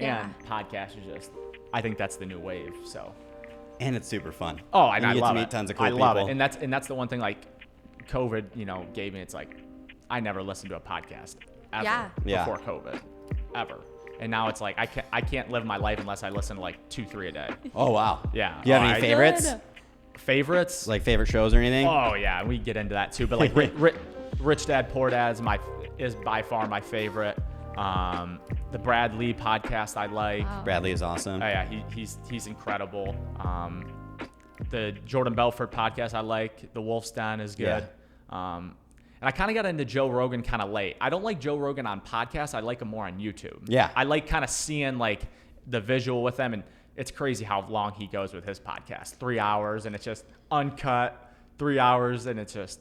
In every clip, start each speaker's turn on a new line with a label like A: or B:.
A: And podcasts are just, I think that's the new wave. So.
B: And it's super fun.
A: Oh, and I
B: you get
A: love
B: to
A: it.
B: meet tons of cool
A: I love
B: people.
A: it, and that's the one thing like COVID, gave me. It's like I never listened to a podcast ever before COVID, ever. And now it's like I can't live my life unless I listen to like 2-3 a day.
B: Oh wow.
A: Yeah.
B: Do you have any favorites?
A: Favorites?
B: Like favorite shows or anything?
A: Oh yeah, we can get into that too. But like Rich Dad Poor Dad is by far my favorite. The Brad Lee podcast I like.
B: Wow. Bradley is awesome.
A: Oh, yeah, he's incredible. The Jordan Belfort podcast I like. The Wolf's Den is good. Yeah. And I kind of got into Joe Rogan kind of late. I don't like Joe Rogan on podcasts. I like him more on YouTube.
B: Yeah.
A: I like kind of seeing like the visual with them, and it's crazy how long he goes with his podcast. 3 hours, and it's just uncut. 3 hours, and it's just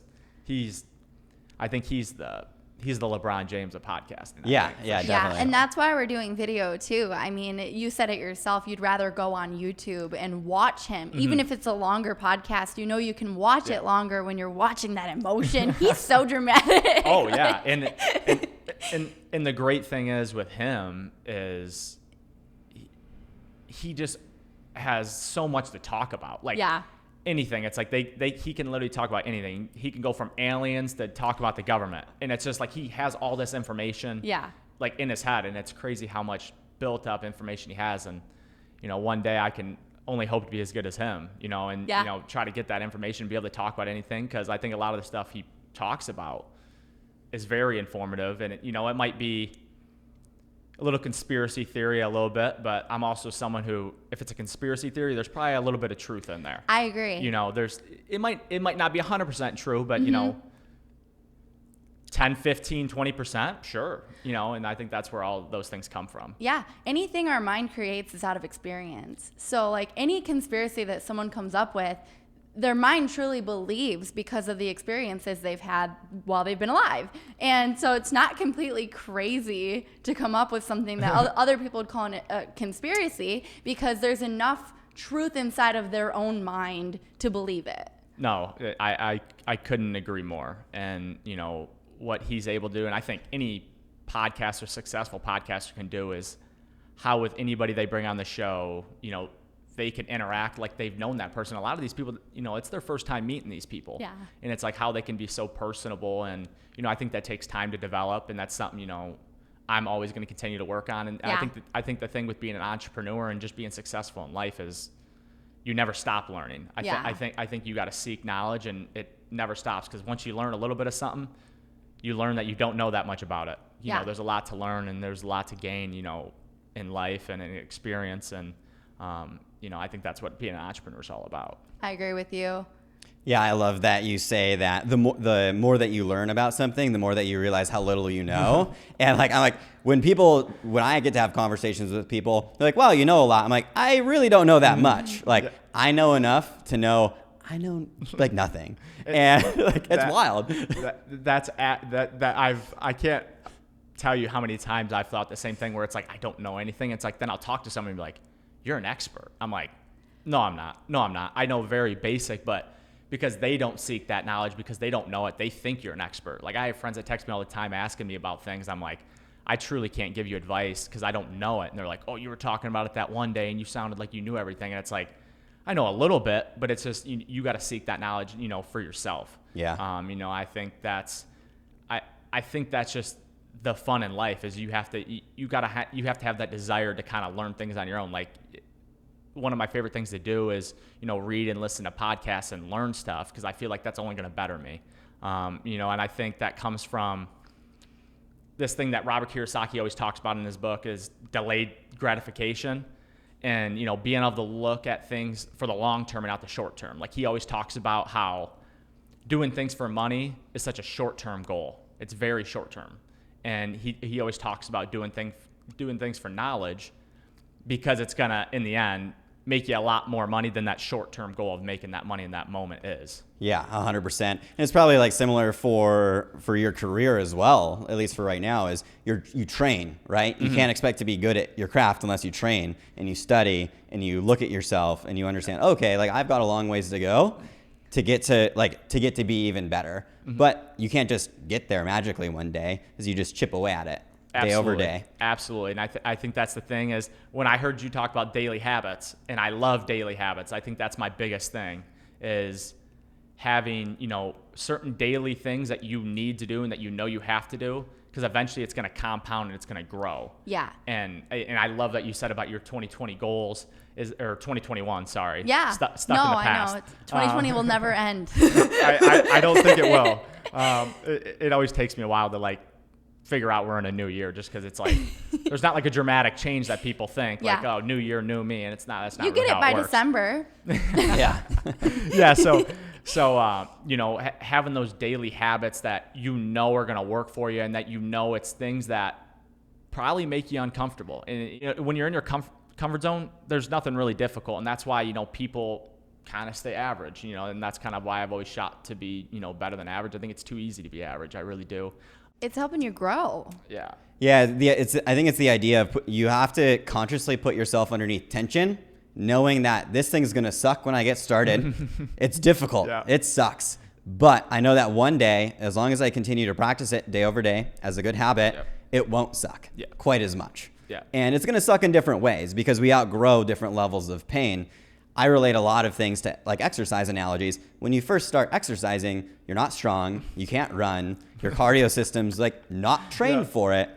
A: I think he's the LeBron James of podcasting.
B: Yeah,
A: definitely.
C: Yeah, and that's why we're doing video too. I mean, you said it yourself. You'd rather go on YouTube and watch him, even if it's a longer podcast. You can watch it longer when you're watching that emotion. He's so dramatic.
A: Oh yeah, and the great thing is with him is he just has so much to talk about. Like anything. It's like he can literally talk about anything. He can go from aliens to talk about the government. And it's just like he has all this information like in his head, and it's crazy how much built up information he has. And one day I can only hope to be as good as him, and try to get that information, be able to talk about anything, because I think a lot of the stuff he talks about is very informative, and it might be a little conspiracy theory a little bit, but I'm also someone who, if it's a conspiracy theory, there's probably a little bit of truth in there.
C: I agree.
A: It might not be 100% true, but 10, 15, 20%, sure. And I think that's where all those things come from.
C: Yeah. Anything our mind creates is out of experience. So like any conspiracy that someone comes up with, their mind truly believes because of the experiences they've had while they've been alive. And so it's not completely crazy to come up with something that other people would call a conspiracy, because there's enough truth inside of their own mind to believe it.
A: No, I couldn't agree more. And, what he's able to do, and I think any podcaster, successful podcaster can do, is how with anybody they bring on the show, they can interact like they've known that person. A lot of these people, it's their first time meeting these people.
C: Yeah.
A: And it's like how they can be so personable. And, I think that takes time to develop. And that's something, I'm always going to continue to work on. And I think the thing with being an entrepreneur and just being successful in life is you never stop learning. I think you got to seek knowledge, and it never stops, because once you learn a little bit of something, you learn that you don't know that much about it. There's a lot to learn, and there's a lot to gain, in life and in experience. And, I think that's what being an entrepreneur is all about.
C: I agree with you.
B: Yeah, I love that you say that the more that you learn about something, the more that you realize how little you know. And I'm like, when I get to have conversations with people, they're like, "Wow, you know a lot." I'm like, "I really don't know that much. I know enough to know I know like nothing." And it's wild.
A: I can't tell you how many times I've thought the same thing, where it's like I don't know anything. It's like then I'll talk to somebody and be like, "You're an expert." I'm like, No, I'm not. I know very basic, but because they don't seek that knowledge, because they don't know it, they think you're an expert. Like I have friends that text me all the time asking me about things. I'm like, I truly can't give you advice because I don't know it. And they're like, "Oh, you were talking about it that one day and you sounded like you knew everything." And it's like, I know a little bit, but it's just, you got to seek that knowledge, for yourself.
B: Yeah.
A: I think that's just the fun in life, is you have to have that desire to kind of learn things on your own. Like one of my favorite things to do is, read and listen to podcasts and learn stuff, because I feel like that's only going to better me. And I think that comes from this thing that Robert Kiyosaki always talks about in his book, is delayed gratification. And, being able to look at things for the long term and not the short term. Like he always talks about how doing things for money is such a short term goal. It's very short term. And he always talks about doing things for knowledge, because it's going to, in the end, make you a lot more money than that short term goal of making that money in that moment is.
B: Yeah, 100%. And it's probably like similar for your career as well, at least for right now, is you train, right? Mm-hmm. You can't expect to be good at your craft unless you train and you study and you look at yourself and you understand, okay, like I've got a long ways to go to get to be even better. Mm-hmm. But you can't just get there magically one day, because you just chip away at it. day over day.
A: Absolutely. And I think that's the thing is when I heard you talk about daily habits, and I love daily habits, I think that's my biggest thing is having, certain daily things that you need to do and that you have to do, because eventually it's going to compound and it's going to grow.
C: Yeah.
A: And I love that you said about your 2020 goals or 2021, sorry.
C: Yeah.
A: Stuck in the past.
C: I know. 2020 will never end.
A: I don't think it will. It always takes me a while to figure out we're in a new year, just because it's there's not a dramatic change that people think oh, new year, new me, and it's not. That's not.
C: You
A: really
C: get
A: how
C: it by
A: works.
C: December.
B: Yeah.
A: Yeah. So having those daily habits that are going to work for you, and that it's things that probably make you uncomfortable. And when you're in your comfort zone, there's nothing really difficult, and that's why people kind of stay average. And that's kind of why I've always shot to be better than average. I think it's too easy to be average. I really do.
C: It's helping you grow.
A: Yeah.
B: Yeah. I think it's the idea of you have to consciously put yourself underneath tension, knowing that this thing's going to suck when I get started. It's difficult. Yeah. It sucks. But I know that one day, as long as I continue to practice it day over day as a good habit, it won't suck quite as much.
A: Yeah.
B: And it's going to suck in different ways because we outgrow different levels of pain. I relate a lot of things to exercise analogies. When you first start exercising, you're not strong, you can't run, your cardio system's not trained for it.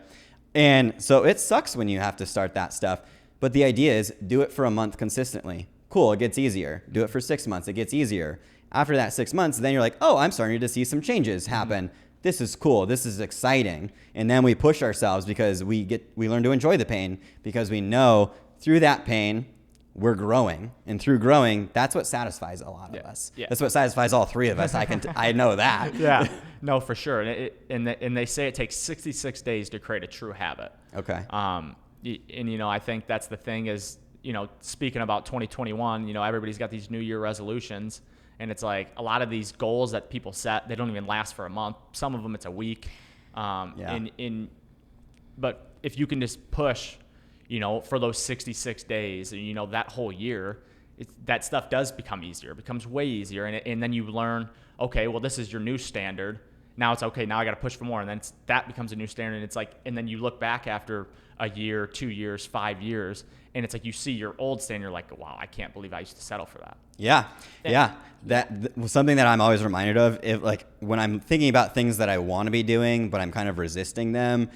B: And so it sucks when you have to start that stuff. But the idea is do it for a month consistently. Cool, it gets easier. Do it for 6 months, it gets easier. After that 6 months, then you're oh, I'm starting to see some changes happen. This is cool, this is exciting. And then we push ourselves because we learn to enjoy the pain because we know through that pain, we're growing, and through growing, that's what satisfies a lot of us. Yeah. That's what satisfies all three of us. I know that.
A: Yeah, no, for sure. And they say it takes 66 days to create a true habit.
B: Okay.
A: And I think that's the thing is, speaking about 2021, everybody's got these New Year resolutions, and it's a lot of these goals that people set, they don't even last for a month. Some of them it's a week. But if you can just push, for those 66 days, and that whole year, that stuff does become easier. It becomes way easier, and then you learn, okay, well, this is your new standard. Now it's okay. Now I got to push for more, and then that becomes a new standard. And it's and then you look back after a year, 2 years, 5 years, and it's you see your old standard. You're wow, I can't believe I used to settle for that.
B: Yeah. That was something that I'm always reminded of. If when I'm thinking about things that I want to be doing, but I'm kind of resisting them.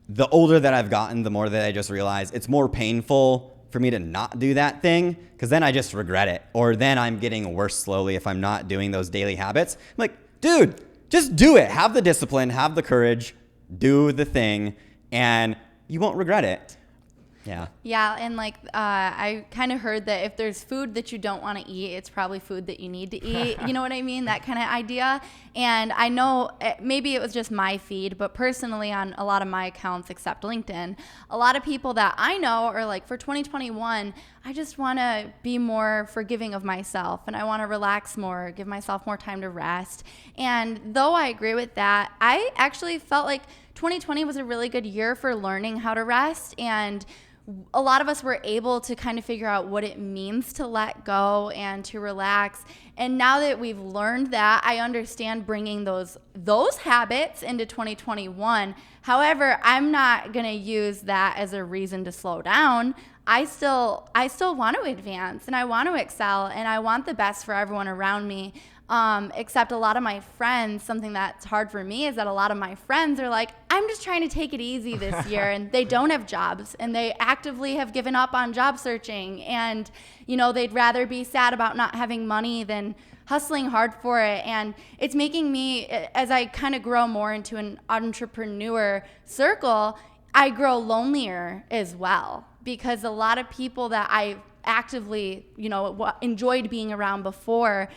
B: The older that I've gotten, the more that I just realize it's more painful for me to not do that thing because then I just regret it. Or then I'm getting worse slowly if I'm not doing those daily habits. I'm dude, just do it. Have the discipline, have the courage, do the thing, and you won't regret it. Yeah. Yeah,
C: and I kind of heard that if there's food that you don't want to eat, it's probably food that you need to eat. You know what I mean? That kind of idea. And I know maybe it was just my feed, but personally on a lot of my accounts except LinkedIn, a lot of people that I know are for 2021, I just want to be more forgiving of myself and I want to relax more, give myself more time to rest. And though I agree with that, I actually felt 2020 was a really good year for learning how to rest, and a lot of us were able to kind of figure out what it means to let go and to relax. And now that we've learned that, I understand bringing those habits into 2021. However, I'm not going to use that as a reason to slow down. I still want to advance and I want to excel and I want the best for everyone around me. Except a lot of my friends, something that's hard for me is that a lot of my friends are I'm just trying to take it easy this year, and they don't have jobs and they actively have given up on job searching, and they'd rather be sad about not having money than hustling hard for it. And it's making me, as I kind of grow more into an entrepreneur circle, I grow lonelier as well, because a lot of people that I actively enjoyed being around before,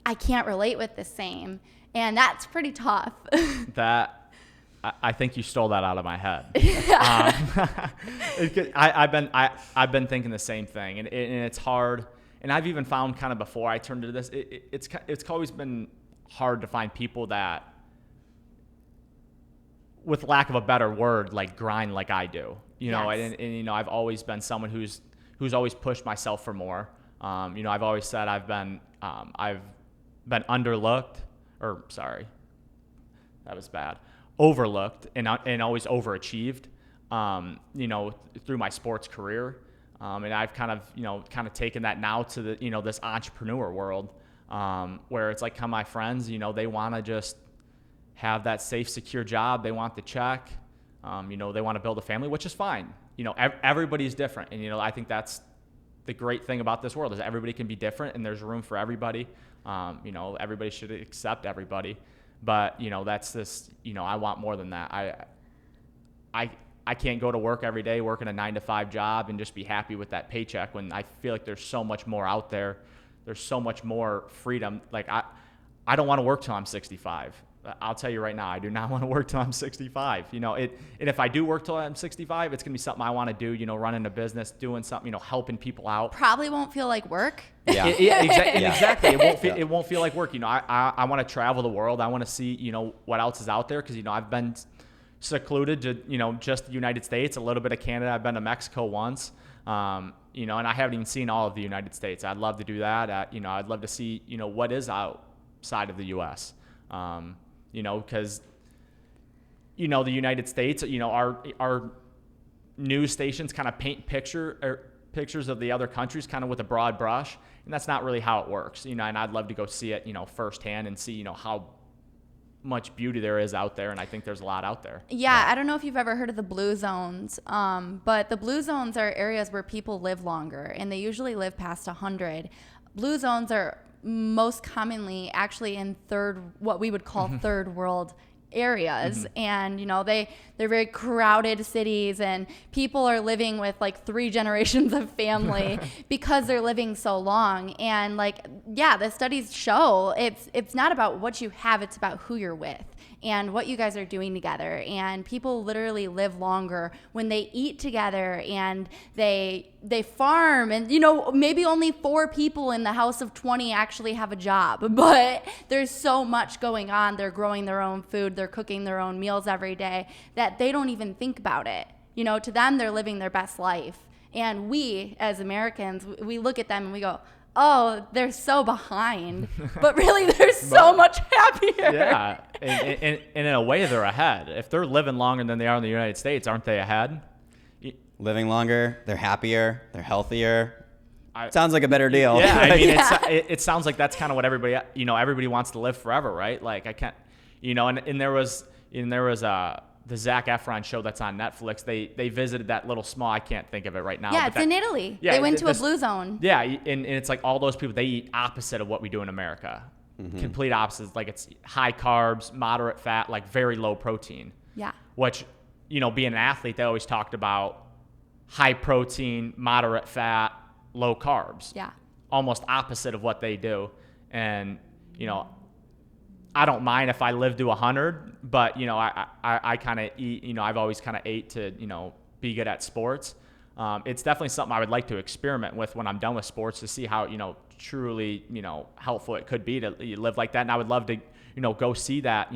C: I can't relate with the same, and that's pretty tough.
A: I think you stole that out of my head. I've been thinking the same thing, and it's hard. And I've even found kind of before I turned to this, it's always been hard to find people that, with lack of a better word, grind like I do.
C: Yes.
A: And I've always been someone who's always pushed myself for more. I've always said I've been overlooked, and always overachieved. through my sports career. And I've kind of taken that now to the, this entrepreneur world, where it's like, my friends, they want to just have that safe, secure job. They want the check. They want to build a family, which is fine. Everybody's different. And, I think that's the great thing about this world is everybody can be different and there's room for everybody. Everybody should accept everybody. But, that's this, I want more than that. I can't go to work every day, working a 9-to-5 job and just be happy with that paycheck when I feel like there's so much more out there. There's so much more freedom. Like I don't want to work till I'm 65. I'll tell you right now, I do not want to work till I'm 65. And if I do work till I'm 65, it's going to be something I want to do, running a business, doing something, helping people out.
C: Probably won't feel like work.
B: Yeah.
A: Exactly. It won't feel like work. I want to travel the world. I want to see, what else is out there. Cause I've been secluded to, just the United States, a little bit of Canada. I've been to Mexico once, and I haven't even seen all of the United States. I'd love to do that. I'd love to see, what is outside of the U.S., because, the United States, our news stations kind of paint pictures of the other countries kind of with a broad brush, and that's not really how it works, and I'd love to go see it, firsthand and see, how much beauty there is out there, and I think there's a lot out there.
C: Yeah, I don't know if you've ever heard of the blue zones, but the blue zones are areas where people live longer, and they usually live past 100. Blue zones are most commonly actually in what we would call third world areas. And they're very crowded cities, and people are living with like 3 generations of family because they're living so long. And the studies show it's not about what you have, it's about who you're with and what you guys are doing together. And people literally live longer when they eat together and they farm, and maybe only 4 people in the house of 20 actually have a job, but there's so much going on. They're growing their own food, they're cooking their own meals every day that they don't even think about it. To them, they're living their best life. And we as Americans, we look at them and we go, oh, they're so behind, but really they're so much happier.
A: Yeah, and in a way they're ahead. If they're living longer than they are in the United States, aren't they ahead?
B: Living longer, they're happier, they're healthier. Sounds like a better deal.
A: Yeah, I mean, it sounds like that's kind of what everybody wants to live forever, right? Like I can't, and there was the Zac Efron show that's on Netflix. They visited that little small, I can't think of it right now.
C: Yeah, it's in Italy. Yeah, they went to a blue zone.
A: Yeah, and it's like all those people, they eat opposite of what we do in America. Complete opposites. Like it's high carbs, moderate fat, like very low protein.
C: Yeah.
A: Which, being an athlete, they always talked about high protein, moderate fat, low carbs.
C: Yeah.
A: Almost opposite of what they do. And, I don't mind if I live to 100, but, I kind of eat, I've always kind of ate to, be good at sports. It's definitely something I would like to experiment with when I'm done with sports to see how, truly, helpful it could be to live like that. And I would love to, go see that,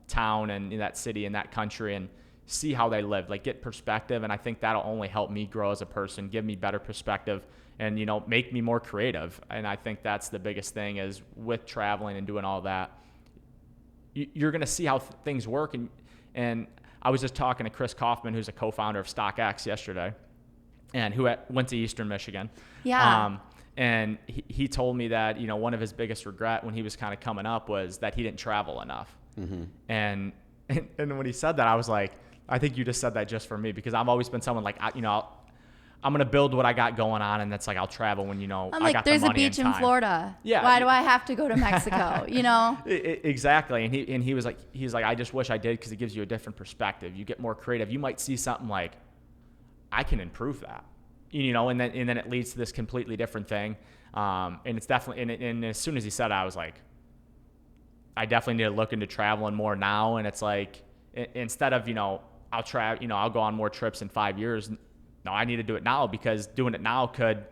A: town and that city and that country and see how they live, like get perspective. And I think that'll only help me grow as a person, give me better perspective and, make me more creative. And I think that's the biggest thing is with traveling and doing all that. You're going to see how things work. And I was just talking to Chris Kaufman, who's a co-founder of StockX yesterday and who went to Eastern Michigan.
C: Yeah.
A: And he told me that, one of his biggest regret when he was kind of coming up was that he didn't travel enough. And when he said that, I was like, I think you just said that just for me because I've always been someone like, I'm going to build what I got going on. And that's like, I'll travel when,
C: I'm
A: I
C: like,
A: got
C: there's
A: the money
C: a beach
A: and
C: in
A: time.
C: Florida.
A: Yeah.
C: Why do I have to go to Mexico?
A: Exactly. And he was like, I just wish I did because it gives you a different perspective. You get more creative. You might see something like, I can improve that, and then it leads to this completely different thing. And it's definitely, and as soon as he said it, I was like, I definitely need to look into traveling more now. And it's like, instead of, I'll go on more trips in 5 years. No, I need to do it now because doing it now could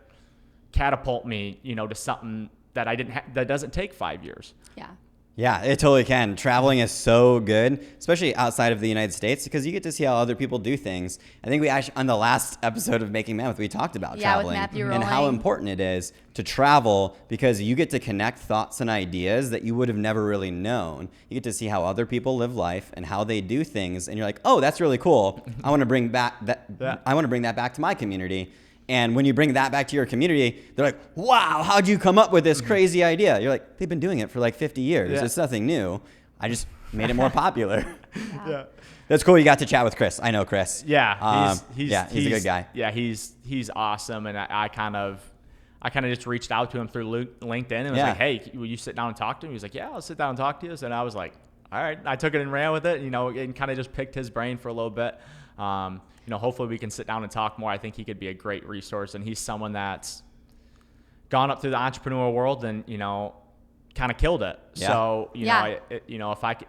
A: catapult me, to something that I didn't that doesn't take 5 years.
C: Yeah.
B: Yeah, it totally can. Traveling is so good, especially outside of the United States, because you get to see how other people do things. I think we actually, on the last episode of Making Mammoth, we talked about traveling
C: with Matthew
B: and how
C: Rolling.
B: important it is to travel, because you get to connect thoughts and ideas that you would have never really known. You get to see how other people live life and how they do things, and you're like, oh, that's really cool. I want to bring back that.
A: Yeah.
B: I want to bring that back to my community. And when you bring that back to your community, they're like, wow, how'd you come up with this crazy idea? You're like, they've been doing it for like 50 years.
A: Yeah.
B: It's nothing new. I just made it more popular.
A: Yeah.
B: That's cool. You got to chat with Chris. I know Chris.
A: Yeah,
B: he's a good guy.
A: Yeah, he's awesome, and I kind of just reached out to him through LinkedIn and was like, hey, will you sit down and talk to him? He was like, yeah, I'll sit down and talk to you. And I was like, all right. I took it and ran with it, and kind of just picked his brain for a little bit. Hopefully we can sit down and talk more. I think he could be a great resource, and he's someone that's gone up through the entrepreneur world and, kind of killed it.
B: Yeah.
A: So,
C: Yeah.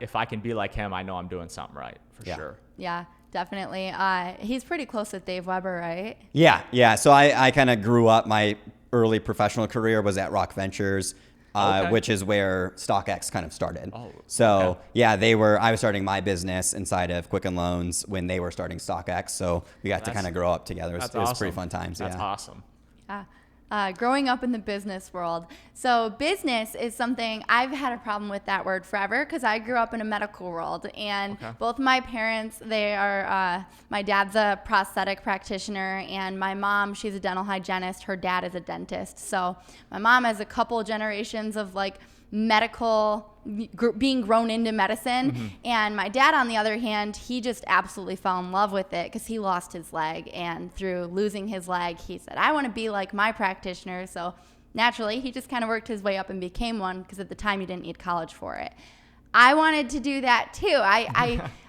A: if I can be like him, I know I'm doing something right for sure.
C: Yeah, definitely. He's pretty close with Dave Weber, right?
B: Yeah. So I kind of grew up, my early professional career was at Rock Ventures,
A: Okay.
B: which is where StockX kind of started.
A: Oh,
B: so
A: okay.
B: yeah, I was starting my business inside of Quicken Loans when they were starting StockX. So we got to kind of grow up together. It was
A: That's
B: pretty
A: awesome.
B: fun times.
A: That's
B: yeah.
A: awesome.
C: Yeah. Growing up in the business world. So business is something I've had a problem with that word forever because I grew up in a medical world, and both my parents, they are, my dad's a prosthetic practitioner, and my mom, she's a dental hygienist. Her dad is a dentist. So my mom has a couple generations of like medical, being grown into medicine. And my dad, on the other hand, he just absolutely fell in love with it because he lost his leg. And through losing his leg, he said, I want to be like my practitioner. So naturally, he just kind of worked his way up and became one because at the time he didn't need college for it. I wanted to do that too.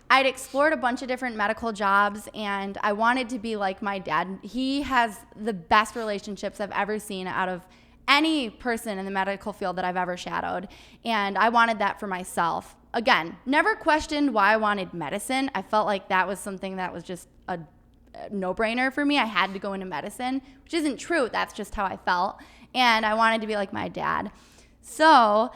C: I'd explored a bunch of different medical jobs, and I wanted to be like my dad. He has the best relationships I've ever seen out of any person in the medical field that I've ever shadowed, and I wanted that for myself. Again, never questioned why I wanted medicine. I felt like that was something that was just a no-brainer for me. I had to go into medicine, which isn't true. That's just how I felt, and I wanted to be like my dad. So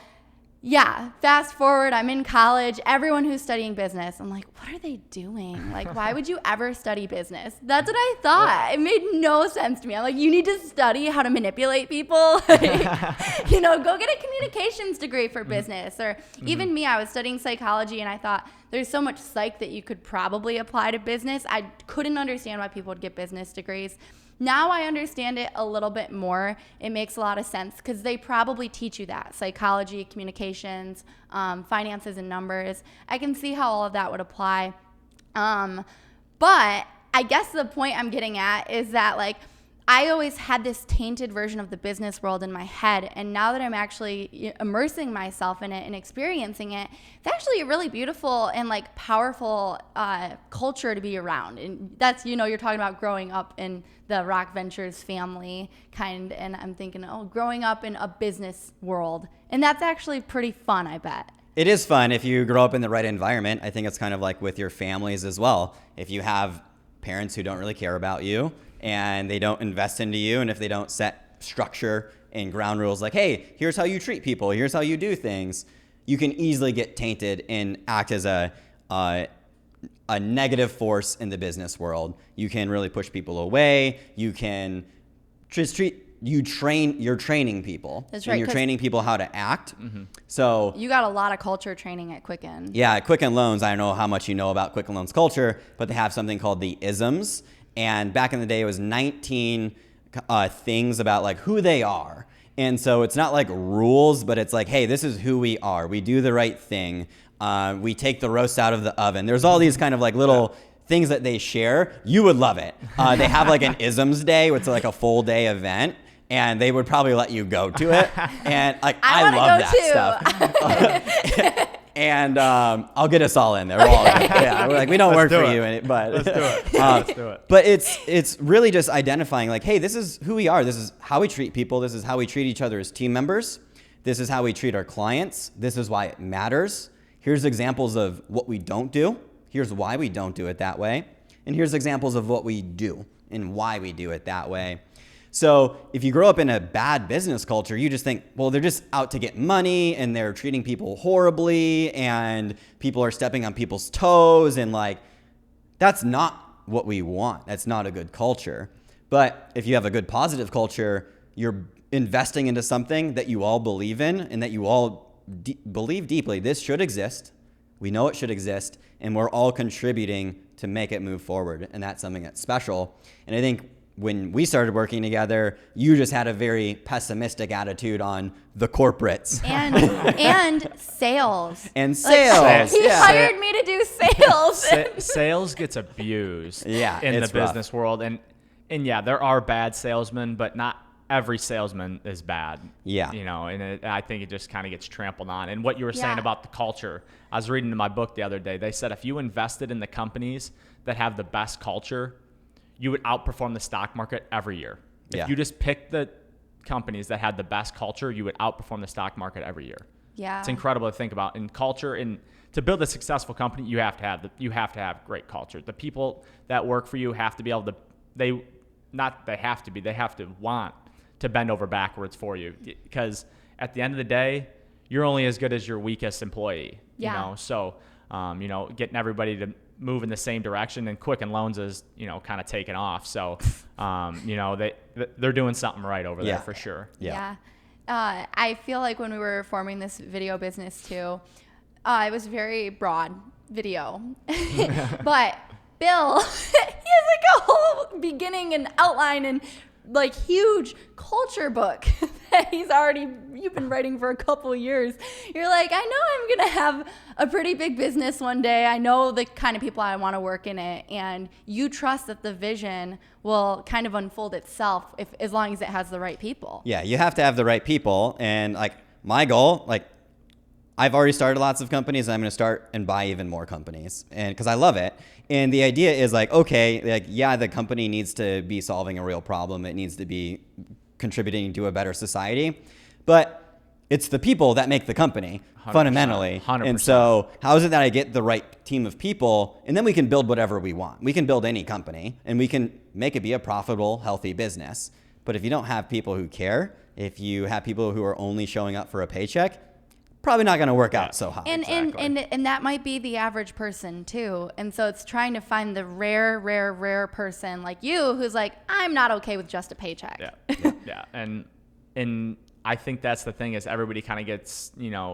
C: yeah, fast forward, I'm in college. Everyone who's studying business, I'm like, what are they doing? Like, why would you ever study business? That's what I thought. It made no sense to me. I'm like, you need to study how to manipulate people. Like, go get a communications degree for business. Or even me, I was studying psychology, and I thought there's so much psych that you could probably apply to business. I couldn't understand why people would get business degrees. Now I understand it a little bit more. It makes a lot of sense because they probably teach you that. Psychology, communications, finances and numbers. I can see how all of that would apply. But I guess the point I'm getting at is that like I always had this tainted version of the business world in my head, and now that I'm actually immersing myself in it and experiencing it, it's actually a really beautiful and like powerful culture to be around. And that's, you're talking about growing up in the Rock Ventures family kind, and I'm thinking, growing up in a business world, and that's actually pretty fun, I bet.
B: It is fun if you grow up in the right environment. I think it's kind of like with your families as well. If you have parents who don't really care about you, and they don't invest into you, and if they don't set structure and ground rules like, hey, here's how you treat people, here's how you do things, you can easily get tainted and act as a negative force in the business world. You can really push people away. You can just you're training people.
C: That's
B: and
C: right,
B: you're
C: 'cause
B: training people how to act. So
C: you got a lot of culture training at Quicken.
B: yeah, at Quicken Loans, I don't know how much you know about Quicken Loans culture, but they have something called the isms. And back in the day, it was 19 things about like who they are. And so it's not like rules, but it's like, hey, this is who we are. We do the right thing. We take the roast out of the oven. There's all these kind of like little things that they share. You would love it. They have like an isms day, which is like a full day event. And they would probably let you go to it. And like I love that stuff. And I'll get us all in there. We're all in. Yeah, we're like, we don't work for you, but
A: Let's do it. Let's do it.
B: But it's really just identifying like, hey, this is who we are. This is how we treat people. This is how we treat each other as team members. This is how we treat our clients. This is why it matters. Here's examples of what we don't do. Here's why we don't do it that way. And here's examples of what we do and why we do it that way. So if you grow up in a bad business culture, you just think, well, they're just out to get money and they're treating people horribly and people are stepping on people's toes. And like, that's not what we want. That's not a good culture. But if you have a good positive culture, you're investing into something that you all believe in and that you all believe deeply. This should exist. We know it should exist. And we're all contributing to make it move forward. And that's something that's special. And I think when we started working together, you just had a very pessimistic attitude on the corporates.
C: And sales.
B: And sales.
C: He hired me to do sales.
A: Sales gets abused in the
B: rough.
A: business world. And yeah, there are bad salesmen, but not every salesman is bad.
B: Yeah.
A: You know, and I think it just kind of gets trampled on. And what you were saying about the culture, I was reading in my book the other day, they said if you invested in the companies that have the best culture, you would outperform the stock market every year. If you just picked the companies that had the best culture, you would outperform the stock market every year.
C: Yeah.
A: It's incredible to think about. In culture, and to build a successful company, you have to have great culture. The people that work for you have to be able to, they have to want to bend over backwards for you, because at the end of the day, you're only as good as your weakest employee. You know, so getting everybody to move in the same direction, and Quicken Loans is kind of taking off. So they're doing something right over there for sure.
C: Yeah. I feel like when we were forming this video business too, it was very broad video, but Bill, he has like a whole beginning and outline and like huge culture book that you've been writing for a couple years. You're like, I know I'm going to have a pretty big business one day. I know the kind of people I want to work in it. And you trust that the vision will kind of unfold itself as long as it has the right people.
B: Yeah, you have to have the right people. And like my goal, like I've already started lots of companies. And I'm going to start and buy even more companies, and because I love it. And the idea is like, okay, like, yeah, the company needs to be solving a real problem. It needs to be contributing to a better society, but it's the people that make the company 100%, fundamentally. 100%. And so how is it that I get the right team of people, and then we can build whatever we want. We can build any company and we can make it be a profitable, healthy business. But if you don't have people who care, if you have people who are only showing up for a paycheck, probably not going to work out so hot.
C: And that might be the average person too. And so it's trying to find the rare person like you who's like, I'm not okay with just a paycheck.
A: Yeah. And I think that's the thing is everybody kind of gets,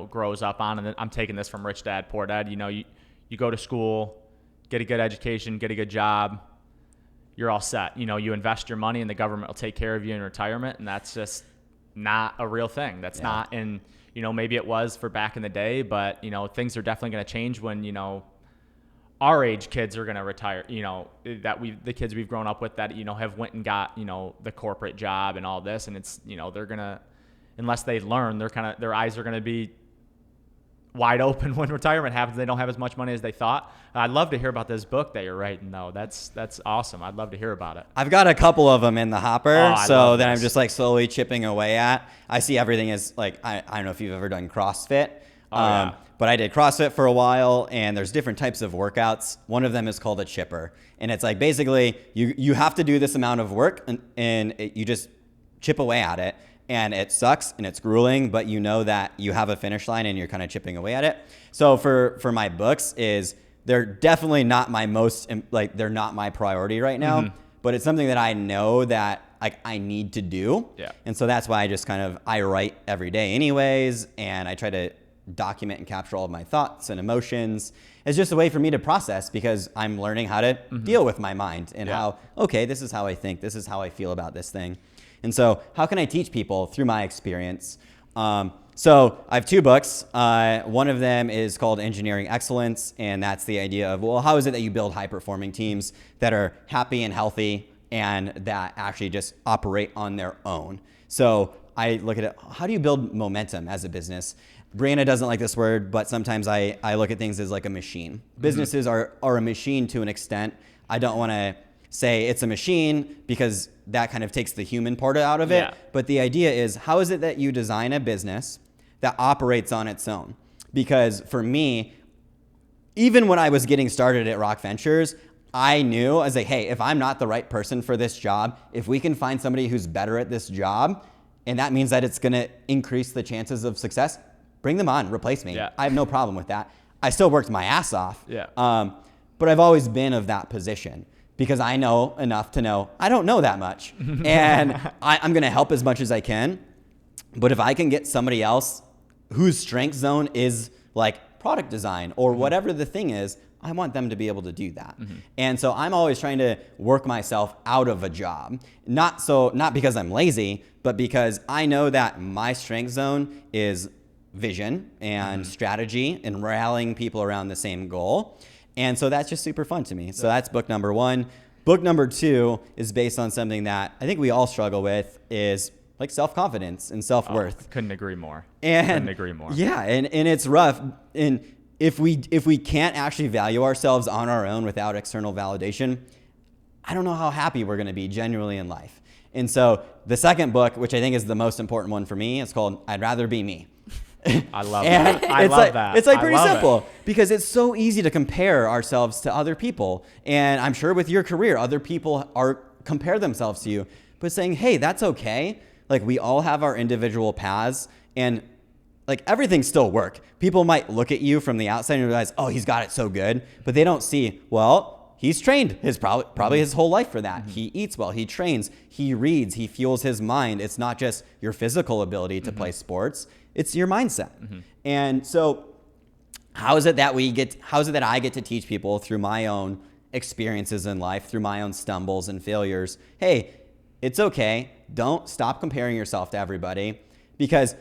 A: grows up on, and I'm taking this from Rich Dad, Poor Dad. You go to school, get a good education, get a good job, you're all set. You invest your money and the government will take care of you in retirement. And that's just not a real thing. That's not in, maybe it was for back in the day, but, things are definitely going to change when, our age kids are going to retire, the kids we've grown up with that, have went and got, the corporate job and all this. And it's, they're going to, unless they learn, their eyes are going to be wide open when retirement happens. They don't have as much money as they thought. I'd love to hear about this book that you're writing, though. That's awesome. I'd love to hear about it.
B: I've got a couple of them in the hopper, so that I'm just like slowly chipping away at. I see everything as like, I don't know if you've ever done CrossFit, but I did CrossFit for a while, and there's different types of workouts. One of them is called a chipper, and it's like basically you have to do this amount of work, and you just chip away at it. And it sucks and it's grueling, but you know that you have a finish line and you're kind of chipping away at it. So for my books they're definitely not my they're not my priority right now, but it's something that I know that like I need to do.
A: Yeah.
B: And so that's why I write every day anyways. And I try to document and capture all of my thoughts and emotions. It's just a way for me to process, because I'm learning how to deal with my mind and how, okay, this is how I think. This is how I feel about this thing. And so how can I teach people through my experience? So I have 2 books. One of them is called Engineering Excellence, and that's the idea of, well, how is it that you build high-performing teams that are happy and healthy and that actually just operate on their own? So I look at it, how do you build momentum as a business? Brianna doesn't like this word, but sometimes I look at things as like a machine. Businesses are a machine to an extent. I don't want to say it's a machine because that kind of takes the human part out of it.
A: Yeah.
B: But the idea is, how is it that you design a business that operates on its own? Because for me, even when I was getting started at Rock Ventures, I was like, hey, if I'm not the right person for this job, if we can find somebody who's better at this job, and that means that it's going to increase the chances of success, bring them on, replace me.
A: Yeah.
B: I have no problem with that. I still worked my ass off.
A: Yeah.
B: But I've always been of that position because I know enough to know I don't know that much. And I'm going to help as much as I can. But if I can get somebody else whose strength zone is like product design or whatever the thing is, I want them to be able to do that. And so I'm always trying to work myself out of a job. Not because I'm lazy, but because I know that my strength zone is vision and strategy and rallying people around the same goal. And so that's just super fun to me. So that's book number 1. Book number 2 is based on something that I think we all struggle with, is like self-confidence and self-worth.
A: Couldn't agree more.
B: Couldn't
A: agree more.
B: Yeah, and it's rough. And if we can't actually value ourselves on our own without external validation, I don't know how happy we're going to be genuinely in life. And so the second book, which I think is the most important one for me, is called I'd Rather Be Me.
A: I love that. I love that.
B: It's like pretty simple because it's so easy to compare ourselves to other people. And I'm sure with your career, other people compare themselves to you, but saying, hey, that's okay. Like we all have our individual paths and like everything still work. People might look at you from the outside and realize, oh, he's got it so good, but they don't see, well, he's trained probably his whole life for that. He eats well, he trains, he reads, he fuels his mind. It's not just your physical ability to play sports, it's your mindset. And so how is it that I get to teach people through my own experiences in life, through my own stumbles and failures? Hey, it's okay. Don't stop comparing yourself to everybody, because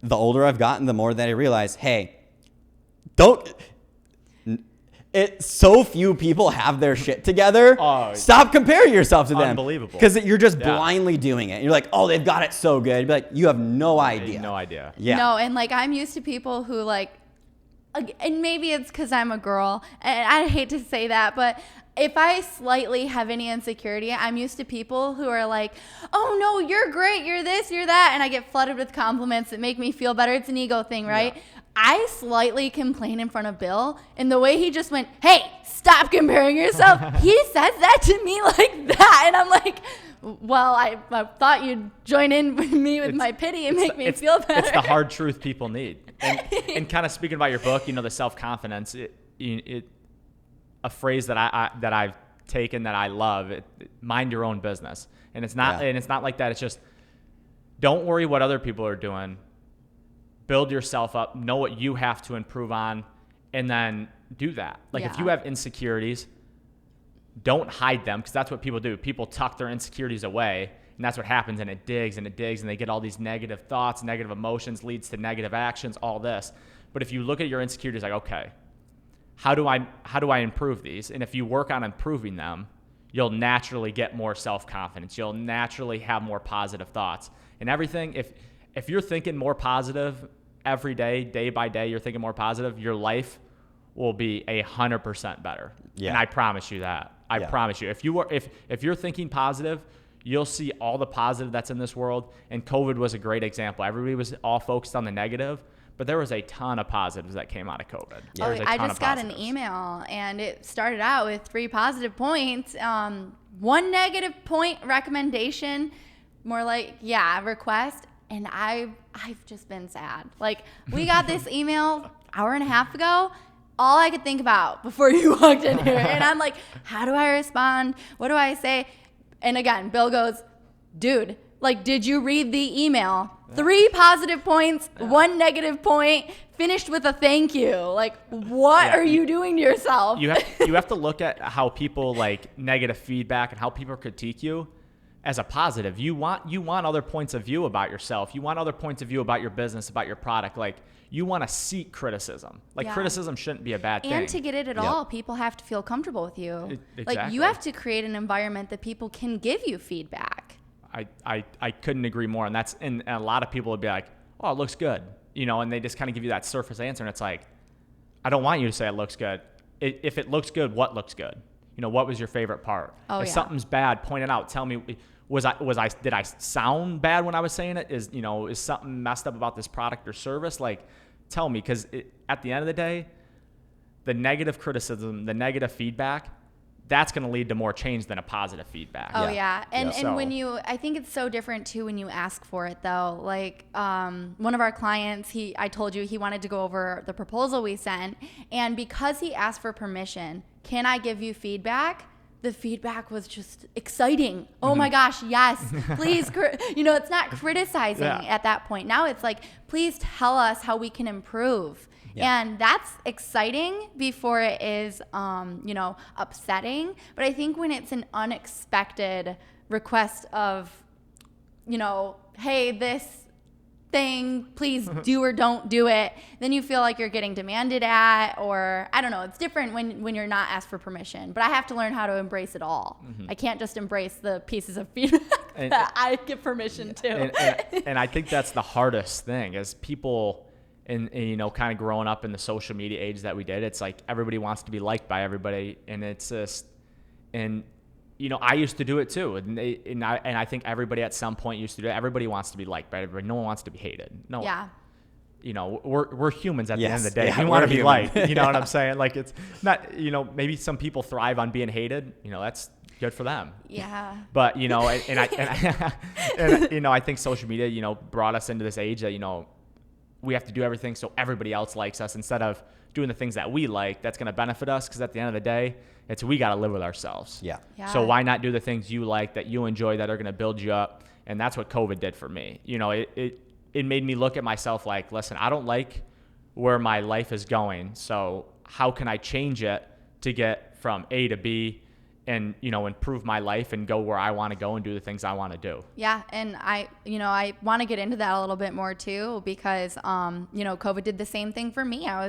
B: the older I've gotten, the more that I realize, hey, so few people have their shit together. Stop comparing yourself to them.
A: Unbelievable.
B: Because you're just blindly doing it. You're like, oh, they've got it so good. You're like, you have no idea.
A: No idea.
B: Yeah.
C: No, and like I'm used to people who like, and maybe it's because I'm a girl, and I hate to say that, but if I slightly have any insecurity, I'm used to people who are like, oh no, you're great, you're this, you're that, and I get flooded with compliments that make me feel better. It's an ego thing, right? Yeah. I slightly complain in front of Bill, and the way he just went, hey, stop comparing yourself, he says that to me like that, and I'm like, well, I thought you'd join in with me with my pity and make me feel better.
A: It's the hard truth people need. And kind of speaking about your book, the self-confidence, a phrase that I've taken that I love, mind your own business. And it's not like that. It's just, don't worry what other people are doing. Build yourself up, know what you have to improve on, and then do that. Like if you have insecurities, don't hide them, because that's what people do. People tuck their insecurities away, and that's what happens, and it digs, and they get all these negative thoughts, negative emotions, leads to negative actions, all this. But if you look at your insecurities like, okay, how do I improve these? And if you work on improving them, you'll naturally get more self-confidence. You'll naturally have more positive thoughts. And everything, if you're thinking more positive every day, day by day, you're thinking more positive, your life will be 100% better. Yeah. And I promise you that. I promise you. If you're thinking positive, you'll see all the positive that's in this world. And COVID was a great example. Everybody was all focused on the negative, but there was a ton of positives that came out of COVID.
C: Yeah. I just got an email, and it started out with 3 positive points, 1 negative point recommendation, more like, request. And I've just been sad. Like, we got this email hour and a half ago. All I could think about before you walked in here. And I'm like, how do I respond? What do I say? And again, Bill goes, dude, like, did you read the email? 3 positive points, 1 negative point, finished with a thank you. Like, what are you doing to yourself?
A: You have to look at how people like negative feedback and how people critique you as a positive. You want other points of view about yourself. You want other points of view about your business, about your product. Like, you want to seek criticism. Like, criticism shouldn't be a bad thing.
C: And to get it at all, people have to feel comfortable with you.
A: Exactly.
C: Like, you have to create an environment that people can give you feedback.
A: I couldn't agree more. And a lot of people would be like, oh, it looks good. And they just kind of give you that surface answer. And it's like, I don't want you to say it looks good. If it looks good, what looks good? What was your favorite part? If something's bad, point it out. Tell me, did I sound bad when I was saying it? Is something messed up about this product or service? Like, tell me, because at the end of the day, the negative criticism, the negative feedback that's going to lead to more change than a positive feedback.
C: Oh yeah. And
A: So-
C: when I think it's so different too when you ask for it though. Like one of our clients, I told you he wanted to go over the proposal we sent, and because he asked for permission, can I give you feedback? The feedback was just exciting. Oh my gosh, yes, please. It's not criticizing at that point. Now it's like, please tell us how we can improve. Yeah. And that's exciting before it is, upsetting. But I think when it's an unexpected request of, hey, this thing, please do or don't do it, then you feel like you're getting demanded at, or I don't know. It's different when you're not asked for permission. But I have to learn how to embrace it all. I can't just embrace the pieces of feedback that I give permission to.
A: And I think that's the hardest thing is people. And kind of growing up in the social media age that we did, it's like everybody wants to be liked by everybody, and it's just, and I used to do it too, and I think everybody at some point used to do it. Everybody wants to be liked by everybody. No one wants to be hated. No.
C: Yeah.
A: We're humans at the end of the day.
B: Yeah,
A: we want to be
B: human.
A: liked. You know what I'm saying? Like it's not. Maybe some people thrive on being hated. That's good for them.
C: Yeah.
A: But I think social media brought us into this age that we have to do everything so everybody else likes us instead of doing the things that we like that's going to benefit us, because at the end of the day, we got to live with ourselves.
B: Yeah.
A: So why not do the things you like, that you enjoy, that are going to build you up? And that's what COVID did for me. It made me look at myself like, listen, I don't like where my life is going, so how can I change it to get from A to B and improve my life and go where I want to go and do the things I want to do.
C: Yeah, and I want to get into that a little bit more too, because COVID did the same thing for me. I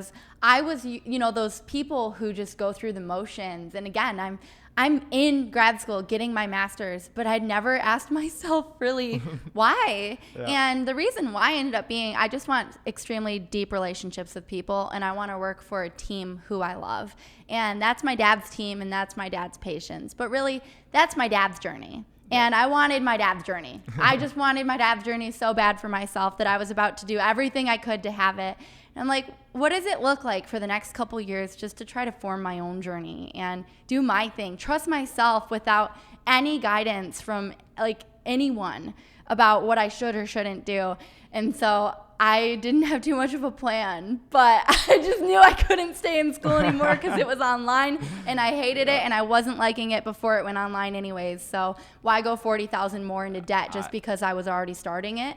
C: was those people who just go through the motions. And again, I'm in grad school getting my master's, but I'd never asked myself really why. Yeah. And the reason why ended up being I just want extremely deep relationships with people, and I want to work for a team who I love. And that's my dad's team, and that's my dad's patients. But really, that's my dad's journey. And I wanted my dad's journey. I just wanted my dad's journey so bad for myself that I was about to do everything I could to have it. And I'm like, what does it look like for the next couple years just to try to form my own journey and do my thing, trust myself without any guidance from like anyone about what I should or shouldn't do. And so I didn't have too much of a plan, but I just knew I couldn't stay in school anymore because it was online, and I hated it, and I wasn't liking it before it went online anyways. So why go $40,000 more into debt just because I was already starting it?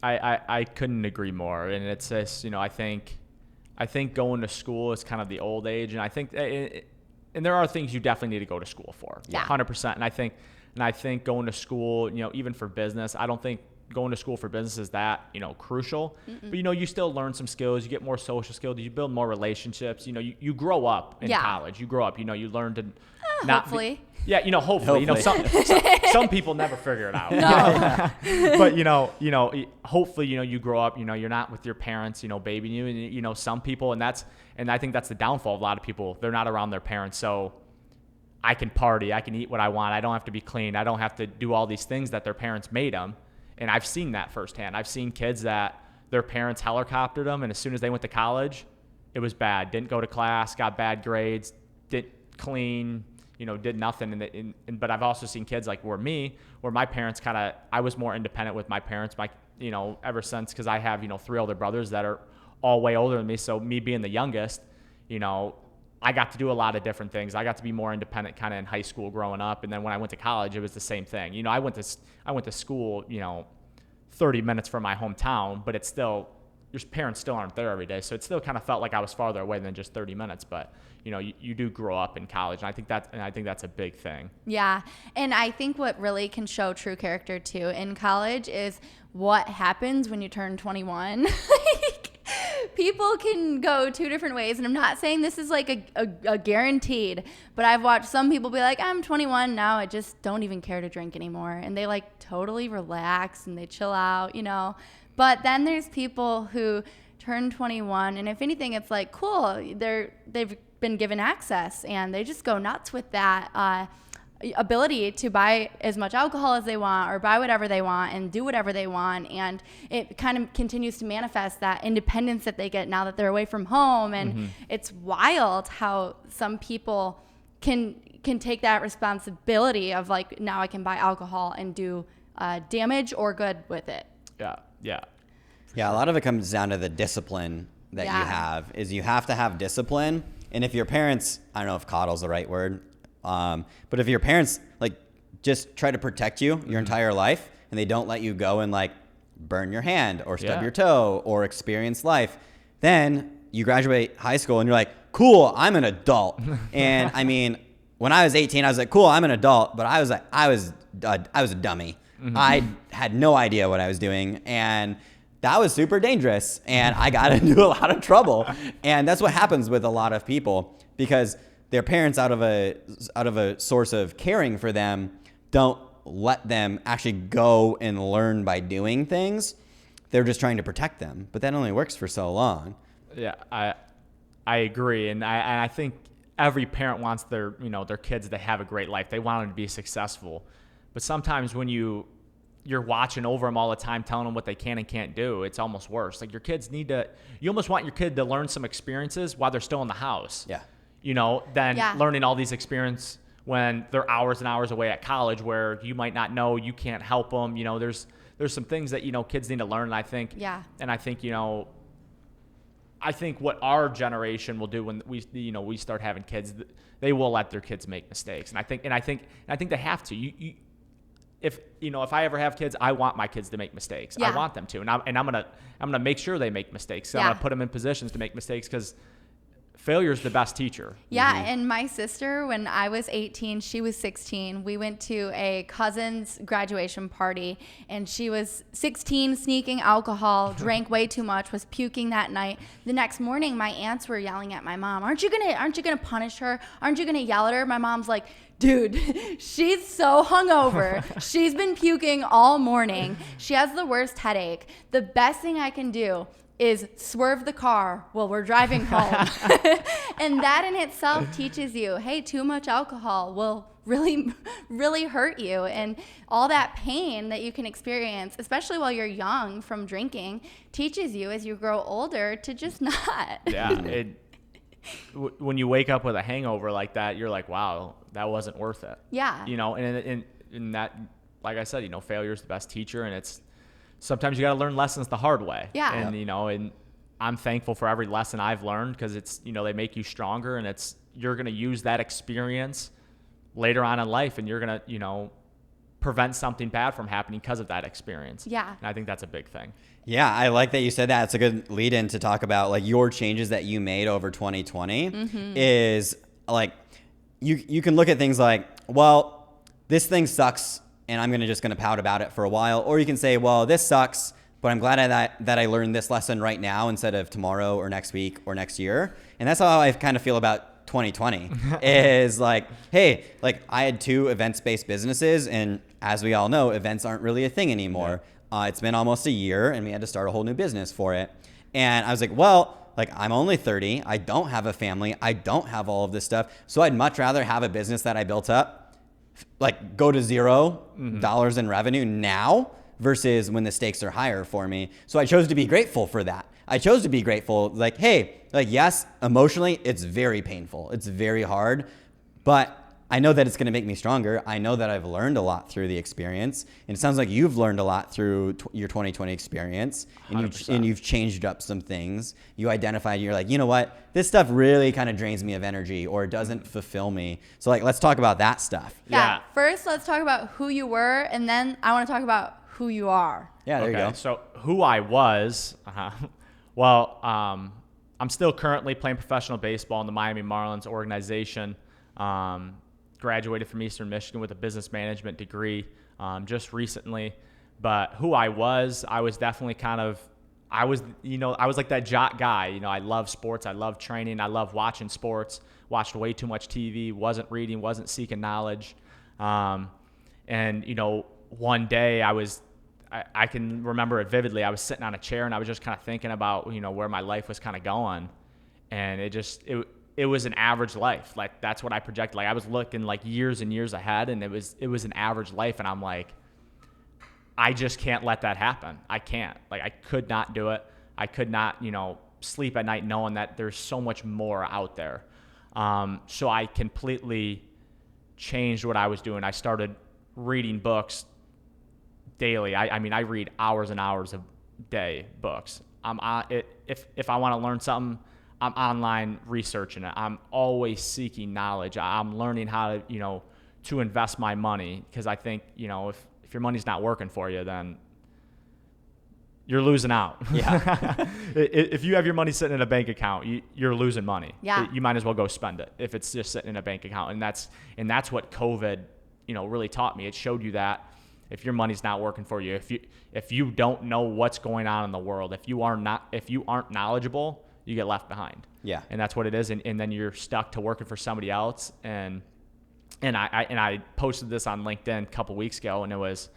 A: I couldn't agree more. And it's just, I think going to school is kind of the old age, and I think, and there are things you definitely need to go to school for, 100%. And I think going to school, even for business, I don't think going to school for business is that, crucial. But, you still learn some skills. You get more social skills. You build more relationships. You grow up in college. You grow up. You learn to not
C: hopefully.
A: Hopefully. Some people never figure it out.
C: No.
A: But hopefully you grow up. You're not with your parents. Babying you, and some people, and I think that's the downfall of a lot of people. They're not around their parents, so I can party. I can eat what I want. I don't have to be clean. I don't have to do all these things that their parents made them. And I've seen that firsthand. I've seen kids that their parents helicoptered them, and as soon as they went to college, it was bad. Didn't go to class, got bad grades, didn't clean, did nothing. But I've also seen kids like where my parents I was more independent with my parents, ever since, because I have, 3 older brothers that are all way older than me. So me being the youngest, I got to do a lot of different things. I got to be more independent kind of in high school growing up. And then when I went to college, it was the same thing. I went to school, 30 minutes from my hometown, but it's still, your parents still aren't there every day. So it still kind of felt like I was farther away than just 30 minutes. But, you do grow up in college. And I think that's a big thing. Yeah.
C: And I think what really can show true character too in college is what happens when you turn 21. People can go 2 different ways, and I'm not saying this is like a guaranteed, but I've watched some people be like, I'm 21 now, I just don't even care to drink anymore, and they like totally relax and they chill out, But then there's people who turn 21, and if anything, it's like cool, they've been given access, and they just go nuts with that ability to buy as much alcohol as they want or buy whatever they want and do whatever they want, and it kind of continues to manifest that independence that they get now that they're away from home. And it's wild how some people can can take that responsibility of like, now I can buy alcohol and do damage or good with it.
A: Yeah.
B: Yeah, a lot of it comes down to the discipline that you have. Is you have to have discipline. And if your parents, I don't know if coddle's the right word, but if your parents like just try to protect you your entire life and they don't let you go and like burn your hand or stub your toe or experience life, then you graduate high school and you're like, cool, I'm an adult. And I mean, when I was 18, I was like, cool, I'm an adult, but I was a dummy. I had no idea what I was doing, and that was super dangerous, and I got into a lot of trouble. And that's what happens with a lot of people, because their parents, out of a source of caring for them, don't let them actually go and learn by doing things. They're just trying to protect them, but that only works for so long.
A: Yeah, I agree, and I think every parent wants their kids to have a great life. They want them to be successful, but sometimes when you're watching over them all the time, telling them what they can and can't do, it's almost worse. Like you almost want your kid to learn some experiences while they're still in the house.
B: Yeah.
A: Than learning all these experience when they're hours and hours away at college where you might not know, you can't help them. There's some things that, kids need to learn. And I think what our generation will do when we start having kids, they will let their kids make mistakes. And I think they have to. If I ever have kids, I want my kids to make mistakes. I want them to, and I'm gonna make sure they make mistakes. So I'm gonna put them in positions to make mistakes, because failure is the best teacher.
C: Yeah, and my sister, when I was 18, she was 16. We went to a cousin's graduation party, and she was 16, sneaking alcohol, drank way too much, was puking that night. The next morning, my aunts were yelling at my mom, "Aren't you gonna punish her? Aren't you gonna yell at her?" My mom's like, "Dude, she's so hungover. She's been puking all morning. She has the worst headache. The best thing I can do is swerve the car while we're driving home." And that in itself teaches you, hey, too much alcohol will really, really hurt you. And all that pain that you can experience, especially while you're young from drinking, teaches you as you grow older to just not.
A: Yeah. When you wake up with a hangover like that, you're like, wow, that wasn't worth it.
C: Yeah.
A: And that, like I said, failure is the best teacher, and it's sometimes you got to learn lessons the hard way.
C: Yeah.
A: And, and I'm thankful for every lesson I've learned, because it's, they make you stronger, and you're going to use that experience later on in life, and you're going to, prevent something bad from happening because of that experience.
C: Yeah.
A: And I think that's a big thing.
B: Yeah, I like that you said that. It's a good lead in to talk about like your changes that you made over 2020 is like, you can look at things like, well, this thing sucks and I'm just going to pout about it for a while. Or you can say, well, this sucks, but I'm glad that I learned this lesson right now instead of tomorrow or next week or next year. And that's how I kind of feel about 2020 is like, hey, like I had 2 events-based businesses, and as we all know, events aren't really a thing anymore. It's been almost a year, and we had to start a whole new business for it. And I was like, well, like I'm only 30. I don't have a family. I don't have all of this stuff. So I'd much rather have a business that I built up, like go to $0 in revenue now versus when the stakes are higher for me. So I chose to be grateful for that. I chose to be grateful. Like, hey, like, yes, emotionally, it's very painful. It's very hard, but I know that it's going to make me stronger. I know that I've learned a lot through the experience. And it sounds like you've learned a lot through your 2020 experience, and you've changed up some things. You identified, you're like, you know what? This stuff really kind of drains me of energy, or doesn't fulfill me. So like, let's talk about that stuff.
C: Yeah. First, let's talk about who you were, and then I want to talk about who you are.
B: Yeah, there you go.
A: So who I was, well, I'm still currently playing professional baseball in the Miami Marlins organization. Graduated from Eastern Michigan with a business management degree just recently. But who I was definitely I was like that jock guy. I love sports. I love training. I love watching sports. Watched way too much TV. Wasn't reading. Wasn't seeking knowledge. And one day I can remember it vividly. I was sitting on a chair and I was just kind of thinking about where my life was kind of going, and it was an average life. Like that's what I projected. Like I was looking like years and years ahead, and it was an average life, and I'm like, I just can't let that happen. I can't. Like I could not do it. I could not, sleep at night knowing that there's so much more out there. So I completely changed what I was doing. I started reading books daily. I mean, I read hours and hours a day books. If I want to learn something, I'm online researching it. I'm always seeking knowledge. I'm learning how to, to invest my money, because I think, if your money's not working for you, then you're losing out.
B: Yeah.
A: If you have your money sitting in a bank account, you're losing money.
C: Yeah.
A: You might as well go spend it if it's just sitting in a bank account. And that's what COVID, really taught me. It showed you that if your money's not working for you, if you don't know what's going on in the world, if you aren't knowledgeable, you get left behind.
B: Yeah.
A: And that's what it is. And then you're stuck to working for somebody else. And I posted this on LinkedIn a couple weeks ago, and it was,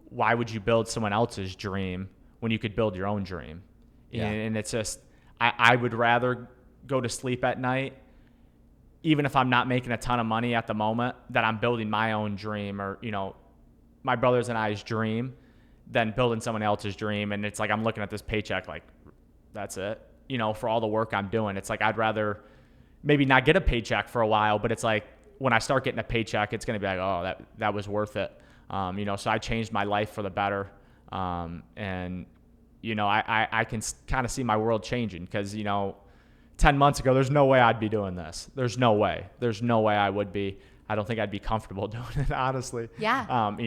A: why would you build someone else's dream when you could build your own dream?
B: Yeah.
A: And it's just, I would rather go to sleep at night, even if I'm not making a ton of money at the moment, that I'm building my own dream, or, my brothers and I's dream, than building someone else's dream. And it's like, I'm looking at this paycheck like, that's it, for all the work I'm doing. It's like, I'd rather maybe not get a paycheck for a while, but it's like, when I start getting a paycheck, it's going to be like, oh, that was worth it. So I changed my life for the better. And I can kind of see my world changing, because, 10 months ago, there's no way I'd be doing this. There's no way I would be. I don't think I'd be comfortable doing it, honestly.
C: Yeah.
A: And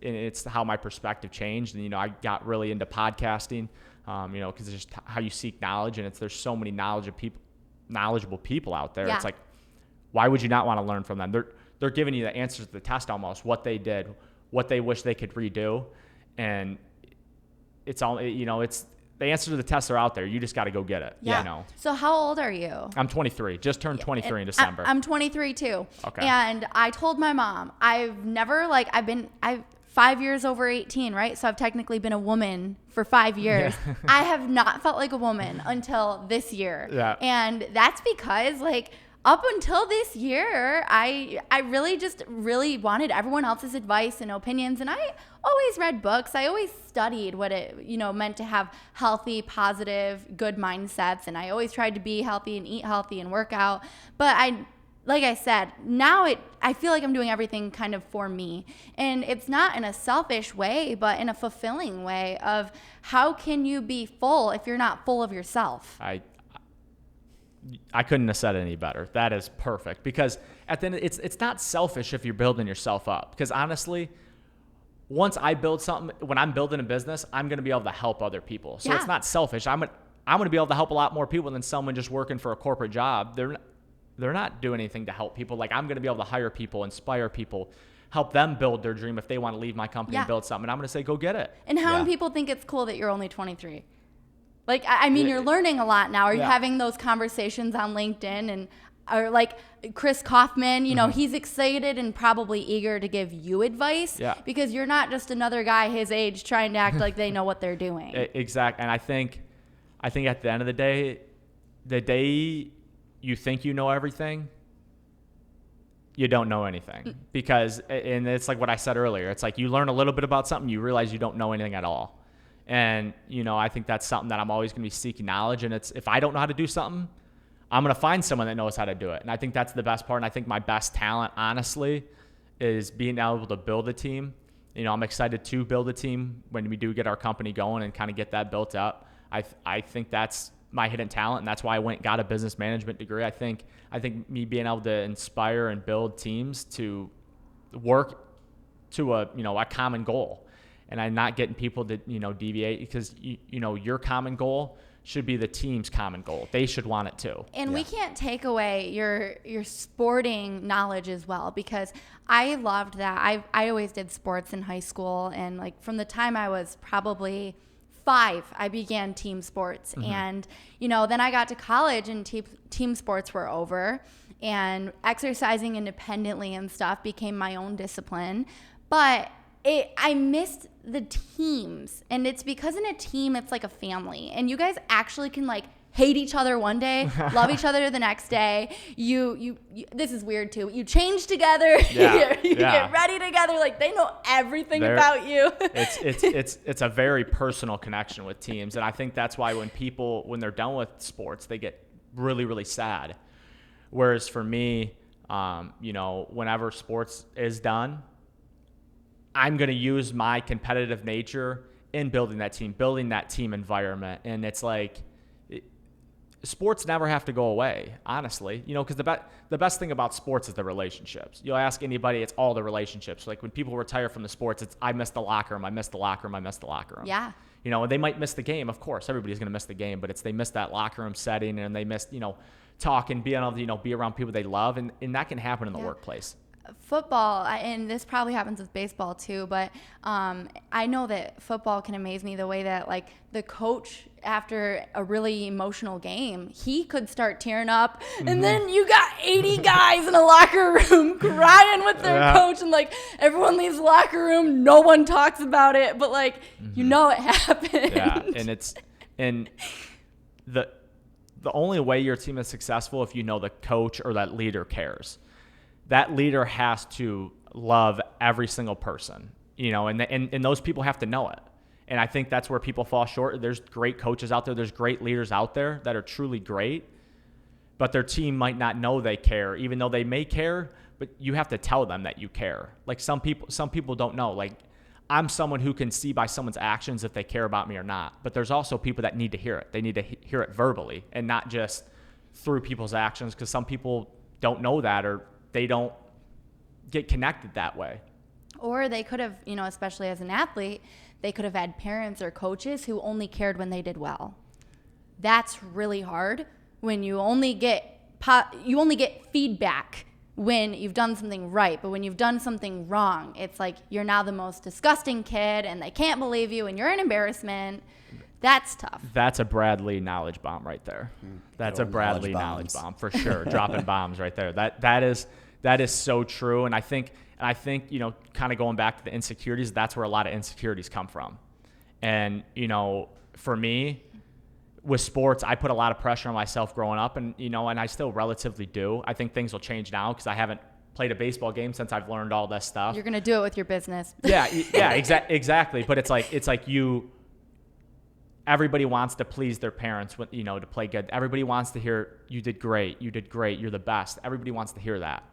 A: it's how my perspective changed. And, I got really into podcasting, because it's just how you seek knowledge, and there's so many knowledgeable people out there.
C: Yeah.
A: It's like, why would you not want to learn from them? They're giving you the answers to the test, almost what they did, what they wish they could redo. And it's all, it's the answers to the tests are out there. You just got to go get it.
C: Yeah. So how old are you?
A: I'm 23. Just turned 23 in December.
C: I'm 23 too.
A: Okay.
C: And I told my mom, I've 5 years over 18, right? So I've technically been a woman for 5 years. Yeah. I have not felt like a woman until this year.
A: Yeah.
C: And that's because, up until this year, I really wanted everyone else's advice and opinions. And I always read books. I always studied what it, meant to have healthy, positive, good mindsets. And I always tried to be healthy and eat healthy and work out. But like I said, now I feel like I'm doing everything kind of for me. And it's not in a selfish way, but in a fulfilling way of, how can you be full if you're not full of yourself?
A: I couldn't have said it any better. That is perfect, because at the end, it's not selfish if you're building yourself up. Because honestly, once I build something, when I'm building a business, I'm going to be able to help other people. So It's not selfish. I'm going to be able to help a lot more people than someone just working for a corporate job. They're not doing anything to help people. Like, I'm going to be able to hire people, inspire people, help them build their dream if they want to leave my company and build something. And I'm going to say, go get it.
C: And how many people think it's cool that you're only 23? I mean, you're learning a lot now. Are you having those conversations on LinkedIn? And or Chris Kaufman, he's excited and probably eager to give you advice, because you're not just another guy his age trying to act like they know what they're doing.
A: Exactly. And I think at the end of the day you think you know everything, you don't know anything. Because, and it's like what I said earlier, it's like you learn a little bit about something, you realize you don't know anything at all. And, I think that's something that I'm always going to be seeking knowledge. And if I don't know how to do something, I'm going to find someone that knows how to do it. And I think that's the best part. And I think my best talent, honestly, is being able to build a team. I'm excited to build a team when we do get our company going and kind of get that built up. I think that's my hidden talent. And that's why I went and got a business management degree. I think me being able to inspire and build teams to work to a common goal. And I'm not getting people to, deviate, because, your common goal should be the team's common goal. They should want it too.
C: And we can't take away your sporting knowledge as well, because I loved that. I always did sports in high school. And from the time I was probably 5, I began team sports. Mm-hmm. And, then I got to college and team sports were over, and exercising independently and stuff became my own discipline. But I missed the teams, and it's because in a team, it's like a family, and you guys actually can hate each other one day, love each other the next day. You this is weird too. You change together, you get ready together. They know everything about you.
A: It's a very personal connection with teams, and I think that's why when they're done with sports, they get really, really sad. Whereas for me, Whenever sports is done, I'm going to use my competitive nature in building that team environment. And it's like, sports never have to go away, honestly, because the best thing about sports is the relationships. You'll ask anybody, it's all the relationships. Like when people retire from the sports, it's, I miss the locker room. I miss the locker room. I miss the locker room.
C: Yeah.
A: They might miss the game. Of course, everybody's going to miss the game, but they miss that locker room setting, and they miss, talking, being able to, be around people they love. And that can happen in the workplace.
C: Football, and this probably happens with baseball too, but I know that football can amaze me the way that, like, the coach after a really emotional game, he could start tearing up, and then you got 80 guys in a locker room crying with their coach, and like everyone leaves the locker room, no one talks about it, but like it happened.
A: Yeah, and the only way your team is successful if the coach or that leader cares. That leader has to love every single person, and those people have to know it. And I think that's where people fall short. There's great coaches out there. There's great leaders out there that are truly great, but their team might not know they care, even though they may care, but you have to tell them that you care. Like some people don't know. Like, I'm someone who can see by someone's actions if they care about me or not. But there's also people that need to hear it. They need to hear it verbally and not just through people's actions, because some people don't know that, or they don't get connected that way.
C: Or they could have, especially as an athlete, they could have had parents or coaches who only cared when they did well. That's really hard when you only get feedback when you've done something right, but when you've done something wrong, it's like you're now the most disgusting kid and they can't believe you and you're an embarrassment. That's tough.
A: That's a Bradley knowledge bomb right there. That's a Bradley knowledge bomb for sure. Dropping bombs right there. That is so true. And I think kind of going back to the insecurities, that's where a lot of insecurities come from. And for me, with sports, I put a lot of pressure on myself growing up, and and I still relatively do. I think things will change now because I haven't played a baseball game since I've learned all this stuff.
C: You're gonna do it with your business.
A: Yeah, exactly. But it's like you. Everybody wants to please their parents, to play good. Everybody wants to hear you did great, you're the best. Everybody wants to hear that,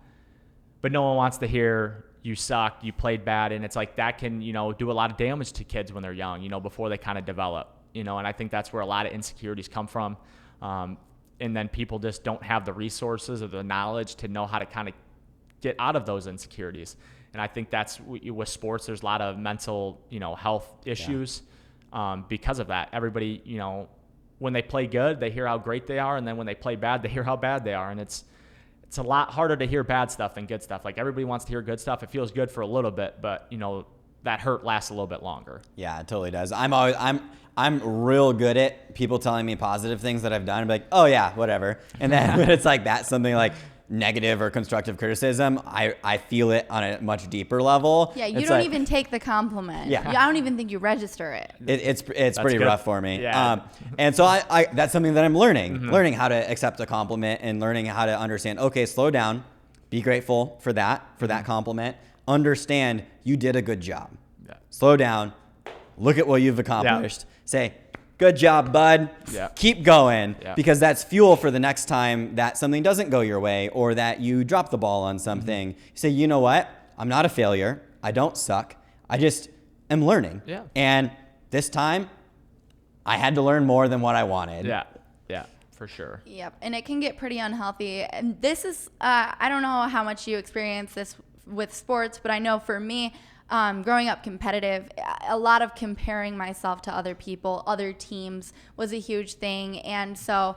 A: but no one wants to hear you sucked, you played bad, and it's like that can do a lot of damage to kids when they're young, before they kind of develop. And I think that's where a lot of insecurities come from. And then people just don't have the resources or the knowledge to know how to kind of get out of those insecurities. And I think that's with sports, there's a lot of mental, health issues because of that. Everybody, when they play good, they hear how great they are. And then when they play bad, they hear how bad they are. And it's a lot harder to hear bad stuff than good stuff. Like everybody wants to hear good stuff. It feels good for a little bit, but that hurt lasts a little bit longer.
B: Yeah, it totally does. I'm real good at people telling me positive things that I've done. I'm like, oh yeah, whatever. And then when it's like that, something like negative or constructive criticism, I feel it on a much deeper level.
C: Yeah, you don't even take the compliment.
B: Yeah.
C: I don't even think you register it.
B: It's pretty
A: good.
B: rough for me.
A: Yeah.
B: And so I that's something that I'm learning to accept a compliment and learning how to understand, okay, slow down, be grateful for that compliment, understand you did a good job.
A: Yeah.
B: Slow down, look at what you've accomplished, say, good job, bud.
A: Yeah.
B: Keep going,
A: Yeah.
B: because that's fuel for the next time that something doesn't go your way or that you drop the ball on something. You say, you know what? I'm not a failure. I don't suck. I just am learning.
A: Yeah.
B: And this time, I had to learn more than what I wanted.
A: Yeah, for sure.
C: Yep, and it can get pretty unhealthy. And this is, I don't know how much you experience this with sports, but I know for me, growing up competitive, a lot of comparing myself to other people, other teams was a huge thing. And so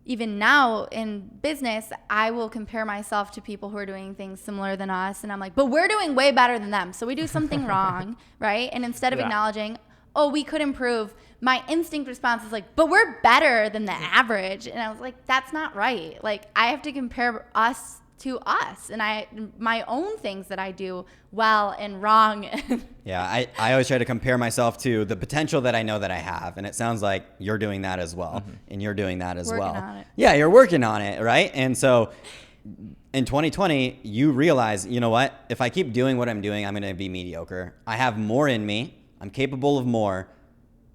C: even now in business, I will compare myself to people who are doing things similar than us. And I'm like, but we're doing way better than them. So we do something wrong, right? And instead of acknowledging, oh, we could improve, my instinct response is like, but we're better than the average. And I was like, that's not right. Like, I have to compare us to us and my own things that I do well and wrong.
B: Yeah, I always try to compare myself to the potential that I know that I have, and it sounds like you're doing that as well, and you're doing that as well.
C: On it.
B: Yeah, you're working on it, right? And so in 2020, you realize, you know what? If I keep doing what I'm doing, I'm going to be mediocre. I have more in me. I'm capable of more,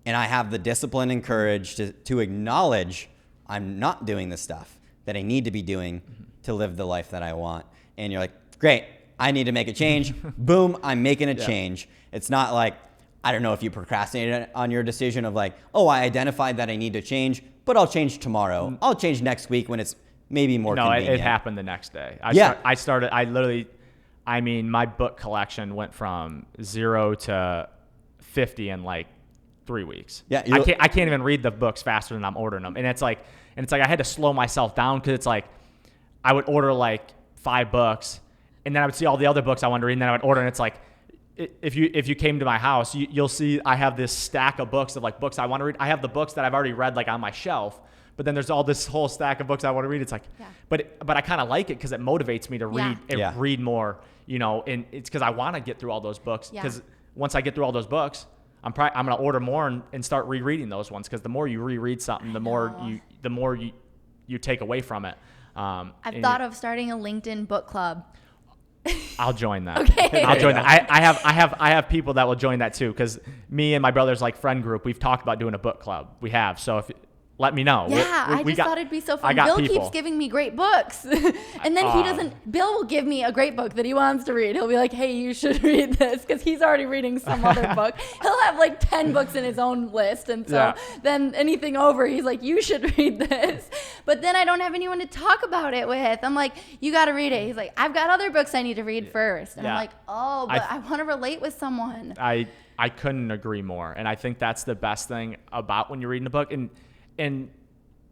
B: and I have the discipline and courage to acknowledge I'm not doing the stuff that I need to be doing to live the life that I want. And you're like, great, I need to make a change. Boom, I'm making a change. It's not like, I don't know if you procrastinated on your decision of like, oh, I identified that I need to change, but I'll change tomorrow. I'll change next week when it's maybe more convenient.
A: No, it happened the next day. My book collection went from 0 to 50 in like 3 weeks.
B: Yeah,
A: I can't even read the books faster than I'm ordering them. And it's like I had to slow myself down, because it's like I would order like 5 books, and then I would see all the other books I wanted to read, and then I would order, and it's like, if you came to my house, you'll see I have this stack of books of like books I want to read. I have the books that I've already read like on my shelf, but then there's all this whole stack of books I want to read. It's like, but I kind of like it because it motivates me to read more, and it's because I want to get through all those books, because once I get through all those books, I'm going to order more and start rereading those ones, because the more you reread something, the more you take away from it.
C: I've thought of starting a LinkedIn book club.
A: I'll join that.
C: Okay.
A: I'll join that. I have people that will join that too, because me and my brother's like friend group, we've talked about doing a book club. We have. So let me know.
C: Yeah, I just thought it'd be so fun. Bill keeps giving me great books. And then Bill will give me a great book that he wants to read. He'll be like, hey, you should read this, because he's already reading some other book. He'll have like 10 books in his own list. And so then anything over, he's like, you should read this. But then I don't have anyone to talk about it with. I'm like, you got to read it. He's like, I've got other books I need to read first. And I'm like, oh, but I want to relate with someone.
A: I couldn't agree more. And I think that's the best thing about when you're reading a book. And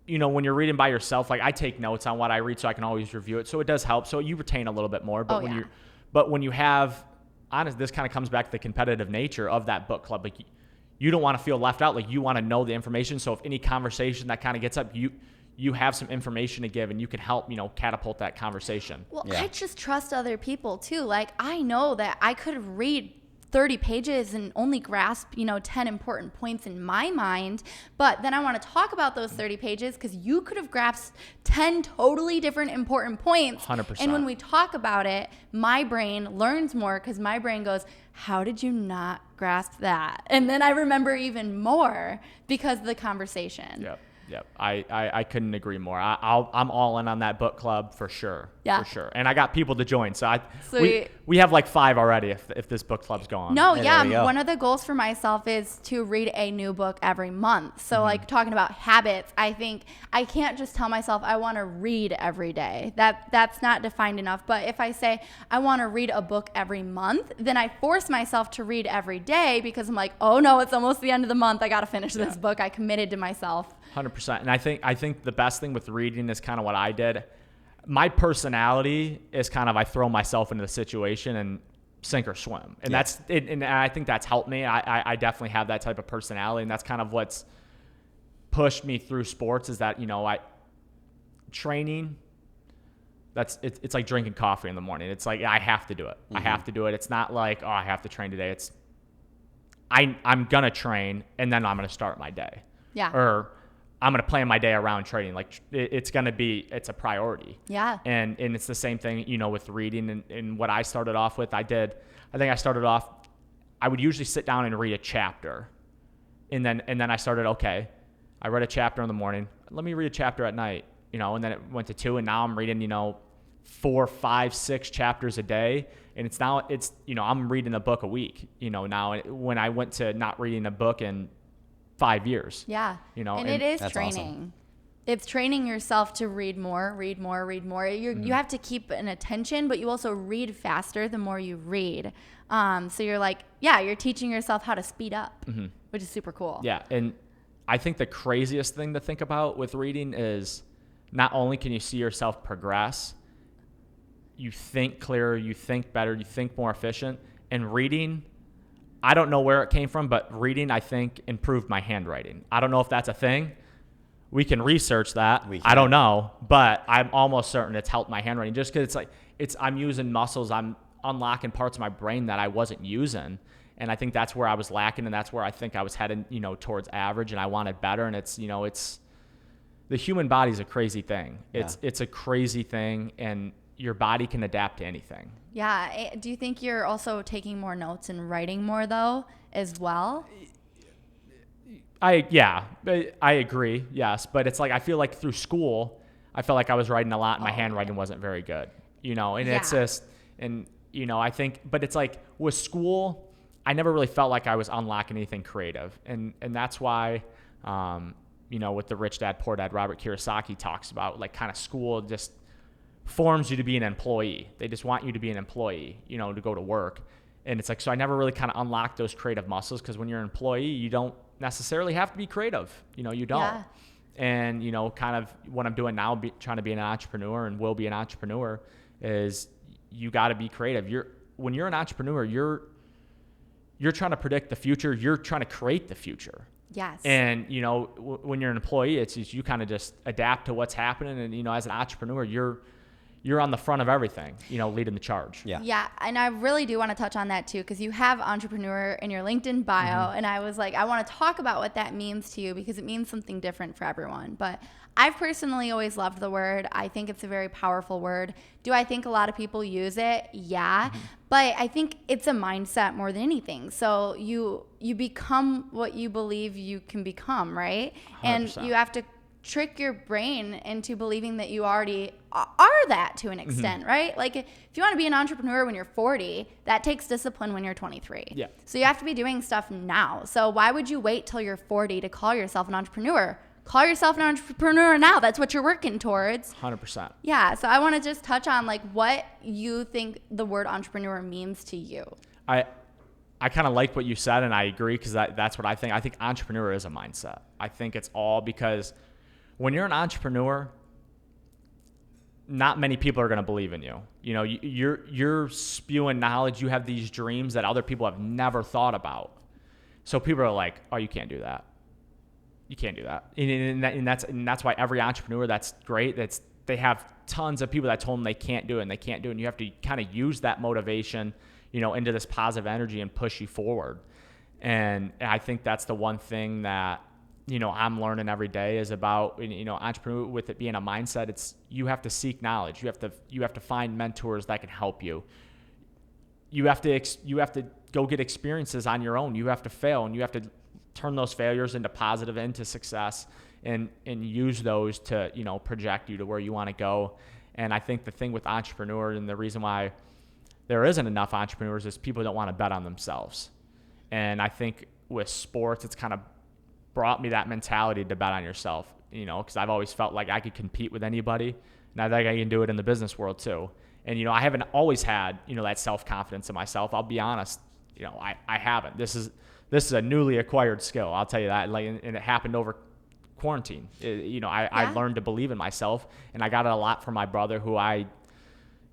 A: when you're reading by yourself, like I take notes on what I read so I can always review it. So it does help. So you retain a little bit more. But when you have, this kind of comes back to the competitive nature of that book club. Like you don't want to feel left out. Like you want to know the information. So if any conversation that kind of gets up, you have some information to give, and you can help, catapult that conversation.
C: Well, I just trust other people too. Like I know that I could read 30 pages and only grasp, 10 important points in my mind. But then I want to talk about those 30 pages because you could have grasped 10 totally different important points.
A: 100%.
C: And when we talk about it, my brain learns more because my brain goes, how did you not grasp that? And then I remember even more because of the conversation.
A: Yep. I couldn't agree more. I'm all in on that book club for sure.
C: Yeah.
A: For sure. And I got people to join. So we have like 5 already if this book club's going.
C: No, yeah. One of the goals for myself is to read a new book every month. So like talking about habits, I think I can't just tell myself I want to read every day. That's not defined enough. But if I say I want to read a book every month, then I force myself to read every day because I'm like, oh no, it's almost the end of the month. I got to finish this book. I committed to myself.
A: 100%. And I think the best thing with reading is kind of what I did. My personality is kind of I throw myself into the situation and sink or swim. And that's it. And I think that's helped me. I definitely have that type of personality. And that's kind of what's pushed me through sports is that, training, it's like drinking coffee in the morning. It's like, I have to do it. I have to do it. It's not like, oh, I have to train today. It's I'm going to train and then I'm going to start my day.
C: Yeah.
A: Or I'm going to plan my day around trading. Like it's a priority.
C: Yeah.
A: And it's the same thing, with reading and what I started off with. I would usually sit down and read a chapter. And then I started, okay, I read a chapter in the morning. Let me read a chapter at night, and then it went to 2 and now I'm reading, 4, 5, 6 chapters a day. And I'm reading a book a week, now when I went to not reading a book in 5 years.
C: Yeah. And it is training. Awesome. It's training yourself to read more. You have to keep an attention, but you also read faster the more you read. So you're like, you're teaching yourself how to speed up, which is super cool.
A: Yeah. And I think the craziest thing to think about with reading is not only can you see yourself progress, you think clearer, you think better, you think more efficient. And reading, I don't know where it came from, but reading, I think, improved my handwriting. I don't know if that's a thing. We can research that. I don't know, but I'm almost certain it's helped my handwriting just because I'm using muscles. I'm unlocking parts of my brain that I wasn't using. And I think that's where I was lacking. And that's where I think I was heading, towards average and I wanted better. And it's the human body is a crazy thing. It's a crazy thing. And your body can adapt to anything.
C: Yeah. Do you think you're also taking more notes and writing more though as well?
A: I agree. Yes. But it's like, I feel like through school, I felt like I was writing a lot and my handwriting wasn't very good, and it's just, and, I think, but it's like with school, I never really felt like I was unlocking anything creative. And that's why, with the Rich Dad, Poor Dad, Robert Kiyosaki talks about like kind of school just forms you to be an employee. They just want you to be an employee, to go to work. And it's like, so I never really kind of unlocked those creative muscles, because when you're an employee, you don't necessarily have to be creative. You don't.
C: Yeah.
A: And, kind of what I'm doing now, trying to be an entrepreneur and will be an entrepreneur, is you got to be creative. When you're an entrepreneur, you're trying to predict the future. You're trying to create the future.
C: Yes.
A: And, when you're an employee, it's just, you kind of just adapt to what's happening. And, as an entrepreneur, you're on the front of everything, leading the charge.
B: Yeah.
C: Yeah. And I really do want to touch on that too, because you have entrepreneur in your LinkedIn bio. And I was like, I want to talk about what that means to you, because it means something different for everyone. But I've personally always loved the word. I think it's a very powerful word. Do I think a lot of people use it? Yeah. But I think it's a mindset more than anything. So you become what you believe you can become, right?
A: 100%.
C: And you have to trick your brain into believing that you already are that to an extent, right? Like if you want to be an entrepreneur when you're 40, that takes discipline when you're 23.
A: Yeah.
C: So you have to be doing stuff now. So why would you wait till you're 40 to call yourself an entrepreneur? Call yourself an entrepreneur now. That's what you're working towards.
A: 100%.
C: Yeah. So I want to just touch on like what you think the word entrepreneur means to you.
A: I kind of like what you said, and I agree, because that's what I think. I think entrepreneur is a mindset. I think it's all because when you're an entrepreneur, not many people are going to believe in you. You're spewing knowledge. You have these dreams that other people have never thought about. So people are like, "Oh, you can't do that. You can't do that." And that's why every entrepreneur that's great. They have tons of people that told them they can't do it, and they can't do it. And you have to kind of use that motivation, into this positive energy and push you forward. And I think that's the one thing that, I'm learning every day is about, entrepreneur, with it being a mindset. It's, you have to seek knowledge. You have to find mentors that can help you. You have to go get experiences on your own. You have to fail, and you have to turn those failures into positive, into success, and use those to, project you to where you want to go. And I think the thing with entrepreneurs, and the reason why there isn't enough entrepreneurs, is people don't want to bet on themselves. And I think with sports, it's kind of brought me that mentality to bet on yourself, because I've always felt like I could compete with anybody, and I think I can do it in the business world too. And, I haven't always had, that self-confidence in myself. I'll be honest, I haven't. This is a newly acquired skill. I'll tell you that. And it happened over quarantine. I learned to believe in myself, and I got it a lot from my brother, who I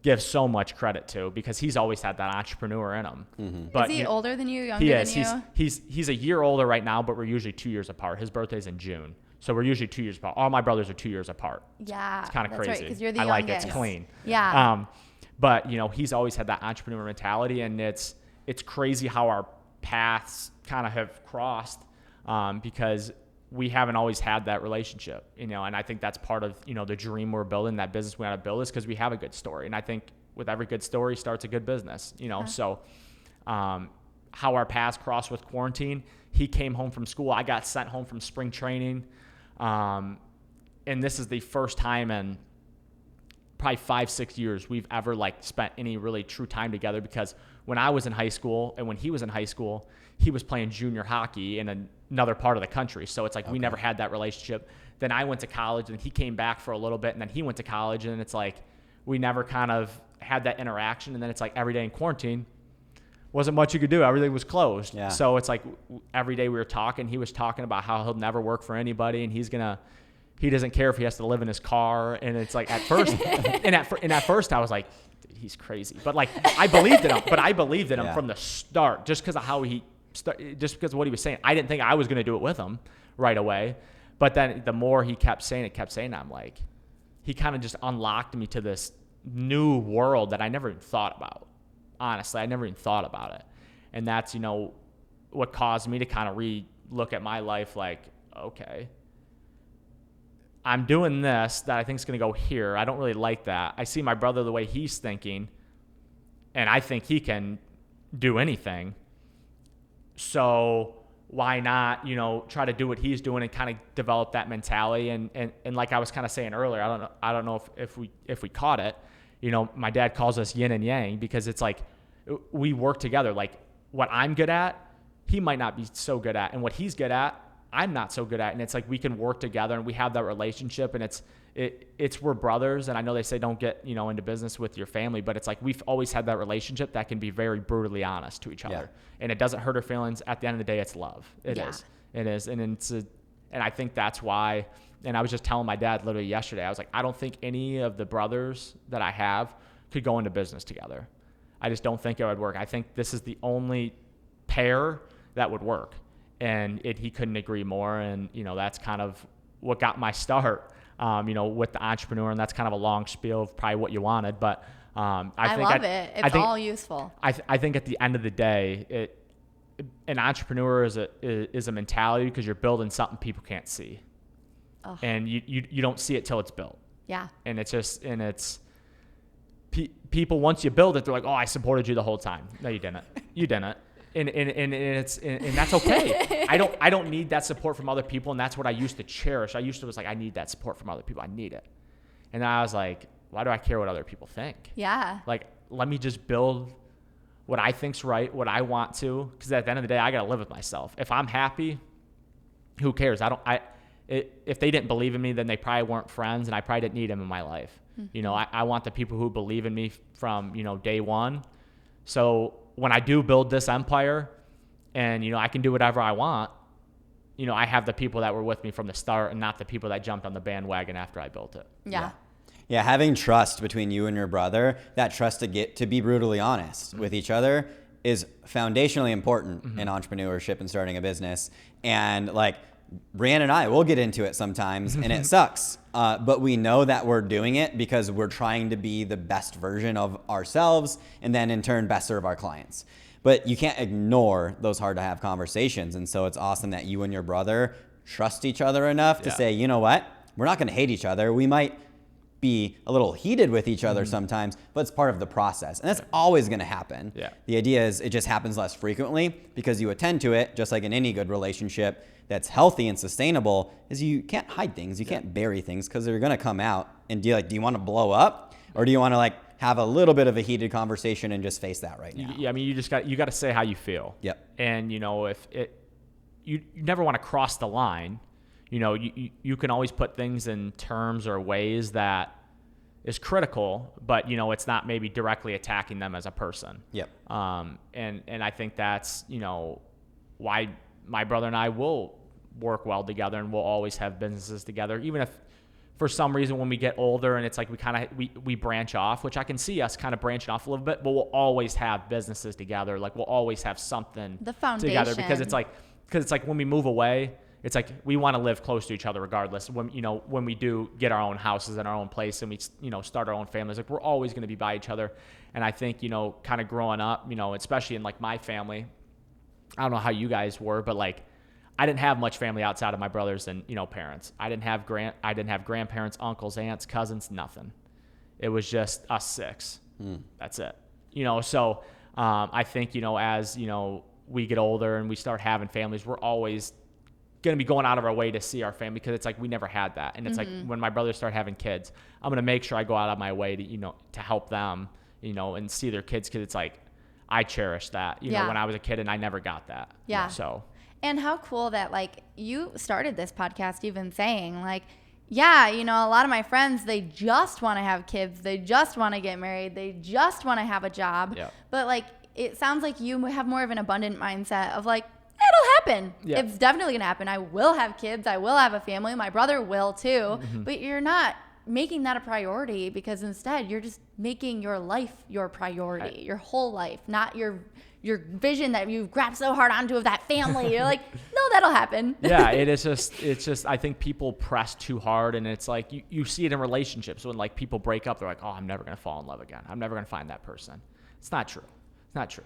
A: give so much credit to, because he's always had that entrepreneur in him. Mm-hmm. But
C: is he older than you, younger
A: than
C: you?
A: He's a year older right now, but we're usually 2 years apart. His birthday's in June, so we're usually 2 years apart. All my brothers are 2 years apart.
C: Yeah,
A: it's kind of crazy.
C: Right, because you're the
A: I
C: youngest.
A: like it's clean.
C: Yeah.
A: But he's always had that entrepreneur mentality, and it's crazy how our paths kind of have crossed, because we haven't always had that relationship, and I think that's part of, the dream we're building, that business we want to build, is because we have a good story. And I think with every good story starts a good business, so how our paths crossed with quarantine, he came home from school. I got sent home from spring training. And this is the first time in probably 5-6 years we've ever spent any really true time together, because when I was in high school and when he was in high school, he was playing junior hockey in another part of the country. So it's we never had that relationship. Then I went to college, and he came back for a little bit, and then he went to college, and it's we never kind of had that interaction. And then it's every day in quarantine, wasn't much you could do. Everything was closed. Yeah. So it's every day we were talking. He was talking about how he'll never work for anybody, and he doesn't care if he has to live in his car. And it's at first, and at first I was like, he's crazy. But I believed in him. But I believed in him from the start, just because of how just because of what he was saying. I didn't think I was going to do it with him right away. But then the more he kept saying it, I'm like, he kind of just unlocked me to this new world that I never even thought about. Honestly, I never even thought about it. And that's, what caused me to kind of re-look at my life okay, I'm doing this that I think is going to go here. I don't really like that. I see my brother the way he's thinking, and I think he can do anything. So why not, try to do what he's doing and kind of develop that mentality. And like I was kind of saying earlier, I don't know if we caught it, my dad calls us yin and yang, because it's like we work together. Like what I'm good at, he might not be so good at, and what he's good at, I'm not so good at. And it's like we can work together and we have that relationship, and it's we're brothers. And I know they say don't get into business with your family, but it's like we've always had that relationship that can be very brutally honest to each other, and it doesn't hurt our feelings. At the end of the day, it's love. It is, and I think that's why. And I was just telling my dad literally yesterday, I was like, I don't think any of the brothers that I have could go into business together. I just don't think it would work. I think this is the only pair that would work. And he couldn't agree more. And, that's kind of what got my start, with the entrepreneur. And that's kind of a long spiel of probably what you wanted. But I love it. It's all useful. I think at the end of the day, an entrepreneur is a mentality, because you're building something people can't see. Oh. And you don't see it till it's built. Yeah. And it's people, once you build it, they're like, oh, I supported you the whole time. No, you didn't. You didn't. And that's okay. I don't need that support from other people, and that's what I used to cherish. I was like, I need that support from other people. I need it. And then I was like, why do I care what other people think? Yeah. Like, let me just build what I think's right, what I want to, because at the end of the day, I got to live with myself. If I'm happy, who cares? If they didn't believe in me, then they probably weren't friends, and I probably didn't need them in my life. Mm-hmm. I want the people who believe in me from, day one. So when I do build this empire and, I can do whatever I want, I have the people that were with me from the start, and not the people that jumped on the bandwagon after I built it.
B: Yeah, having trust between you and your brother, that trust to be brutally honest with each other is foundationally important in entrepreneurship and starting a business. And like Brianne and I, we'll get into it sometimes, and it sucks. But we know that we're doing it because we're trying to be the best version of ourselves, and then in turn best serve our clients. But you can't ignore those hard to have conversations. And so it's awesome that you and your brother trust each other enough to say, you know what, we're not going to hate each other. We might be a little heated with each other sometimes, but it's part of the process. And that's always going to happen. Yeah. The idea is it just happens less frequently because you attend to it, just like in any good relationship that's healthy and sustainable, is you can't hide things. You can't bury things, because they're going to come out. And do you want to blow up, or do you want to have a little bit of a heated conversation and just face that right now?
A: Yeah, I mean, you got to say how you feel. Yep. And if you never want to cross the line. You can always put things in terms or ways that is critical, but it's not maybe directly attacking them as a person. Yep. And I think that's why my brother and I will work well together, and we'll always have businesses together, even if for some reason when we get older and it's like we branch off, which I can see us kind of branching off a little bit, but we'll always have businesses together. Like we'll always have something together, because it's like when we move away, it's like we want to live close to each other regardless. When we do get our own houses and our own place, and we start our own families, like we're always going to be by each other. And I think kind of growing up, especially in like my family, I don't know how you guys were, but like I didn't have much family outside of my brothers and parents. I didn't have grandparents, uncles, aunts, cousins, nothing. It was just us six. That's it. So I think as we get older and we start having families, we're always going to be going out of our way to see our family, because it's like we never had that. And it's like when my brothers start having kids, I'm going to make sure I go out of my way to to help them and see their kids, because it's like I cherish that when I was a kid, and I never got that. Yeah. So
C: and how cool that like you started this podcast even saying like, yeah, a lot of my friends, they just want to have kids, they just want to get married, they just want to have a job. Yeah. But like it sounds like you have more of an abundant mindset of like, it'll happen. Yeah. It's definitely gonna happen. I will have kids. I will have a family. My brother will too. But you're not making that a priority, because instead you're just making your life your priority, your whole life, not your vision that you've grabbed so hard onto of that family. You're like, no, that'll happen.
A: Yeah, it's just I think people press too hard, and it's like you see it in relationships when like people break up. They're like, oh, I'm never gonna fall in love again. I'm never gonna find that person. It's not true. It's not true.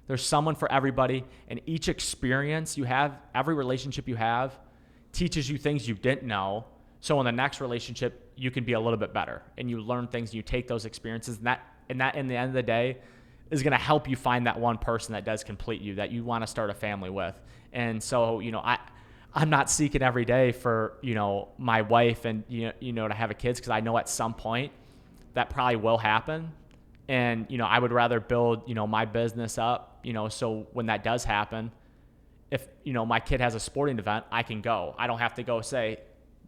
A: There's someone for everybody, and each experience you have, every relationship you have, teaches you things you didn't know. So in the next relationship, you can be a little bit better, and you learn things, and you take those experiences, and that in the end of the day, is going to help you find that one person that does complete you, that you want to start a family with. And so, I'm not seeking every day for, my wife and, to have a kids, because I know at some point that probably will happen. And, I would rather build, my business up, so when that does happen, if, my kid has a sporting event, I can go. I don't have to go say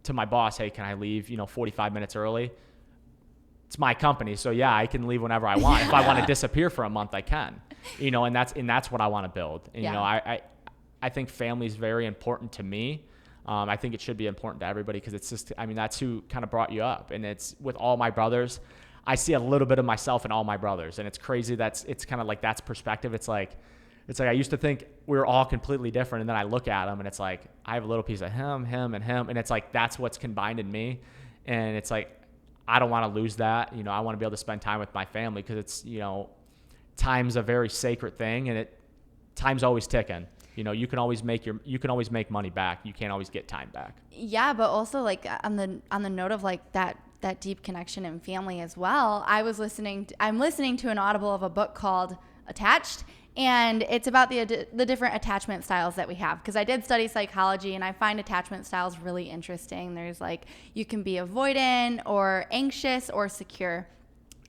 A: to my boss, hey, can I leave, 45 minutes early? It's my company. So yeah, I can leave whenever I want. If I want to disappear for a month, I can, and that's what I want to build. And, I think family is very important to me. I think it should be important to everybody, because it's just, that's who kind of brought you up. And it's with all my brothers, I see a little bit of myself in all my brothers. And it's crazy. It's kind of like, that's perspective. It's like I used to think we were all completely different. And then I look at them and it's like, I have a little piece of him, and him. And it's like, that's what's combined in me. And it's like, I don't want to lose that. I want to be able to spend time with my family, because it's, time's a very sacred thing, and time's always ticking. You can always make money back. You can't always get time back.
C: Yeah, but also like on the note of like that deep connection in family as well. I'm listening to an Audible of a book called Attached, and it's about the different attachment styles that we have, because I did study psychology, and I find attachment styles really interesting. There's like, you can be avoidant or anxious or secure,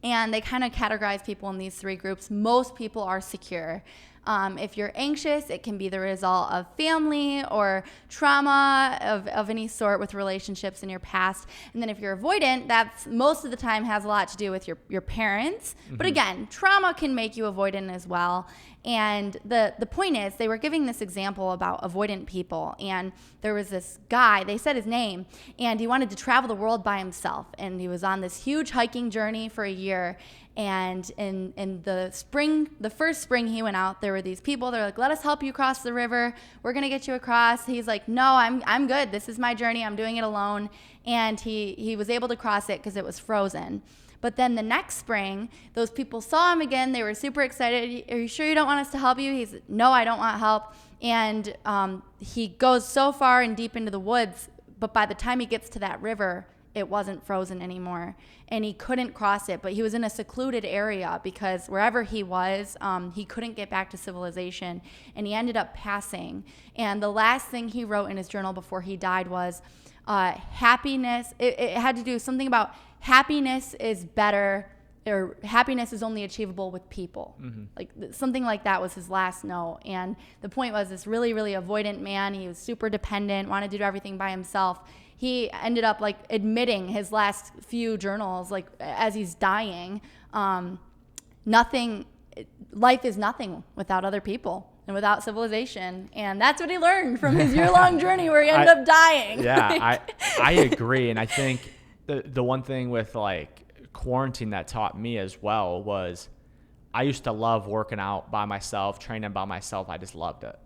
C: and they kind of categorize people in these three groups. Most people are secure. If you're anxious, it can be the result of family or trauma of any sort with relationships in your past. And then if you're avoidant, that's most of the time has a lot to do with your parents. Mm-hmm. But again, trauma can make you avoidant as well. And the point is, they were giving this example about avoidant people. And there was this guy, they said his name, and he wanted to travel the world by himself. And he was on this huge hiking journey for a year. And in the first spring he went out, there were these people. They're like, let us help you cross the river. We're going to get you across. He's like, no, I'm good. This is my journey. I'm doing it alone. And he was able to cross it because it was frozen. But then the next spring, those people saw him again. They were super excited. Are you sure you don't want us to help you? He's, no, I don't want help. And he goes so far and deep into the woods, but by the time he gets to that river, it wasn't frozen anymore, and he couldn't cross it. But he was in a secluded area, because wherever he was, he couldn't get back to civilization, and he ended up passing. And the last thing he wrote in his journal before he died was happiness. It had to do something about happiness is better, or happiness is only achievable with people. Mm-hmm. Like something like that was his last note. And the point was, this really, really avoidant man, he was super dependent, wanted to do everything by himself. He ended up like admitting his last few journals, like as he's dying, life is nothing without other people and without civilization. And that's what he learned from his year-long journey where he ended up dying.
A: Yeah, I agree. And I think the one thing with like quarantine that taught me as well was, I used to love working out by myself, training by myself. I just loved it.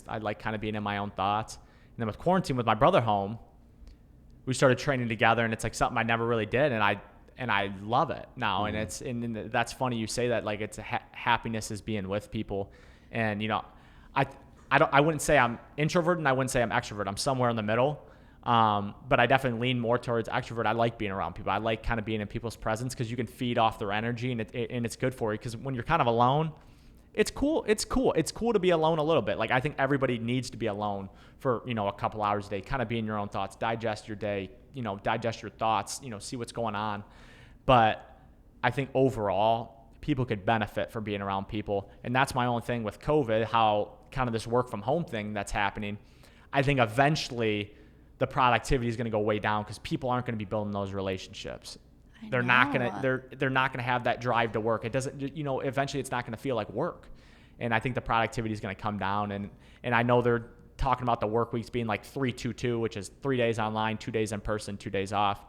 A: I like kind of being in my own thoughts. And then with quarantine, with my brother home, we started training together, and it's like something I never really did, and I love it now. Mm-hmm. And that's funny you say that. Like, it's happiness is being with people, and I wouldn't say I'm introverted, and I wouldn't say I'm extrovert. I'm somewhere in the middle, but I definitely lean more towards extrovert. I like being around people. I like kind of being in people's presence, because you can feed off their energy, and it's good for you. Because when you're kind of alone, it's cool. It's cool to be alone a little bit. Like, I think everybody needs to be alone for, a couple hours a day, kind of be in your own thoughts, digest your day, digest your thoughts, see what's going on. But I think overall, people could benefit from being around people. And that's my own thing with COVID, how kind of this work from home thing that's happening. I think eventually the productivity is going to go way down, because people aren't going to be building those relationships. They're not gonna have that drive to work. It doesn't, eventually it's not gonna feel like work. And I think the productivity is gonna come down. And I know they're talking about the work weeks being like 3-2-2, which is 3 days online, 2 days in person, 2 days off.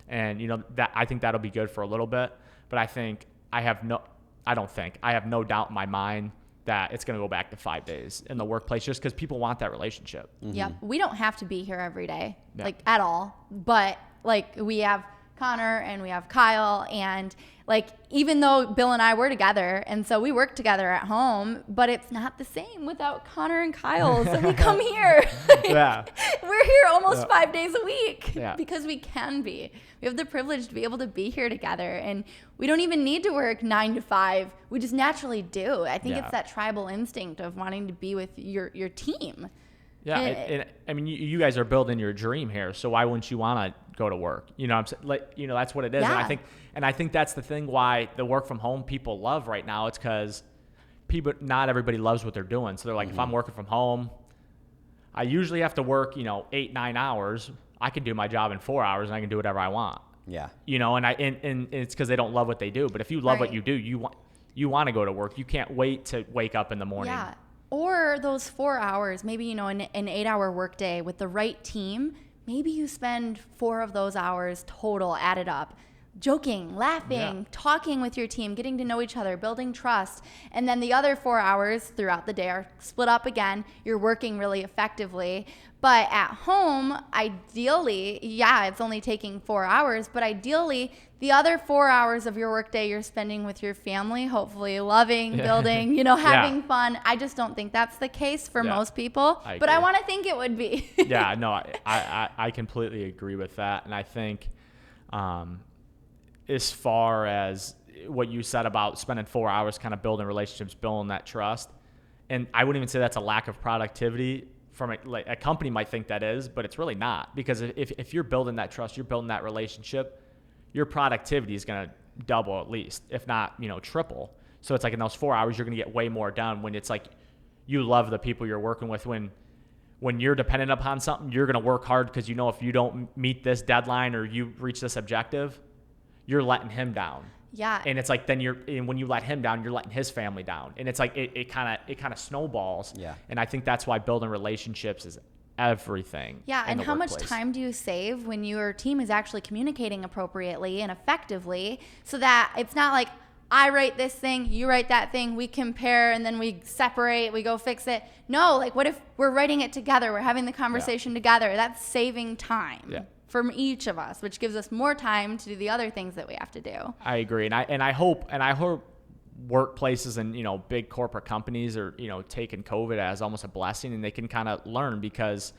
A: And that I think that'll be good for a little bit. But I have no doubt in my mind that it's gonna go back to 5 days in the workplace, just because people want that relationship.
C: Mm-hmm. Yeah, we don't have to be here every day, like at all. But like, we have Connor and we have Kyle, and Like, even though Bill and I were together, and so we work together at home, but it's not the same without Connor and Kyle. So we come here.
A: Yeah.
C: We're here almost 5 days a week because we can be. We have the privilege to be able to be here together, and we don't even need to work 9 to 5. We just naturally do. I think it's that tribal instinct of wanting to be with your team.
A: Yeah, and I mean, you guys are building your dream here, so why wouldn't you want to go to work? You know, I'm saying, like, you know, that's what it is.
C: Yeah.
A: And I think that's the thing why the work from home people love right now. It's because not everybody loves what they're doing. So they're like, if I'm working from home, I usually have to work, 8-9 hours. I can do my job in 4 hours, and I can do whatever I want.
B: Yeah.
A: And it's because they don't love what they do. But if you love what you do, you want to go to work. You can't wait to wake up in the morning.
C: Yeah. Or those 4 hours, maybe, an 8-hour workday with the right team, maybe you spend 4 of those hours total added up, joking, laughing, talking with your team, getting to know each other, building trust. And then the other 4 hours throughout the day are split up again. You're working really effectively. But at home, ideally, it's only taking 4 hours, but ideally, the other 4 hours of your workday you're spending with your family, hopefully loving, building, having fun. I just don't think that's the case for most people, but I want to think it would be.
A: Yeah, no, I completely agree with that. And I think as far as what you said about spending 4 hours kind of building relationships, building that trust, and I wouldn't even say that's a lack of productivity. From a company might think that is, but it's really not, because if you're building that trust, you're building that relationship, your productivity is going to double at least, if not, triple. So it's like in those 4 hours, you're going to get way more done when it's like you love the people you're working with. When you're dependent upon something, you're going to work hard because if you don't meet this deadline or you reach this objective, you're letting him down.
C: Yeah.
A: And it's like and when you let him down, you're letting his family down. And it's like it kind of snowballs.
B: Yeah.
A: And I think that's why building relationships is everything.
C: Yeah, and how
A: workplace.
C: much time do you save when your team is actually communicating appropriately and effectively, so that it's not like I write this thing, you write that thing, we compare, and then we separate, we go fix it. No, like, what if we're writing it together, we're having the conversation together? That's saving time from each of us, which gives us more time to do the other things that we have to do.
A: I agree, and I hope workplaces and big corporate companies are taking COVID as almost a blessing, and they can kind of learn, because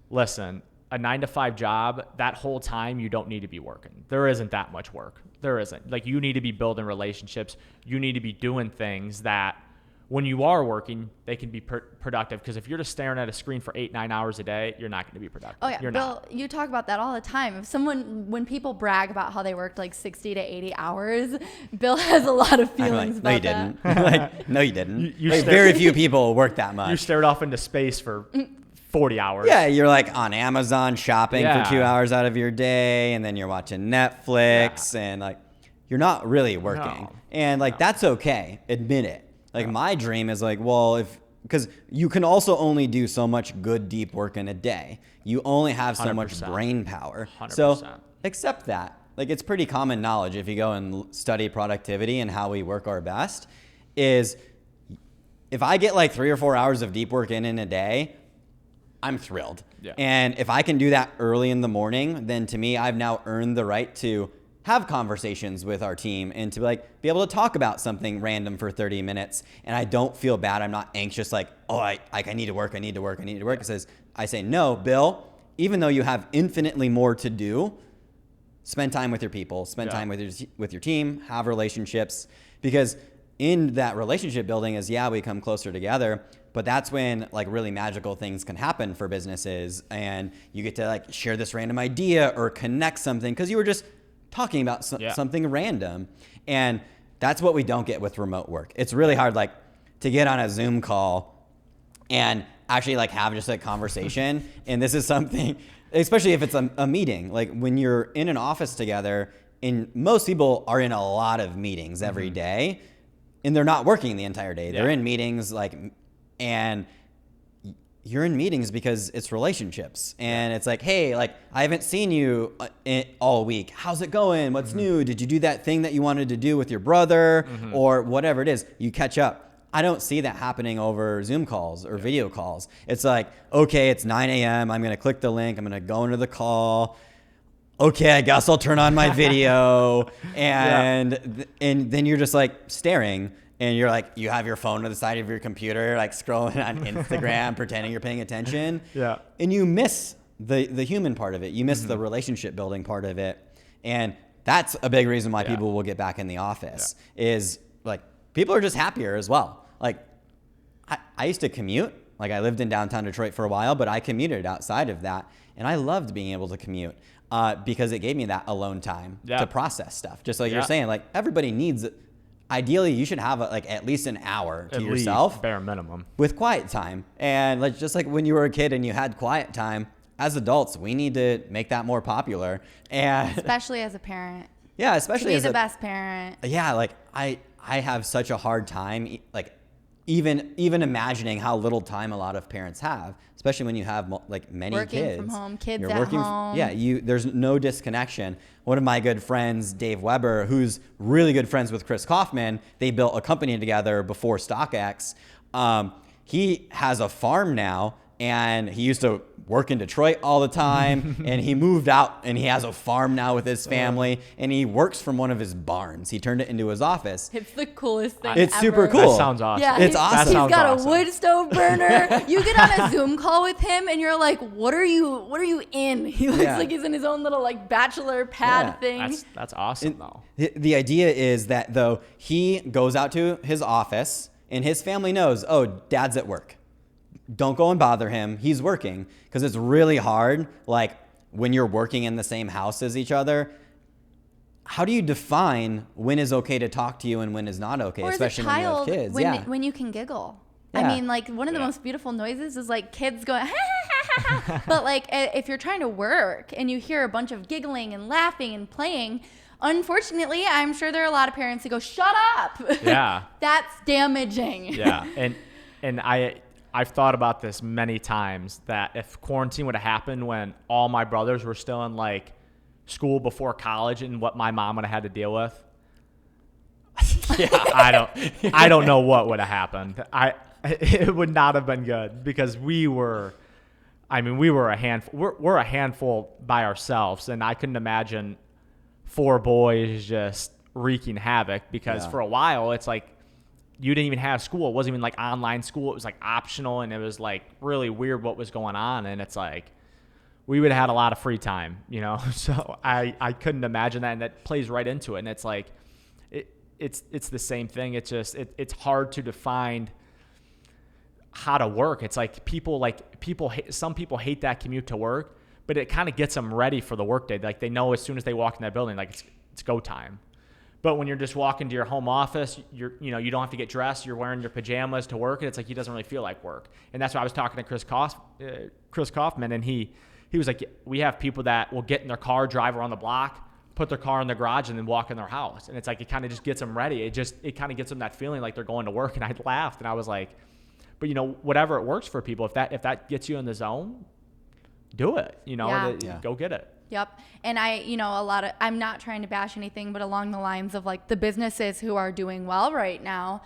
A: listen, a 9-to-5 job, that whole time you don't need to be working. There isn't that much work. There isn't. Like, you need to be building relationships. You need to be doing things that when you are working, they can be productive. Because if you're just staring at a screen for 8-9 hours a day, you're not going to be productive.
C: Oh, yeah. Bill, you talk about that all the time. When people brag about how they worked like 60 to 80 hours, Bill has a lot of feelings about that.
B: No, you didn't. Very few people work that much.
A: You stared off into space for 40 hours.
B: Yeah, you're like on Amazon shopping for 2 hours out of your day, and then you're watching Netflix, and like you're not really working. And like that's okay. Admit it. Like my dream is like, well, because you can also only do so much good deep work in a day. You only have so
A: 100%.
B: much brain power.
A: 100%.
B: So accept that. Like, it's pretty common knowledge if you go and study productivity and how we work our best, is if I get like 3 or 4 hours of deep work in a day, I'm thrilled.
A: Yeah.
B: And if I can do that early in the morning, then to me, I've now earned the right to have conversations with our team and to be able to talk about something random for 30 minutes. And I don't feel bad. I'm not anxious like, oh, I need to work. It says, I say, no, Bill, even though you have infinitely more to do, spend time with your people, spend time with your team, have relationships, because in that relationship building is, we come closer together, but that's when like really magical things can happen for businesses, and you get to like share this random idea or connect something because you were just talking about something random. And that's what we don't get with remote work. It's really hard like to get on a Zoom call and actually like have just a conversation. And this is something, especially if it's a meeting, like when you're in an office together, and most people are in a lot of meetings every day, and they're not working the entire day. They're in meetings and you're in meetings because it's relationships, and it's like, hey, like I haven't seen you all week. How's it going? What's new? Did you do that thing that you wanted to do with your brother or whatever it is? You catch up. I don't see that happening over Zoom calls or video calls. It's like, okay, it's 9 a.m. I'm going to click the link. I'm going to go into the call. okay, I guess I'll turn on my video. And then you're just like staring, and you're like, you have your phone to the side of your computer, like scrolling on Instagram, pretending you're paying attention.
A: Yeah.
B: And you miss the human part of it. You miss the relationship building part of it. And that's a big reason why people will get back in the office is like, people are just happier as well. Like I used to commute. Like I lived in downtown Detroit for a while, but I commuted outside of that. And I loved being able to commute because it gave me that alone time to process stuff. Just like you're saying, like everybody needs, ideally you should have like at least an hour to yourself.
A: Least, bare minimum. With
B: quiet time. And like just like when you were a kid and you had quiet time, as adults, we need to make that more popular. And
C: especially as a parent.
B: Yeah, especially
C: to be
B: as
C: the best parent.
B: Yeah, like I have such a hard time like even imagining how little time a lot of parents have, especially when you have like many
C: working
B: kids.
C: From home, kids
B: You're
C: at home.
B: There's no disconnection. One of my good friends, Dave Weber, who's really good friends with Chris Kaufman, they built a company together before StockX. He has a farm now, and he used to work in Detroit all the time, and he moved out, and he has a farm now with his family, and he works from one of his barns. He turned it into his office.
C: It's the coolest thing
B: It's
C: ever.
B: super cool.
A: That sounds awesome.
C: Yeah,
B: it's awesome.
C: He's got
A: awesome.
C: a wood stove burner. You get on a Zoom call with him, and you're like, "What are you in?" He looks like he's in his own little like bachelor pad thing.
A: That's awesome though.
B: The idea is that though he goes out to his office, and his family knows, oh, dad's at work. Don't go and bother him. He's working, because it's really hard. Like when you're working in the same house as each other, how do you define when is okay to talk to you and when is not okay,
C: or
B: especially
C: as a child,
B: when you have kids?
C: when you can giggle.
B: Yeah.
C: I mean, like one of the most beautiful noises is like kids going, but like if you're trying to work and you hear a bunch of giggling and laughing and playing, unfortunately, I'm sure there are a lot of parents who go, "Shut up."
A: Yeah.
C: That's damaging.
A: Yeah, and I've thought about this many times that if quarantine would have happened when all my brothers were still in like school before college and what my mom would have had to deal with, I don't know what would have happened. It would not have been good because we were a handful. We're a handful by ourselves, and I couldn't imagine 4 boys just wreaking havoc because for a while it's like, you didn't even have school. It wasn't even like online school. It was like optional, and it was like really weird what was going on. And it's like, we would have had a lot of free time, you know? So I couldn't imagine that. And that plays right into it. And it's like, it's the same thing. It's just, it's hard to define how to work. It's like some people hate that commute to work, but it kind of gets them ready for the workday. Like they know as soon as they walk in that building, like it's go time. But when you're just walking to your home office, you don't have to get dressed. You're wearing your pajamas to work, and it's like he doesn't really feel like work. And that's why I was talking to Chris Kaufman, and he was like, we have people that will get in their car, drive around the block, put their car in the garage, and then walk in their house. And it's like it kind of just gets them ready. It kind of gets them that feeling like they're going to work. And I laughed, and I was like, but whatever it works for people, if that gets you in the zone, do it. Go get it.
C: Yep. And I'm not trying to bash anything, but along the lines of like the businesses who are doing well right now,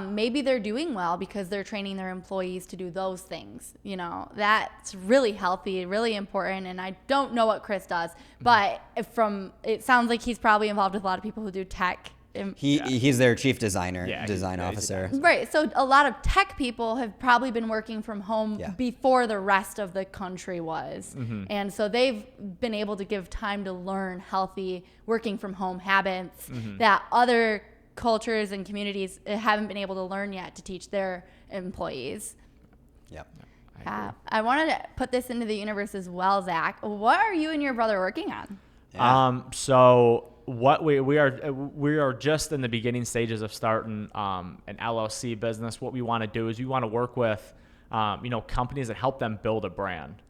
C: maybe they're doing well because they're training their employees to do those things. That's really healthy, really important. And I don't know what Chris does, but it sounds like he's probably involved with a lot of people who do tech.
B: He's their chief design officer.
C: Right. So a lot of tech people have probably been working from home before the rest of the country was. Mm-hmm. And so they've been able to give time to learn healthy working from home habits that other cultures and communities haven't been able to learn yet to teach their employees.
B: Yep.
C: I wanted to put this into the universe as well, Zach. What are you and your brother working on?
B: Yeah.
A: So what we are just in the beginning stages of starting an LLC business. What we want to do is we want to work with companies that help them build a brand.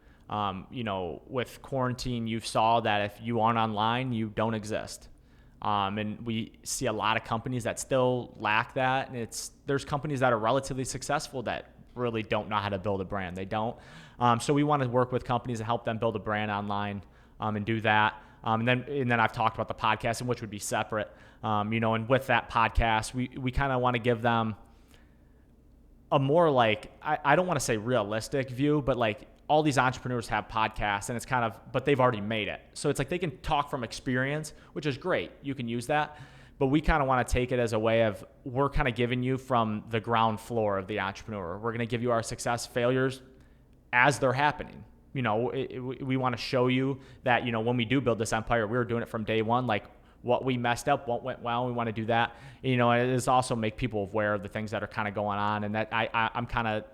A: With quarantine, you saw that if you aren't online, you don't exist. And we see a lot of companies that still lack that. And there's companies that are relatively successful that really don't know how to build a brand. They don't. So we want to work with companies that help them build a brand online and do that. And then I've talked about the podcast, which would be separate. And with that podcast, we kind of want to give them a more like, I don't want to say realistic view, but like all these entrepreneurs have podcasts and it's kind of, but they've already made it. So it's like they can talk from experience, which is great. You can use that. But we kind of want to take it as a way of, we're kind of giving you from the ground floor of the entrepreneur. We're going to give you our success, failures as they're happening. You know, we want to show you that, you know, when we do build this empire, we were doing it from day one, like what we messed up, what went well, we want to do that. You know, it is also make people aware of the things that are kind of going on. And that I'm kind of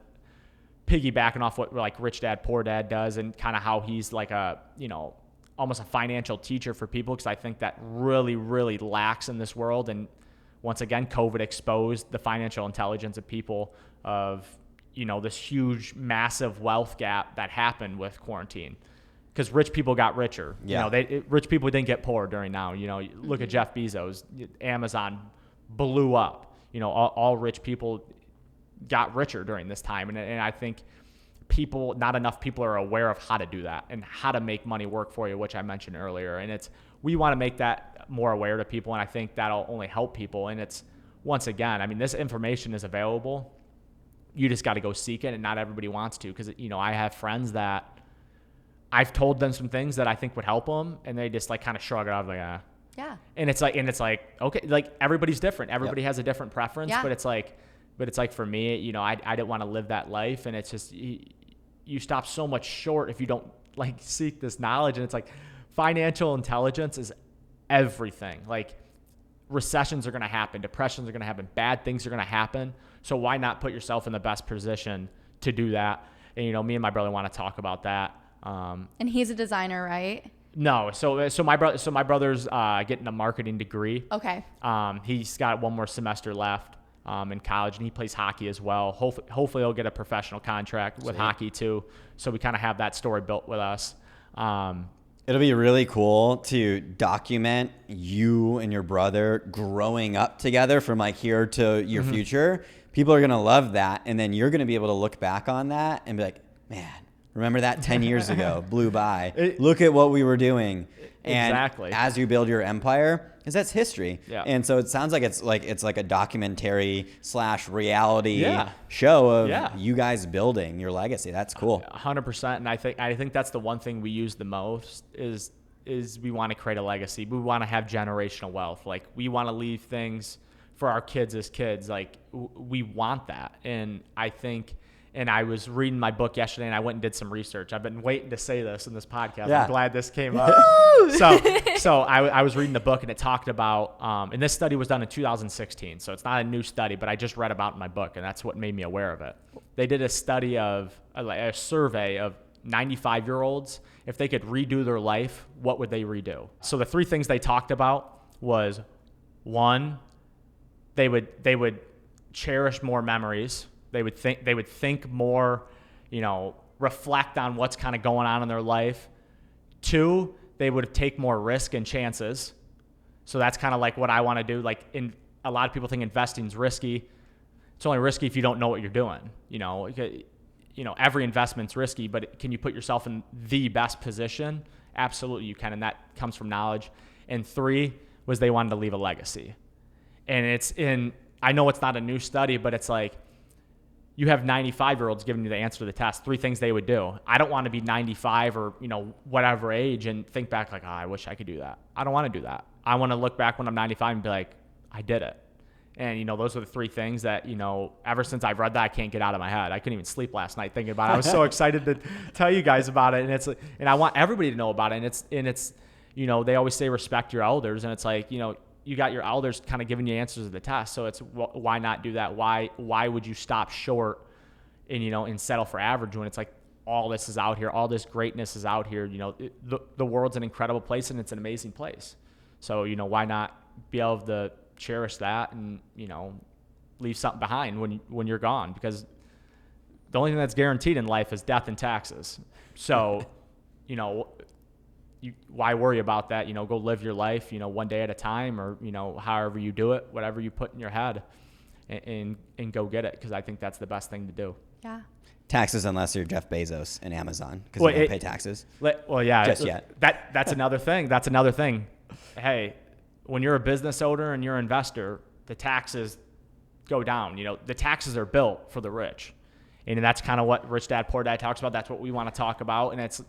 A: piggybacking off what like Rich Dad, Poor Dad does, and kind of how he's like a, you know, almost a financial teacher for people, because I think that really, really lacks in this world. And once again, COVID exposed the financial intelligence of people of, you know, this huge, massive wealth gap that happened with quarantine. Because rich people got richer.
B: Yeah.
A: You know, rich people didn't get poor during now. You know, look at Jeff Bezos. Amazon blew up. You know, all rich people got richer during this time. And I think not enough people are aware of how to do that and how to make money work for you, which I mentioned earlier. And we want to make that more aware to people. And I think that'll only help people. And it's, once again, I mean, this information is available. You just got to go seek it. And not everybody wants to, because, you know, I have friends that I've told them some things that I think would help them, and they just like kind of shrug it off, like,
C: Yeah.
A: And it's like, okay, like everybody's different. Everybody has a different preference,
C: Yeah.
A: but it's like for me, you know, I didn't want to live that life. And it's just, you stop so much short if you don't like seek this knowledge. And it's like financial intelligence is everything. Like recessions are going to happen. Depressions are going to happen. Bad things are going to happen. So why not put yourself in the best position to do that? And, you know, me and my brother want to talk about that.
C: And he's a designer, right?
A: No. So my brother's getting a marketing degree.
C: Okay.
A: He's got one more semester left in college, and he plays hockey as well. Hopefully he'll get a professional contract with hockey too. So we kind of have that story built with us.
B: It'll be really cool to document you and your brother growing up together from like here to your future. People are going to love that. And then you're going to be able to look back on that and be like, man, remember that 10 years ago blew by. Look at what we were doing. And
A: exactly.
B: As you build your empire, because that's history.
A: Yeah.
B: And so it sounds like it's like a documentary / reality show of you guys building your legacy. That's cool.
A: 100%. And I think that's the one thing we use the most is we want to create a legacy. We want to have generational wealth. Like we want to leave things for our kids as kids. Like we want that. And I think, and I was reading my book yesterday, and I went and did some research. I've been waiting to say this in this podcast.
B: Yeah.
A: I'm glad this came up. So I was reading the book, and it talked about, and this study was done in 2016. So it's not a new study, but I just read about it in my book, and that's what made me aware of it. They did a study of a survey of 95-year-olds. If they could redo their life, what would they redo? So the three things they talked about was, one, they would cherish more memories. They would think more, you know, reflect on what's kind of going on in their life. Two, they would take more risk and chances. So that's kind of like what I want to do. Like a lot of people think investing is risky. It's only risky if you don't know what you're doing. You know, every investment's risky, but can you put yourself in the best position? Absolutely you can, and that comes from knowledge. And three was they wanted to leave a legacy. And I know it's not a new study, but it's like, you have 95-year-olds giving you the answer to the test, three things they would do. I don't want to be 95 or, you know, whatever age and think back like, oh, I wish I could do that. I don't want to do that. I want to look back when I'm 95 and be like, I did it. And, you know, those are the three things that, you know, ever since I've read that, I can't get out of my head. I couldn't even sleep last night thinking about it. I was so excited to tell you guys about it. And I want everybody to know about it. And it's, you know, they always say respect your elders. And it's like, you know, you got your elders kind of giving you answers to the test. So it's why not do that? Why would you stop short and, you know, and settle for average when it's like all this is out here, all this greatness is out here. You know, the world's an incredible place and it's an amazing place. So, you know, why not be able to cherish that and, you know, leave something behind when you're gone? Because the only thing that's guaranteed in life is death and taxes. So, you know, why worry about that? You know, go live your life, you know, one day at a time, or, you know, however you do it, whatever you put in your head, and go get it. Because I think that's the best thing to do.
C: Yeah.
B: Taxes, unless you're Jeff Bezos and Amazon, because you don't pay taxes.
A: Well, yeah.
B: Just yet.
A: That's another thing. That's another thing. Hey, when you're a business owner and you're an investor, the taxes go down. You know, the taxes are built for the rich. And that's kind of what Rich Dad, Poor Dad talks about. That's what we want to talk about. And it's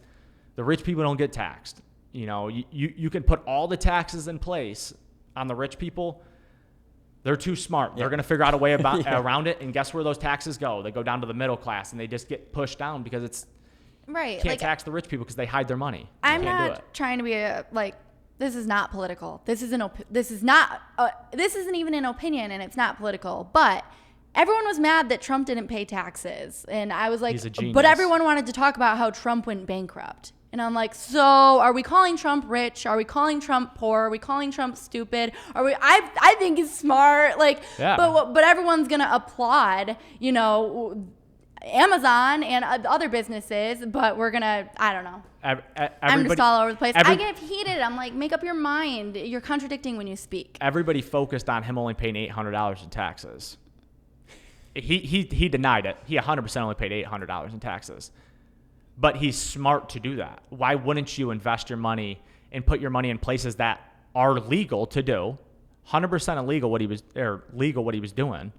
A: the rich people don't get taxed. You know, you can put all the taxes in place on the rich people. They're too smart. They're going to figure out a way around it. And guess where those taxes go? They go down to the middle class, and they just get pushed down because it's
C: right.
A: Can't tax the rich people because they hide their money.
C: I'm not trying to be this is not political. This isn't even an opinion, and it's not political. But everyone was mad that Trump didn't pay taxes, and I was like,
A: he's a genius.
C: But everyone wanted to talk about how Trump went bankrupt. And I'm like, so are we calling Trump rich? Are we calling Trump poor? Are we calling Trump stupid? I think he's smart. But everyone's gonna applaud, you know, Amazon and other businesses. But we're gonna, I don't know. I'm just all over the place. I get heated. I'm like, make up your mind. You're contradicting when you speak.
A: Everybody focused on him only paying $800 in taxes. He denied it. He 100% only paid $800 in taxes. But he's smart to do that. Why wouldn't you invest your money and put your money in places that are legal to do? 100% illegal legal what he was doing.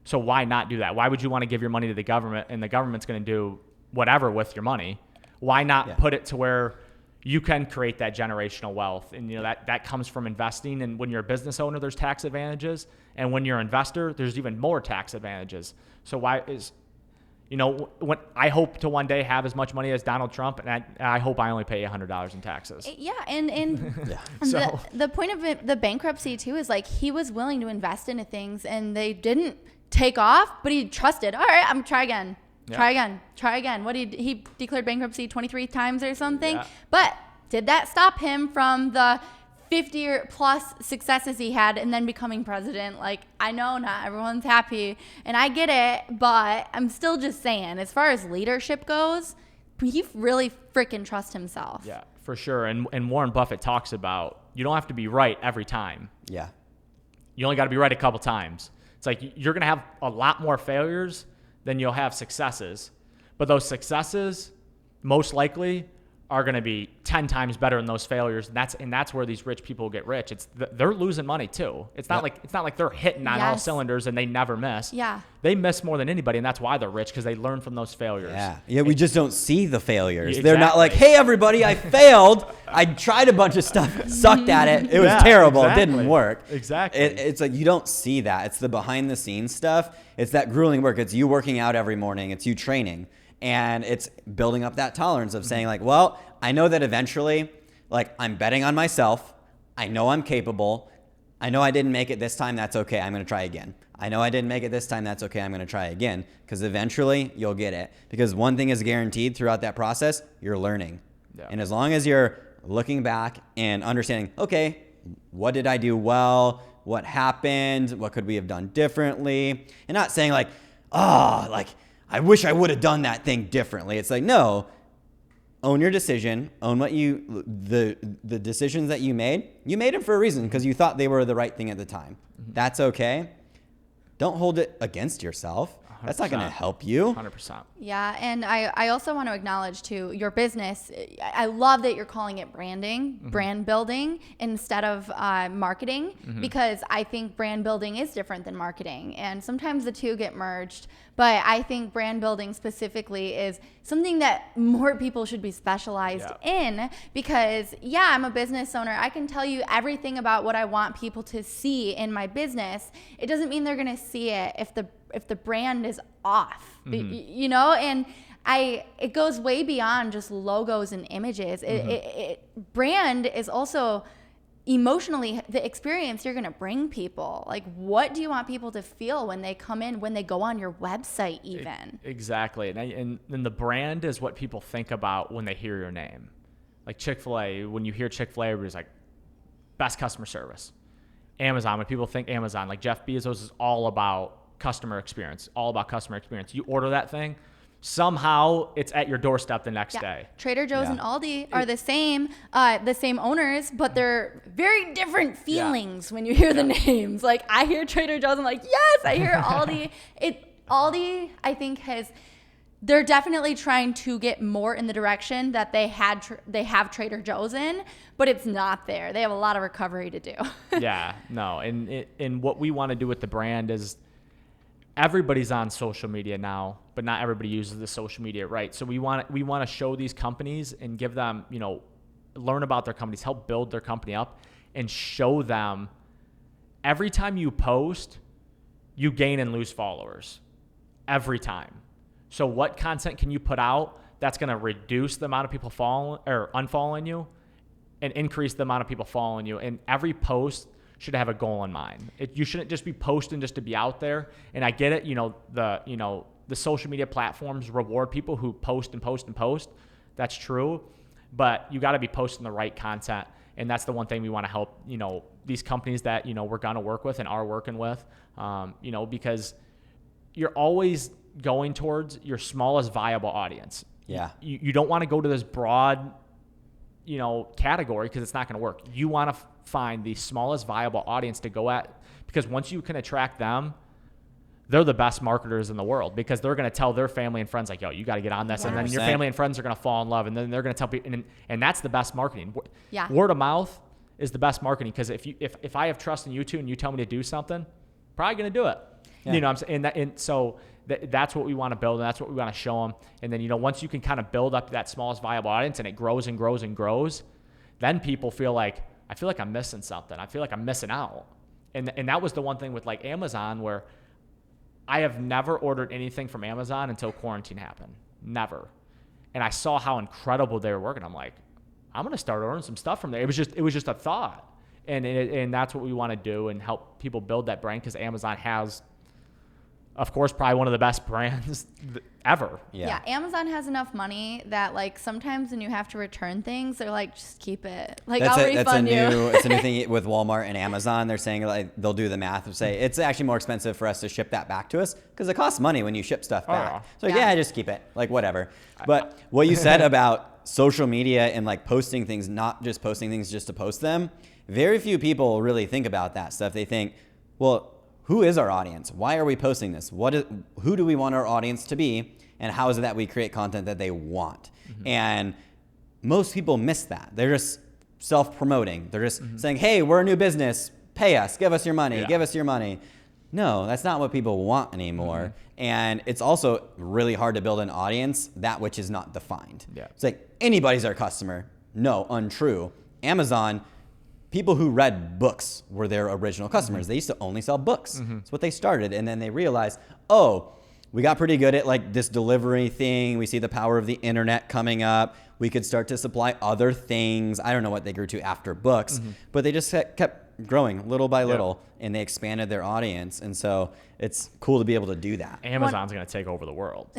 A: So why not do that? Why would you want to give your money to the government and the government's going to do whatever with your money? Why not put it to where you can create that generational wealth? And you know that comes from investing. And when you're a business owner, there's tax advantages. And when you're an investor, there's even more tax advantages. So when I hope to one day have as much money as Donald Trump, and I hope I only pay $100 in taxes.
C: Yeah, and the point of the bankruptcy too is like he was willing to invest into things, and they didn't take off, but he trusted. All right, I'm try again. What he declared bankruptcy 23 times or something. Yeah. But did that stop him from the 50 or plus successes he had and then becoming president? Like, I know not everyone's happy and I get it, but I'm still just saying, as far as leadership goes, he really freaking trusts himself.
A: Yeah, for sure. And Warren Buffett talks about, you don't have to be right every time.
B: Yeah.
A: You only got to be right a couple times. It's like you're going to have a lot more failures than you'll have successes. But those successes most likely are going to be 10 times better than those failures. And that's where these rich people get rich. They're losing money too. It's not like they're hitting on all cylinders and they never miss.
C: Yeah.
A: They miss more than anybody, and that's why they're rich, because they learn from those failures.
B: Yeah. We just don't see the failures.
A: Exactly.
B: They're not like, hey everybody, I failed. I tried a bunch of stuff, sucked at it. It was terrible.
A: Exactly.
B: It didn't work.
A: Exactly.
B: It's like you don't see that. It's the behind the scenes stuff. It's that grueling work. It's you working out every morning. It's you training. And it's building up that tolerance of saying like, well, I know that eventually, like, I'm betting on myself. I know I'm capable. I know I didn't make it this time. That's okay. I'm going to try again. I know I didn't make it this time. That's okay. I'm going to try again, because eventually you'll get it. Because one thing is guaranteed throughout that process, you're learning. Yeah. And as long as you're looking back and understanding, okay, what did I do well? What happened? What could we have done differently? And not saying like, I wish I would have done that thing differently. It's like, no, own your decision, own what the decisions that you made them for a reason, because you thought they were the right thing at the time. Mm-hmm. That's okay. Don't hold it against yourself. 100%. That's not going to help you.
A: 100%.
C: Yeah, and I also want to acknowledge too, your business. I love that you're calling it branding, mm-hmm. brand building instead of marketing, mm-hmm. because I think brand building is different than marketing, and sometimes the two get merged. But I think brand building specifically is something that more people should be specialized in, because I'm a business owner. I can tell you everything about what I want people to see in my business. It doesn't mean they're going to see it if the brand is off, mm-hmm. you know, and it goes way beyond just logos and images. Mm-hmm. Brand is also emotionally the experience you're going to bring people. Like, what do you want people to feel when they come in, when they go on your website even?
A: Exactly. And the brand is what people think about when they hear your name. Like Chick-fil-A, when you hear Chick-fil-A, everybody's like, best customer service. Amazon, when people think Amazon, like Jeff Bezos is all about customer experience, You order that thing, somehow it's at your doorstep the next day.
C: Trader Joe's and Aldi are the same owners, but they're very different feelings when you hear the names. Like, I hear Trader Joe's, I'm like, yes. I hear Aldi. Aldi, I think, they're definitely trying to get more in the direction that they have Trader Joe's in, but it's not there. They have a lot of recovery to do.
A: And what we want to do with the brand is everybody's on social media now, but not everybody uses the social media right. So we want to show these companies and give them, learn about their companies, help build their company up, and show them every time you post, you gain and lose followers every time. So what content can you put out that's going to reduce the amount of people following or unfollowing you and increase the amount of people following you? And every post should have a goal in mind. You shouldn't just be posting just to be out there. And I get it, the social media platforms reward people who post and post and post. That's true. But you got to be posting the right content. And that's the one thing we want to help, these companies that, we're going to work with and are working with, because you're always going towards your smallest viable audience.
B: Yeah.
A: You don't want to go to this broad, category because it's not going to work. You want to find the smallest viable audience to go at, because once you can attract them, they're the best marketers in the world, because they're going to tell their family and friends like, yo, you got to get on this. 100%. And then your family and friends are going to fall in love. And then they're going to tell people, and that's the best marketing.
C: Yeah.
A: Word of mouth is the best marketing, because if I have trust in you two and you tell me to do something, probably going to do it. Yeah. You know what I'm saying? And so that's what we want to build, and that's what we want to show them. And then, once you can kind of build up that smallest viable audience and it grows and grows and grows, then people feel like, I feel like I'm missing something. I feel like I'm missing out. And that was the one thing with like Amazon, where I have never ordered anything from Amazon until quarantine happened. Never. And I saw how incredible they were working. I'm like, I'm going to start ordering some stuff from there. It was just a thought. And that's what we want to do, and help people build that brand, because Amazon has, of course, probably one of the best brands ever.
C: Yeah. Amazon has enough money that, like, sometimes when you have to return things, they're like, just keep it. Like, I'll refund you.
B: It's a new thing with Walmart and Amazon. They're saying, like, they'll do the math and say it's actually more expensive for us to ship that back to us, because it costs money when you ship stuff back. So yeah, just keep it. Like, whatever. But what you said about social media and like posting things, not just posting things just to post them, very few people really think about that stuff. They think, well, who is our audience? Why are we posting this? Who do we want our audience to be? And how is it that we create content that they want? Mm-hmm. And most people miss that. They're just self-promoting. They're just saying, hey, we're a new business. Pay us. Give us your money. Give us your money. No, that's not what people want anymore. Mm-hmm. And it's also really hard to build an audience, that which is not defined. Yeah. It's like, anybody's our customer. No, untrue. Amazon, people who read books were their original customers. Mm-hmm. They used to only sell books. Mm-hmm. That's what they started. And then they realized, we got pretty good at like this delivery thing. We see the power of the internet coming up. We could start to supply other things. I don't know what they grew to after books, but they just kept growing little by little, and they expanded their audience. And so it's cool to be able to do that.
A: Amazon's going to take over the world.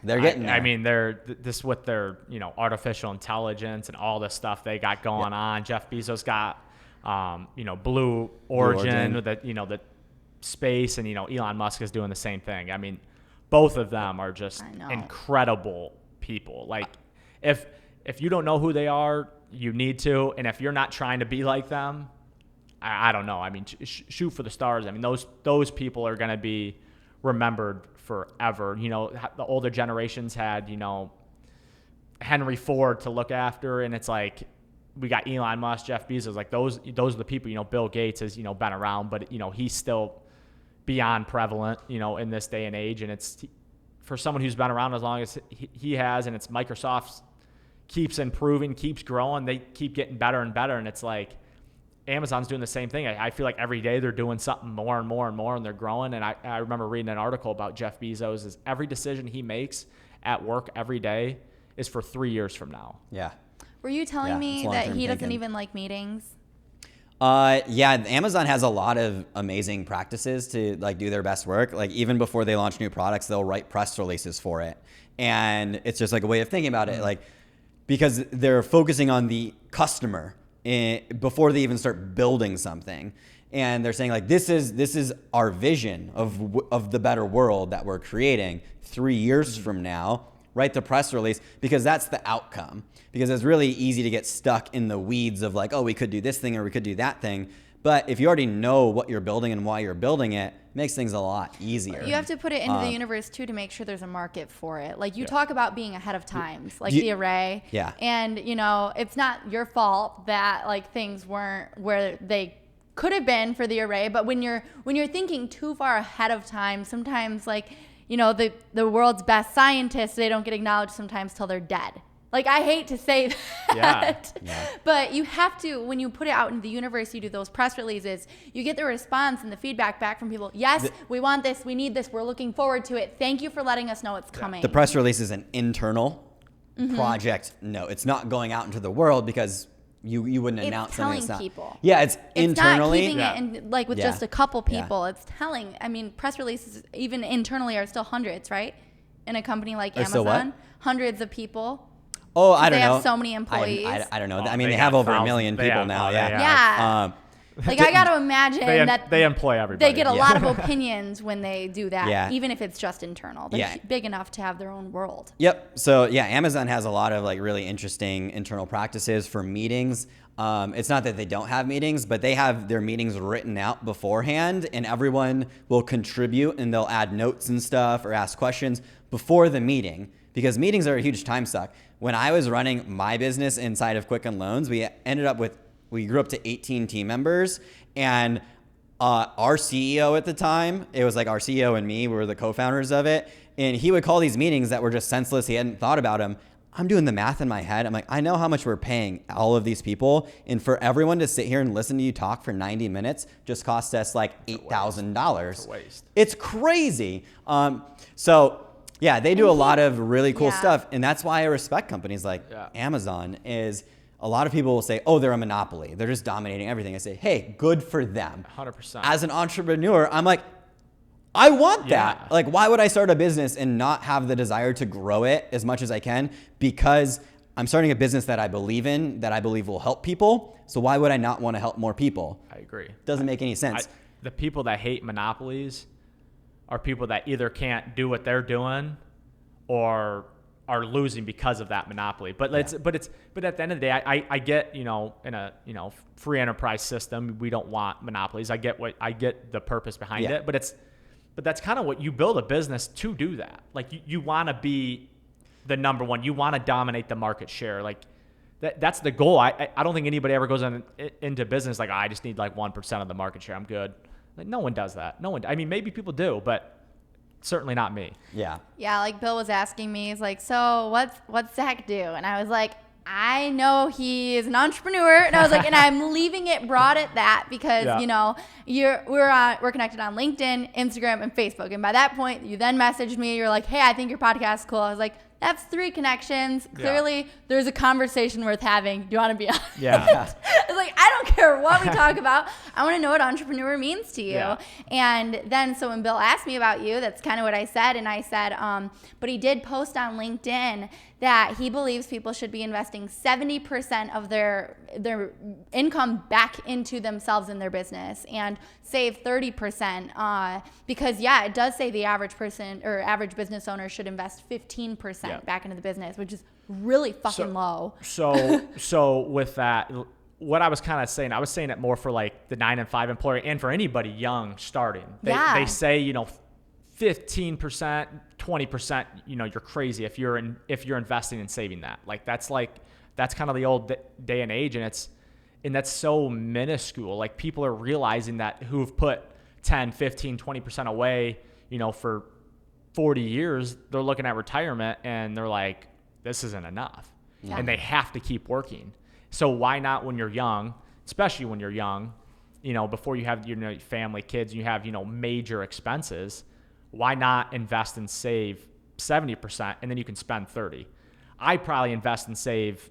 B: They're getting there.
A: I mean, they're this with their, artificial intelligence and all this stuff they got going on. Jeff Bezos got, Blue Origin, with the space, and, Elon Musk is doing the same thing. I mean, both of them are just incredible people. Like, if you don't know who they are, you need to. And if you're not trying to be like them, I don't know. I mean, shoot for the stars. I mean, those people are going to be remembered forever. The older generations had, Henry Ford to look after, and it's like, we got Elon Musk, Jeff Bezos. Like, those are the people. Bill Gates has, been around, but, he's still beyond prevalent, in this day and age. And it's for someone who's been around as long as he has, and it's Microsoft keeps improving, keeps growing. They keep getting better and better. And it's like Amazon's doing the same thing. I feel like every day they're doing something more and more and more, and they're growing. And I remember reading an article about Jeff Bezos is every decision he makes at work every day is for 3 years from now.
B: Yeah.
C: Were you telling me that he doesn't even like meetings?
B: Amazon has a lot of amazing practices to like do their best work. Like, even before they launch new products, they'll write press releases for it. And it's just like a way of thinking about it. Like, because they're focusing on the customer before they even start building something. And they're saying like, this is our vision of the better world that we're creating 3 years from now. Write the press release, because that's the outcome. Because it's really easy to get stuck in the weeds of like, we could do this thing or we could do that thing. But if you already know what you're building and why you're building it, it makes things a lot easier.
C: You have to put it into the universe too, to make sure there's a market for it. Like, you talk about being ahead of times, like the array.
B: Yeah.
C: And, it's not your fault that like things weren't where they could have been for the array. But when you're thinking too far ahead of time, sometimes like, you know, the world's best scientists, they don't get acknowledged sometimes till they're dead. Like, I hate to say that, but you have to, when you put it out into the universe, you do those press releases, you get the response and the feedback back from people. Yes, we want this, we need this, we're looking forward to it. Thank you for letting us know it's coming.
B: The press release is an internal project. No, it's not going out into the world because you wouldn't announce something.
C: It's telling people.
B: Yeah, it's internally.
C: It's not keeping it in, like with just a couple people. It's telling. I mean, press releases even internally are still hundreds, right? In a company like Amazon, hundreds of people.
B: Oh, I don't know.
C: They have so many employees.
B: I don't know. I mean, they have over 1 million people now.
C: Yeah. Like, I got to imagine that
A: they employ everybody.
C: They get a lot of opinions when they do that,
B: Yeah.
C: even if it's just internal. They're big enough to have their own world.
B: Yep. So yeah, Amazon has a lot of like really interesting internal practices for meetings. It's not that they don't have meetings, but they have their meetings written out beforehand, and everyone will contribute and they'll add notes and stuff or ask questions before the meeting, because meetings are a huge time suck. When I was running my business inside of Quicken Loans, we grew up to 18 team members, and our CEO at the time, it was like our CEO and me, we were the co-founders of it, and he would call these meetings that were just senseless. He hadn't thought about them. I'm doing the math in my head. I'm like, I know how much we're paying all of these people, and for everyone to sit here and listen to you talk for 90 minutes just costs us like $8,000. It's crazy. So yeah, they do a lot of really cool stuff, and that's why I respect companies like Amazon. Is a lot of people will say, oh, they're a monopoly, they're just dominating everything. I say, hey, good for them.
A: 100%.
B: As an entrepreneur, I'm like, I want that. Like, why would I start a business and not have the desire to grow it as much as I can? Because I'm starting a business that I believe in, that I believe will help people. So why would I not want to help more people?
A: I agree.
B: Doesn't make any sense.
A: The people that hate monopolies are people that either can't do what they're doing or are losing because of that monopoly. But at the end of the day, I get, in a free enterprise system, we don't want monopolies. I get the purpose behind it, but that's kind of what you build a business to do. That, like, you want to be the number one. You want to dominate the market share. Like that's the goal. I don't think anybody ever goes into business like, I just need like 1% of the market share, I'm good. Like, no one does that. No one. I mean, maybe people do, but certainly not me.
B: Yeah.
C: Yeah, like Bill was asking me, he's like, so what's Zach do? And I was like, I know he is an entrepreneur. And I was like, and I'm leaving it broad at that because, we're connected on LinkedIn, Instagram, and Facebook. And by that point, you then messaged me. You're like, hey, I think your podcast is cool. I was like, that's 3 connections. Clearly, there's a conversation worth having. Do you want to be on?
A: Yeah.
C: I was like, I don't care what we talk about. I want to know what entrepreneur means to you. Yeah. And then, so when Bill asked me about you, that's kind of what I said. And I said, but he did post on LinkedIn that he believes people should be investing 70% of their income back into themselves and their business, and save 30% because it does say the average person or average business owner should invest 15% back into the business, which is really fucking low.
A: So with that, what I was kind of saying, I was saying it more for like the 9 and 5 employer and for anybody young starting. They say 15%, 20%, you're crazy if you're investing and saving that. Like that's kind of the old day and age, and that's so minuscule. Like, people are realizing that who've put 10, 15, 20% away, for 40 years, they're looking at retirement and they're like, this isn't enough. Yeah. And they have to keep working. So why not when you're young, especially when you're young, before you have your family, kids, you have, major expenses, why not invest and save 70% and then you can spend 30? I probably invest and save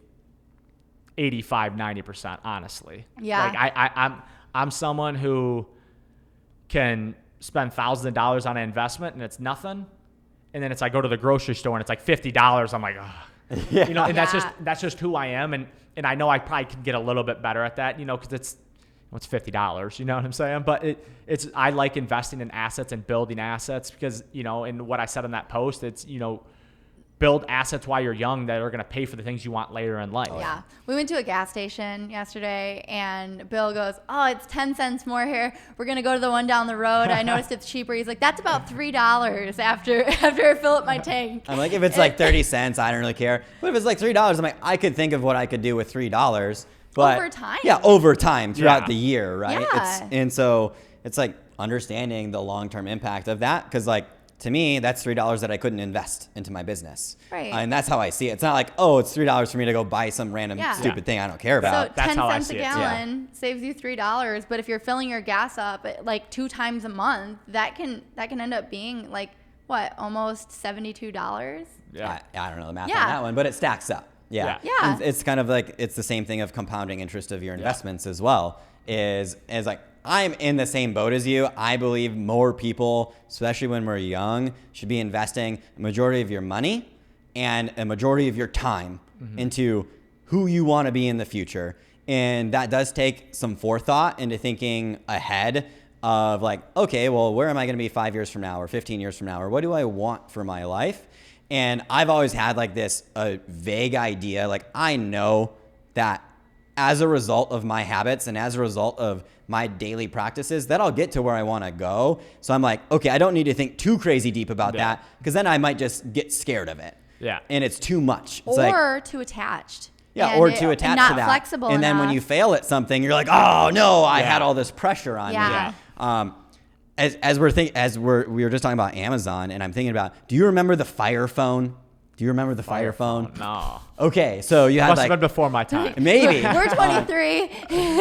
A: 85, 90%, honestly.
C: Yeah.
A: Like I'm someone who can spend thousands of dollars on an investment and it's nothing. And then I go to the grocery store and it's like $50. I'm like, oh, and that's just who I am. And I know I probably could get a little bit better at that, cause it's $50, you know what I'm saying? But I like investing in assets and building assets because, and what I said on that post, it's, build assets while you're young that are going to pay for the things you want later in life.
C: Yeah. We went to a gas station yesterday and Bill goes, oh, it's 10 cents more here. We're going to go to the one down the road. I noticed it's cheaper. He's like, that's about $3 after I fill up my tank.
B: I'm like, if it's like 30 cents, I don't really care. But if it's like $3, I'm like, I could think of what I could do with $3. But
C: over time.
B: Yeah, over time throughout
A: Yeah.
B: the year, right?
C: Yeah.
B: So it's like understanding the long-term impact of that, because like to me, that's $3 that I couldn't invest into my business.
C: Right.
B: And that's how I see it. It's not like, oh, it's $3 for me to go buy some random
C: Yeah.
B: stupid thing I don't care
C: So
B: about.
A: That's
C: 10
A: how I
C: cents a
A: see it.
C: gallon saves you $3, but if you're filling your gas up like 2 times a month, that can end up being like what, almost $72?
A: Yeah.
B: I don't know the math
C: Yeah.
B: on that one, but it stacks up. Yeah.
C: Yeah.
B: And it's kind of like, it's the same thing of compounding interest of your investments as well, is like, I'm in the same boat as you. I believe more people, especially when we're young, should be investing a majority of your money and a majority of your time into who you want to be in the future. And that does take some forethought into thinking ahead of like, okay, well, where am I going to be 5 years from now or 15 years from now? Or what do I want for my life? And I've always had like this vague idea. Like I know that as a result of my habits and as a result of my daily practices, that I'll get to where I want to go. So I'm like, okay, I don't need to think too crazy deep about that, because then I might just get scared of it.
A: Yeah.
B: And it's too much. It's
C: Or too attached.
B: yeah,
C: And
B: or too attached
C: not
B: to that.
C: flexible
B: and then when
C: enough.
B: you fail at something, you're like, oh no, I
A: Yeah.
B: had all this pressure on
C: Yeah.
B: me. As we were just talking about Amazon, and I'm thinking about, do you remember the Fire Phone? Do you remember the Fire Phone?
A: No.
B: Okay, so you had
A: Must have
B: like
A: been before my time.
B: maybe.
C: We're 23.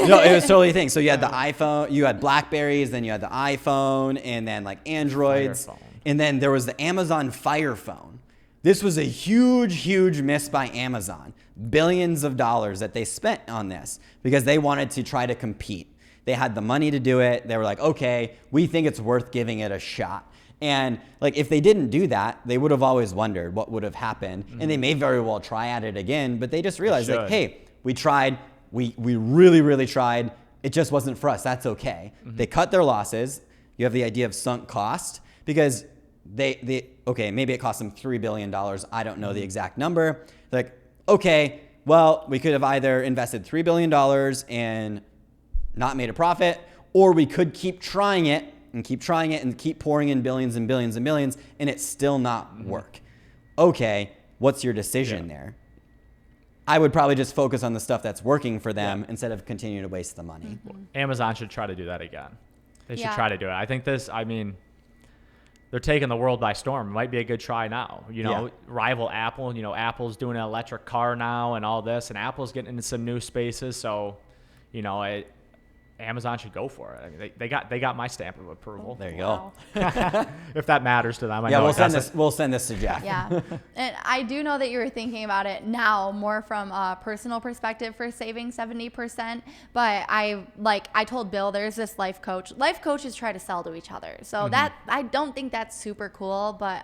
B: No, it was totally a thing. So you had the iPhone, you had Blackberries, then you had the iPhone, and then like Androids,
A: Fire phone.
B: and then there was the Amazon Fire Phone. This was a huge miss by Amazon. Billions of dollars that they spent on this because they wanted to try to compete. They had the money to do it. They were like, okay, we think it's worth giving it a shot. And like, if they didn't do that, they would have always wondered what would have happened. And they may very well try at it again, but they just realized like,
A: should.
B: hey, we tried. We really tried. It just wasn't for us. That's okay. They cut their losses. You have the idea of sunk cost because okay, maybe it cost them $3 billion. I don't know the exact number. They're like, okay, well, we could have either invested $3 billion and not made a profit, or we could keep trying it and keep pouring in billions and billions and millions, and it still not work. Okay, what's your decision there? I would probably just focus on the stuff that's working for them instead of continuing to waste the money.
A: Amazon should try to do that again. They should
C: Yeah.
A: try to do it. I think they're taking the world by storm. It might be a good try now. Rival Apple. Apple's doing an electric car now and all this, and Apple's getting into some new spaces. So, Amazon should go for it. I mean, they got my stamp of approval.
B: There you
C: Wow.
B: go.
A: If that matters to them, I
B: Yeah,
A: know
B: we'll
A: it
B: send
A: doesn't.
B: this. We'll send this to Jeff.
C: Yeah. And I do know that you were thinking about it now more from a personal perspective for saving 70%. But I told Bill, there's this life coach. Life coaches try to sell to each other. So that, I don't think that's super cool, but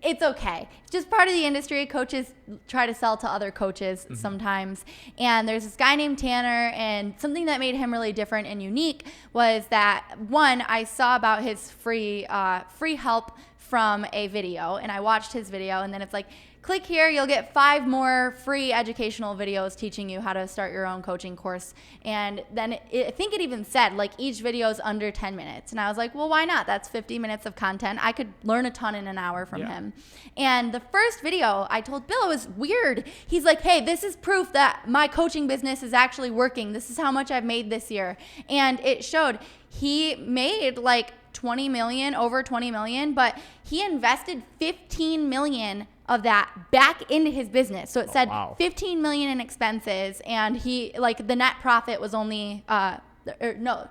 C: it's okay. It's just part of the industry. Coaches try to sell to other coaches sometimes. And there's this guy named Tanner, and something that made him really different and unique was that, one, I saw about his free help from a video, and I watched his video, and then it's like, click here, you'll get 5 more free educational videos teaching you how to start your own coaching course. And then I think it even said like each video is under 10 minutes. And I was like, well, why not? That's 50 minutes of content. I could learn a ton in an hour from him. And the first video, I told Bill, it was weird. He's like, hey, this is proof that my coaching business is actually working. This is how much I've made this year. And it showed he made like over 20 million, but he invested 15 million of that back into his business. So it said
A: wow.
C: 15 million in expenses, and he the net profit was only 75%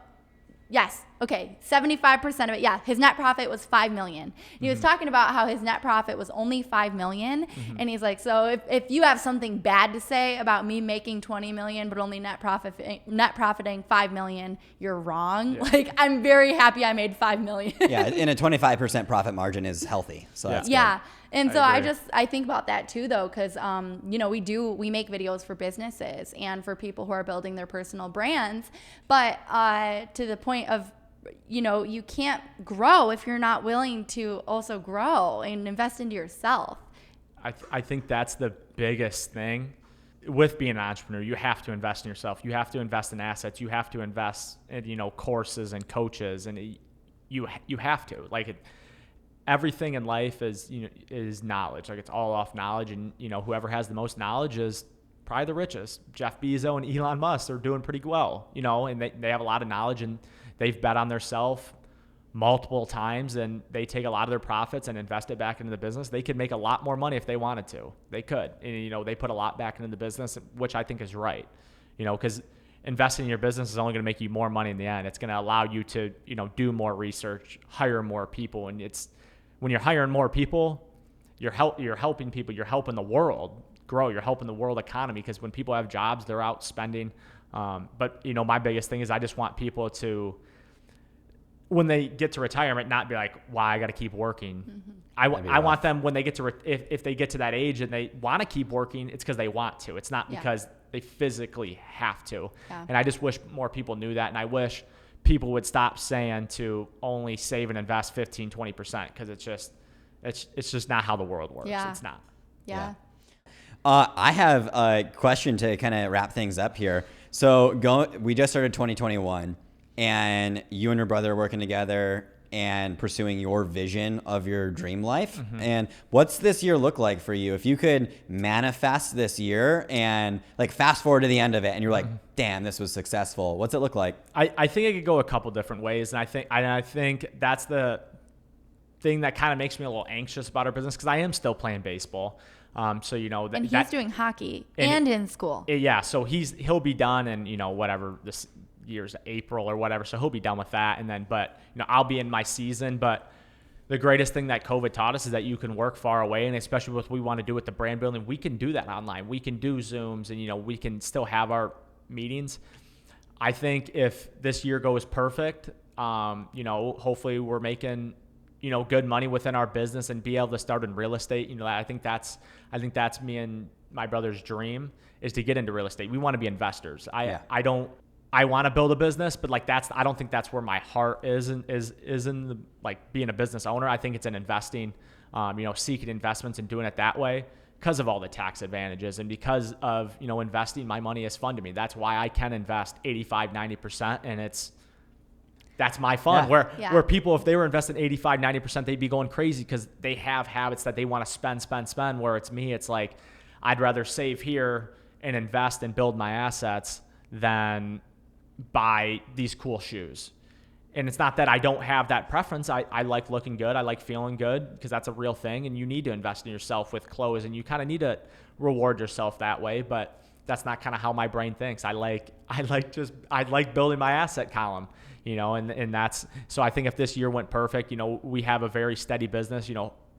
C: of it. Yeah, his net profit was 5 million. And he was talking about how his net profit was only 5 million, and he's like, so if you have something bad to say about me making 20 million but only net profiting 5 million, you're wrong.
A: Yeah.
C: Like, I'm very happy I made 5 million.
B: Yeah, and a 25% profit margin is healthy. So that's
C: Yeah.
B: good.
C: And so
A: I agree.
C: I think about that too, though, because, we make videos for businesses and for people who are building their personal brands. But to the point of, you can't grow if you're not willing to also grow and invest into yourself.
A: I think that's the biggest thing with being an entrepreneur. You have to invest in yourself. You have to invest in assets. You have to invest in, courses and coaches, and you have to. Like, everything in life is knowledge. Like, it's all off knowledge, and whoever has the most knowledge is probably the richest. Jeff Bezos and Elon Musk are doing pretty well, and they have a lot of knowledge, and they've bet on themselves multiple times, and they take a lot of their profits and invest it back into the business. They could make a lot more money if they wanted to. They could. And, they put a lot back into the business, which I think is right, because investing in your business is only going to make you more money in the end. It's going to allow you to, do more research, hire more people. And when you're hiring more people, you're helping people, you're helping the world grow, you're helping the world economy, because when people have jobs, they're out spending. But my biggest thing is I just want people to, when they get to retirement, not be like, why I got to keep working. Mm-hmm. I want them when they get to, if they get to that age and they want to keep working, it's because they want to. It's not because they physically have to. Yeah. And I just wish more people knew that. And I wish people would stop saying to only save and invest 15, 20%, because it's just not how the world works.
C: Yeah.
A: It's not.
C: Yeah.
B: I have a question to kind of wrap things up here. So we just started 2021. And you and your brother are working together and pursuing your vision of your dream life. Mm-hmm. And what's this year look like for you? If you could manifest this year and like fast forward to the end of it and you're like, damn, this was successful. What's it look like?
A: I think it could go a couple different ways. And I think that's the thing that kind of makes me a little anxious about our business, because I am still playing baseball. So,
C: and he's doing hockey and in school.
A: Yeah. So he'll be done in, whatever this year's April or whatever. So he'll be done with that. And then, but I'll be in my season. But the greatest thing that COVID taught us is that you can work far away. And especially with what we want to do with the brand building, we can do that online. We can do Zooms and, we can still have our meetings. I think if this year goes perfect, hopefully we're making, good money within our business and be able to start in real estate. I think that's me and my brother's dream, is to get into real estate. We want to be investors. I want to build a business, but I don't think that's where my heart is in the, being a business owner. I think it's in investing, seeking investments and doing it that way because of all the tax advantages and because of, investing. My money is fun to me. That's why I can invest 85, 90%. And that's my fun.
B: Yeah.
A: Where people, if they were investing 85, 90%, they'd be going crazy because they have habits that they want to spend. Where it's me, it's like, I'd rather save here and invest and build my assets than buy these cool shoes. And it's not that I don't have that preference. I like looking good. I like feeling good, because that's a real thing. And you need to invest in yourself with clothes, and you kind of need to reward yourself that way. But that's not kind of how my brain thinks. I like building my asset column, and that's, so I think if this year went perfect, we have a very steady business,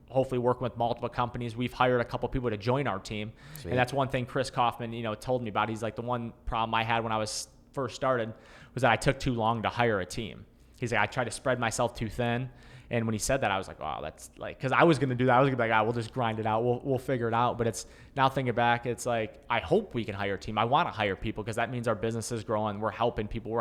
A: hopefully working with multiple companies. We've hired a couple people to join our team. Sweet. And that's one thing Chris Kaufman, told me about. He's like, the one problem I had when I was first started was that I took too long to hire a team. He's like, I tried to spread myself too thin. And when he said that, I was like, wow, that's because I was going to do that. I was going to be like, we'll just grind it out. We'll figure it out. But it's now thinking back, it's like, I hope we can hire a team. I want to hire people, because that means our business is growing. We're helping people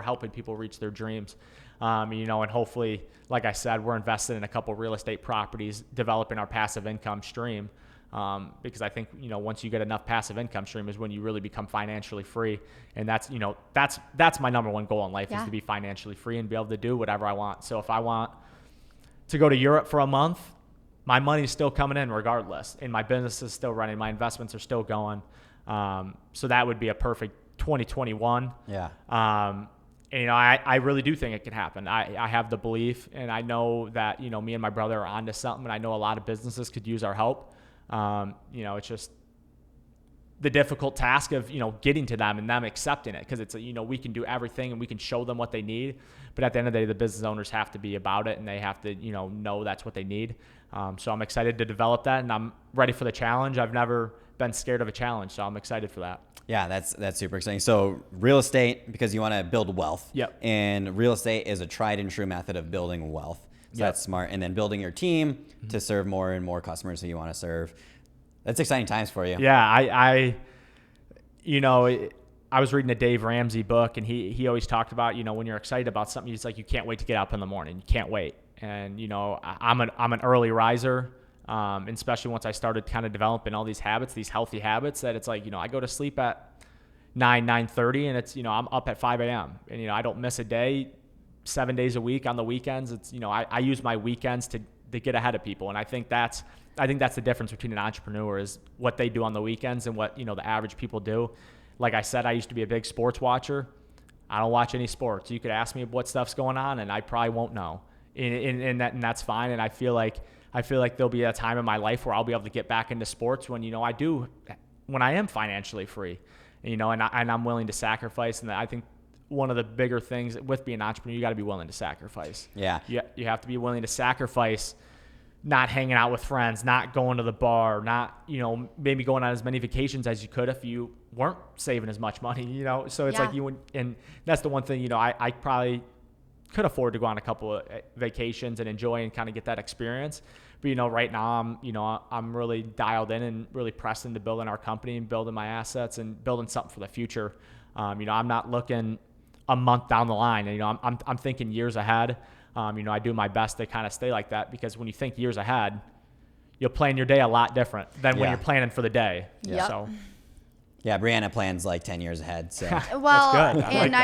A: reach their dreams. And hopefully, like I said, we're invested in a couple real estate properties, developing our passive income stream. Because I think, once you get enough passive income stream is when you really become financially free. And that's my number one goal in life, is to be financially free and be able to do whatever I want. So if I want to go to Europe for a month, my money's still coming in regardless. And my business is still running. My investments are still going. So that would be a perfect 2021.
B: Yeah.
A: And, I really do think it can happen. I have the belief, and I know that, me and my brother are onto something, and I know a lot of businesses could use our help. It's just the difficult task of, getting to them and them accepting it, because it's, we can do everything and we can show them what they need. But at the end of the day, the business owners have to be about it, and they have to, know that's what they need. So I'm excited to develop that, and I'm ready for the challenge. I've never been scared of a challenge, so I'm excited for that.
B: Yeah, that's super exciting. So real estate, because you want to build wealth.
A: Yep.
B: And real estate is a tried and true method of building wealth. So that's smart. And then building your team to serve more and more customers who you want to serve. That's exciting times for you.
A: Yeah, I was reading a Dave Ramsey book, and he always talked about, when you're excited about something, it's like you can't wait to get up in the morning. You can't wait. And, I'm an early riser, and especially once I started kind of developing all these habits, these healthy habits, that it's like, I go to sleep at 9:30, and it's, I'm up at 5 a.m. And, I don't miss a day, 7 days a week. On the weekends, it's, I use my weekends to get ahead of people. And I think that's think that's the difference between an entrepreneur is what they do on the weekends and what, the average people do. Like I said, I used to be a big sports watcher. I don't watch any sports. You could ask me what stuff's going on and I probably won't know. And that's fine. And I feel like there'll be a time in my life where I'll be able to get back into sports when, when I am financially free, and I'm willing to sacrifice. And I think one of the bigger things with being an entrepreneur, you got to be willing to sacrifice.
B: Yeah.
A: You have to be willing to sacrifice not hanging out with friends, not going to the bar, not, maybe going on as many vacations as you could if you weren't saving as much money, So it's like and that's the one thing, I probably could afford to go on a couple of vacations and enjoy and kind of get that experience. But, right now I'm really dialed in and really pressed into building our company and building my assets and building something for the future. I'm not looking a month down the line, and, I'm thinking years ahead. I do my best to kind of stay like that, because when you think years ahead, you'll plan your day a lot different than when you're planning for the day.
C: Yep.
A: So,
B: yeah, Brianna plans like 10 years ahead. So
C: well,
A: that's good.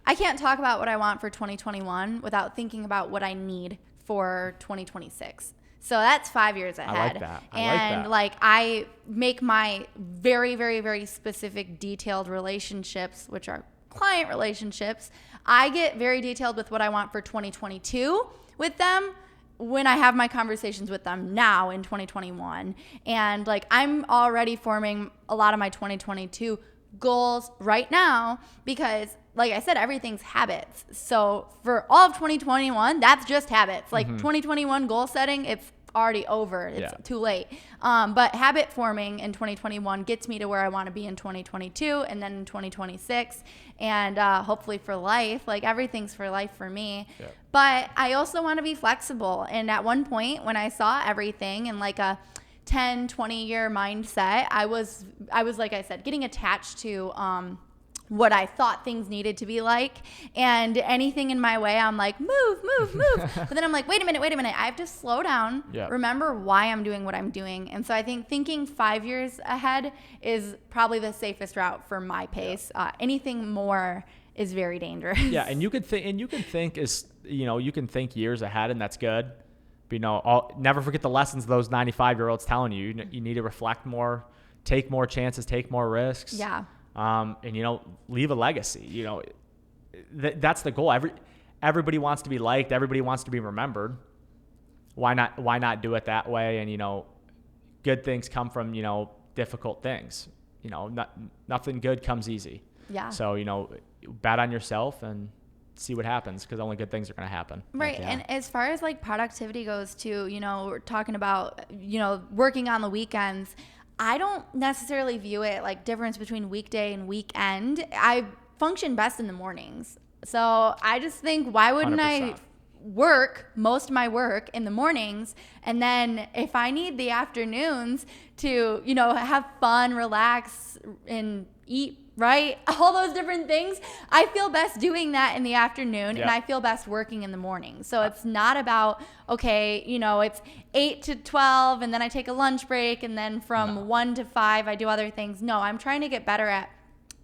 C: I can't talk about what I want for 2021 without thinking about what I need for 2026. So that's 5 years ahead. I make my very, very, very specific detailed relationships, which are client relationships. I get very detailed with what I want for 2022 with them when I have my conversations with them now in 2021. And I'm already forming a lot of my 2022 goals right now, because like I said, everything's habits. So for all of 2021, that's just habits. 2021 goal setting, it's already over. It's too late. But habit forming in 2021 gets me to where I want to be in 2022 and then in 2026, and hopefully for life. Everything's for life for me. Yeah. But I also want to be flexible. And at one point when I saw everything in a 10, 20 year mindset, I was like I said, getting attached to what I thought things needed to be like, and anything in my way, I'm like, move. But then I'm like, wait a minute. I have to slow down, remember why I'm doing what I'm doing. And so I think thinking 5 years ahead is probably the safest route for my pace. Anything more is very dangerous.
A: Yeah. And you can think years ahead, and that's good. But, never forget the lessons those 95-year-olds telling you. You need to reflect more, take more chances, take more risks.
C: Yeah.
A: And leave a legacy. That's the goal. Everybody wants to be liked. Everybody wants to be remembered. Why not do it that way? And good things come from difficult things. Nothing good comes easy.
C: Yeah.
A: So bet on yourself and see what happens, because only good things are going to happen.
C: Right. And as far as productivity goes too, we're talking about working on the weekends. I don't necessarily view it difference between weekday and weekend. I function best in the mornings. So I just think, why wouldn't 100%. I work most of my work in the mornings, and then if I need the afternoons to, have fun, relax, and eat, right? All those different things. I feel best doing that in the afternoon, and I feel best working in the morning. So it's not about, okay, it's 8 to 12 and then I take a lunch break, and then from 1 to 5 I do other things. No, I'm trying to get better at,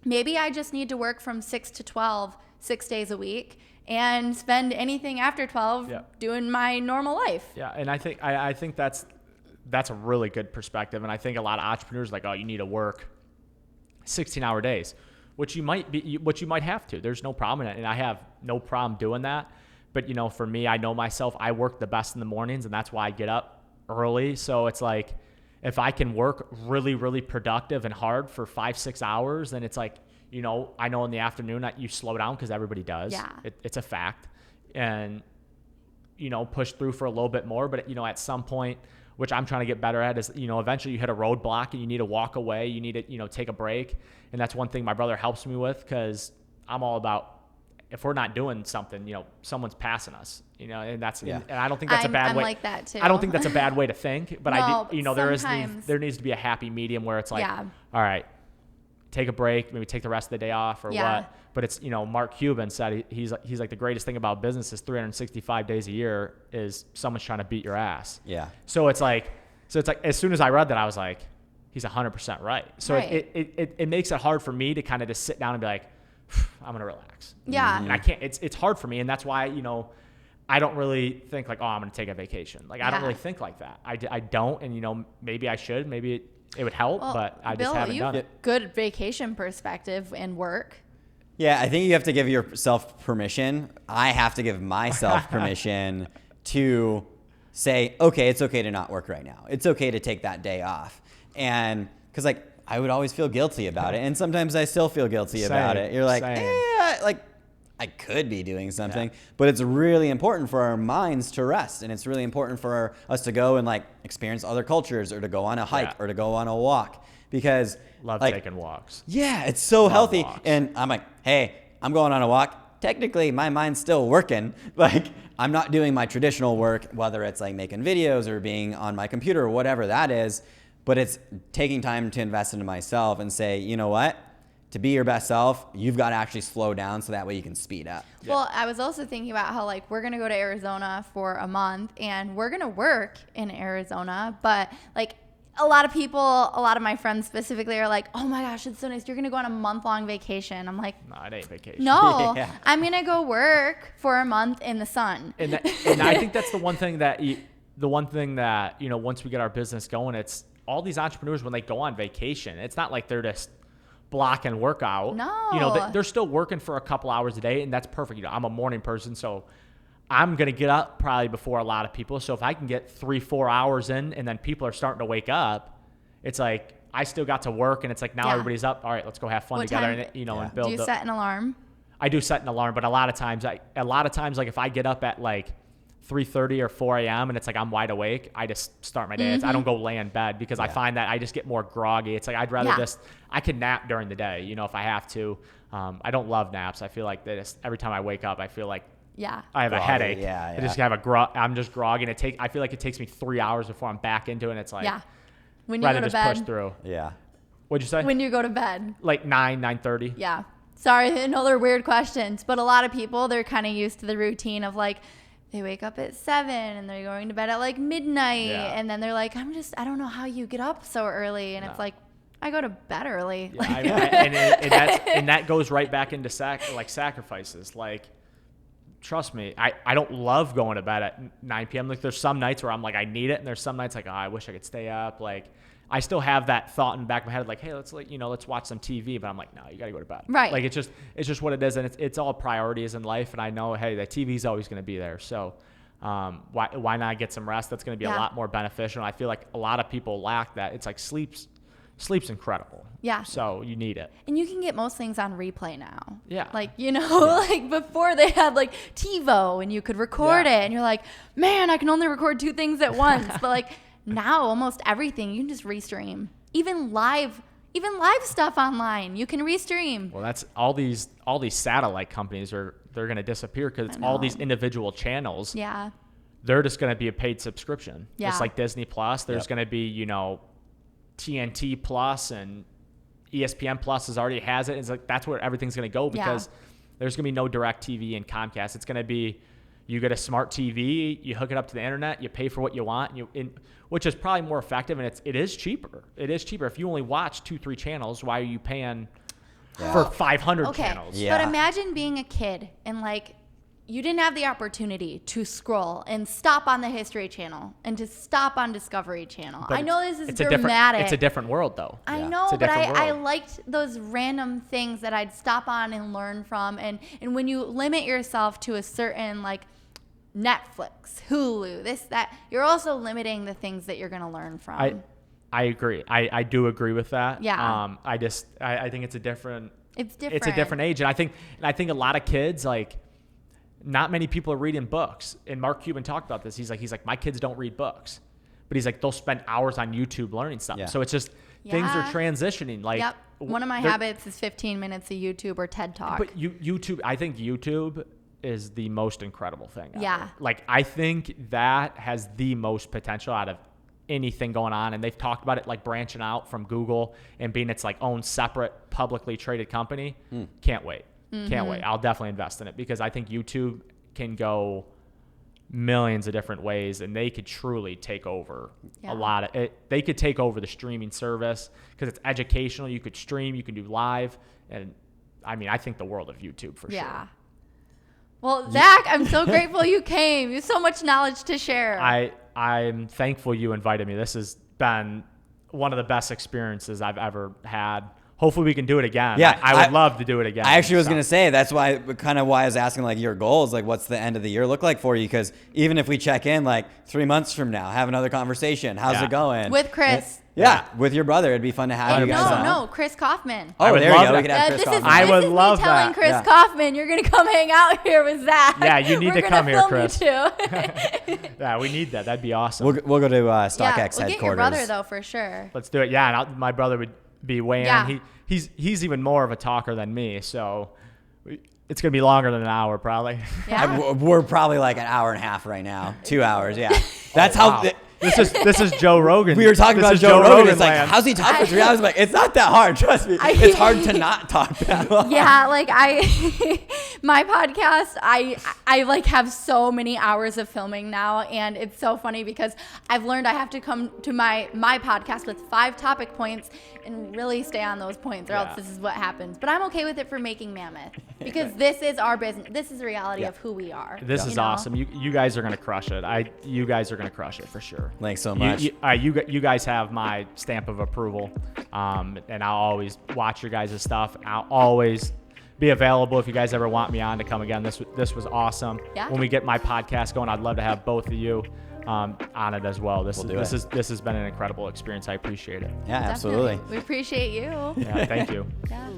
C: maybe I just need to work from 6 to 12 6 days a week and spend anything after 12 doing my normal life. Yeah.
A: And I think that's a really good perspective. And I think a lot of entrepreneurs you need to work 16-hour days, which you might have to. There's no problem in it, and I have no problem doing that. But for me, I know myself. I work the best in the mornings, and that's why I get up early. So it's if I can work really, really productive and hard for 5-6 hours, then it's I know in the afternoon that you slow down, because everybody does.
C: Yeah.
A: It's a fact, and push through for a little bit more. But at some point, which I'm trying to get better at, is, eventually you hit a roadblock and you need to walk away. You need to, take a break. And that's one thing my brother helps me with, because I'm all about, if we're not doing something, someone's passing us, and that's, and I don't think that's a bad way.
C: I'm like that too.
A: I don't think that's a bad way to think, but
C: no,
A: there needs to be a happy medium where it's all right, take a break, maybe take the rest of the day off or what. But it's, Mark Cuban said he's like, the greatest thing about business is 365 days a year is someone's trying to beat your ass.
B: Yeah.
A: So it's like as soon as I read that, I was like, he's 100% right. So it makes it hard for me to kind of just sit down and be like, I'm going to relax.
C: Yeah.
A: And I can't, it's hard for me. And that's why, I don't really think like, oh, I'm going to take a vacation. Like, I don't really think like that. I don't. And, you know, maybe I should. Maybe it would help, but I just haven't done it.
C: Good vacation perspective and work.
B: Yeah, I think you have to give yourself permission. I have to give myself permission to say, okay, it's okay to not work right now. It's okay to take that day off. And because like I would always feel guilty about it. And sometimes I still feel guilty about it. You're like, like I could be doing something, but it's really important for our minds to rest. And it's really important for us to go and like experience other cultures or to go on a hike or to go on a walk because
A: love
B: like,
A: taking walks.
B: Yeah, it's so healthy.
A: Walks.
B: And I'm like, hey, I'm going on a walk. Technically, my mind's still working. Like, I'm not doing my traditional work, whether it's like making videos or being on my computer or whatever that is, but it's taking time to invest into myself and say, you know what? To be your best self, you've got to actually slow down so that way you can speed up.
C: Well, I was also thinking about how like we're going to go to Arizona for a month and we're going to work in Arizona, but like a lot of my friends specifically are like, oh my gosh, it's so nice. You're going to go on a month-long vacation. I'm like,
A: no, it ain't vacation.
C: No, I'm going to go work for a month in the sun.
A: And I think that's the one thing that, you know, once we get our business going, it's all these entrepreneurs, when they go on vacation, it's not like they're just blocking workout.
C: No.
A: You know, they're still working for a couple hours a day, and that's perfect. You know, I'm a morning person, so I'm going to get up probably before a lot of people. So if I can get 3-4 hours in and then people are starting to wake up, it's like I still got to work and it's like now everybody's up. All right, let's go have fun together and, you know, and build.
C: Do you set an alarm?
A: I do set an alarm, but a lot of times like if I get up at like 3:30 or 4 a.m. and it's like I'm wide awake, I just start my day. I don't go lay in bed because I find that I just get more groggy. It's like I'd rather I can nap during the day, you know, if I have to. I don't love naps. I feel like every time I wake up, I feel like I have a headache. I just have I'm just groggy. And I feel like it takes me 3 hours before I'm back into it. And it's like,
C: when you go to
A: just
C: bed,
A: push through.
B: Yeah.
A: What'd you say?
C: When you go to bed.
A: Like 9:30.
C: Yeah. Sorry, another weird questions, but a lot of people, they're kind of used to the routine of like, they wake up at 7 and they're going to bed at like midnight. And then they're like, I don't know how you get up so early. And it's like, I go to bed early.
A: Yeah, and that goes right back into sacrifices. Like, trust me, I don't love going to bed at 9 p.m. Like, there's some nights where I'm like, I need it. And there's some nights like, oh, I wish I could stay up. Like, I still have that thought in the back of my head, like, hey, let's watch some TV. But I'm like, no, you got to go to bed.
C: Right.
A: Like, it's just what it is. And it's all priorities in life. And I know, hey, the TV's always going to be there. So why not get some rest? That's going to be a lot more beneficial. And I feel like a lot of people lack that. It's like sleep's incredible. Yeah. So you need it.
C: And you can get most things on replay now.
A: Yeah.
C: Like, you know, like before they had like TiVo and you could record it and you're like, man, I can only record 2 things at once. But like now almost everything you can just restream. Even live stuff online, you can restream.
A: Well, that's all these satellite companies they're going to disappear because it's all these individual channels.
C: Yeah.
A: They're just going to be a paid subscription.
C: Yeah.
A: Just like Disney Plus, there's going to be, you know, TNT Plus and ESPN Plus already has it. It's like that's where everything's going to go because there's going to be no direct TV and Comcast. It's going to be you get a smart TV, you hook it up to the internet, you pay for what you want, which is probably more effective and it is cheaper. It is cheaper. If you only watch 2-3 channels, why are you paying for 500 channels?
C: Yeah. But imagine being a kid and like you didn't have the opportunity to scroll and stop on the History Channel and to stop on Discovery Channel. I know this is dramatic.
A: It's a different world, though.
C: I know, but I liked those random things that I'd stop on and learn from. And when you limit yourself to a certain, like, Netflix, Hulu, this, that, you're also limiting the things that you're going to learn from.
A: I agree. I do agree with that.
C: Yeah.
A: I think it's a different...
C: It's different.
A: It's a different age. And I think a lot of kids, like... Not many people are reading books. And Mark Cuban talked about this. He's like, my kids don't read books. But he's like, they'll spend hours on YouTube learning stuff. Yeah. So it's just things are transitioning. Like,
C: one of my habits is 15 minutes of YouTube or TED Talk.
A: But YouTube, I think YouTube is the most incredible thing ever.
C: Yeah.
A: Like, I think that has the most potential out of anything going on. And they've talked about it like branching out from Google and being its like own separate publicly traded company. Can't wait. Can't wait. I'll definitely invest in it because I think YouTube can go millions of different ways and they could truly take over a lot of it. They could take over the streaming service because it's educational. You could stream, you can do live. And I mean, I think the world of YouTube for sure.
C: Well, Zach, I'm so grateful you came. You have so much knowledge to share.
A: I'm thankful you invited me. This has been one of the best experiences I've ever had. Hopefully we can do it again.
B: Yeah,
A: I would love to do it again.
B: I actually was going to say, that's why I was asking like your goals, like what's the end of the year look like for you? Because even if we check in like 3 months from now, have another conversation, how's it going?
C: With Chris.
B: Yeah, with your brother. It'd be fun to have you guys on.
C: No, Chris Kaufman.
B: Oh, there you go. We could have Chris Kaufman.
A: I would love
C: this is me telling Chris Kaufman, you're going to come hang out here with Zach.
A: Yeah, you need to come here, Chris.
C: Too.
A: Yeah, we need that. That'd be awesome.
B: We'll go to StockX
C: we'll
B: headquarters.
C: Get your brother, though, for sure.
A: Let's do it. Yeah, and my brother would be weighing.
C: Yeah.
A: He's even more of a talker than me, so it's going to be longer than an hour probably.
C: Yeah.
B: We're probably like an hour and a half right now. 2 hours, yeah. That's how...
A: Wow. This is Joe Rogan.
B: We were talking about Joe Rogan. It's like, how's he talk for 3 hours? I'm like, it's not that hard. Trust me. It's hard to not talk that long.
C: Yeah, like my podcast, I like have so many hours of filming now, and it's so funny because I've learned I have to come to my podcast with 5 topic points and really stay on those points, or else this is what happens. But I'm okay with it for making Mammoth because this is our business. This is the reality of who we are.
A: This is awesome. You guys are gonna crush it. You guys are gonna crush it for sure.
B: Thanks so much.
A: You guys have my stamp of approval, and I'll always watch your guys' stuff. I'll always be available if you guys ever want me on to come again. This was awesome.
C: Yeah.
A: When we get my podcast going, I'd love to have both of you on it as well. This has been an incredible experience. I appreciate it.
B: Yeah,
C: Definitely.
B: absolutely.
C: We appreciate you.
A: Yeah, thank you.
C: Yeah.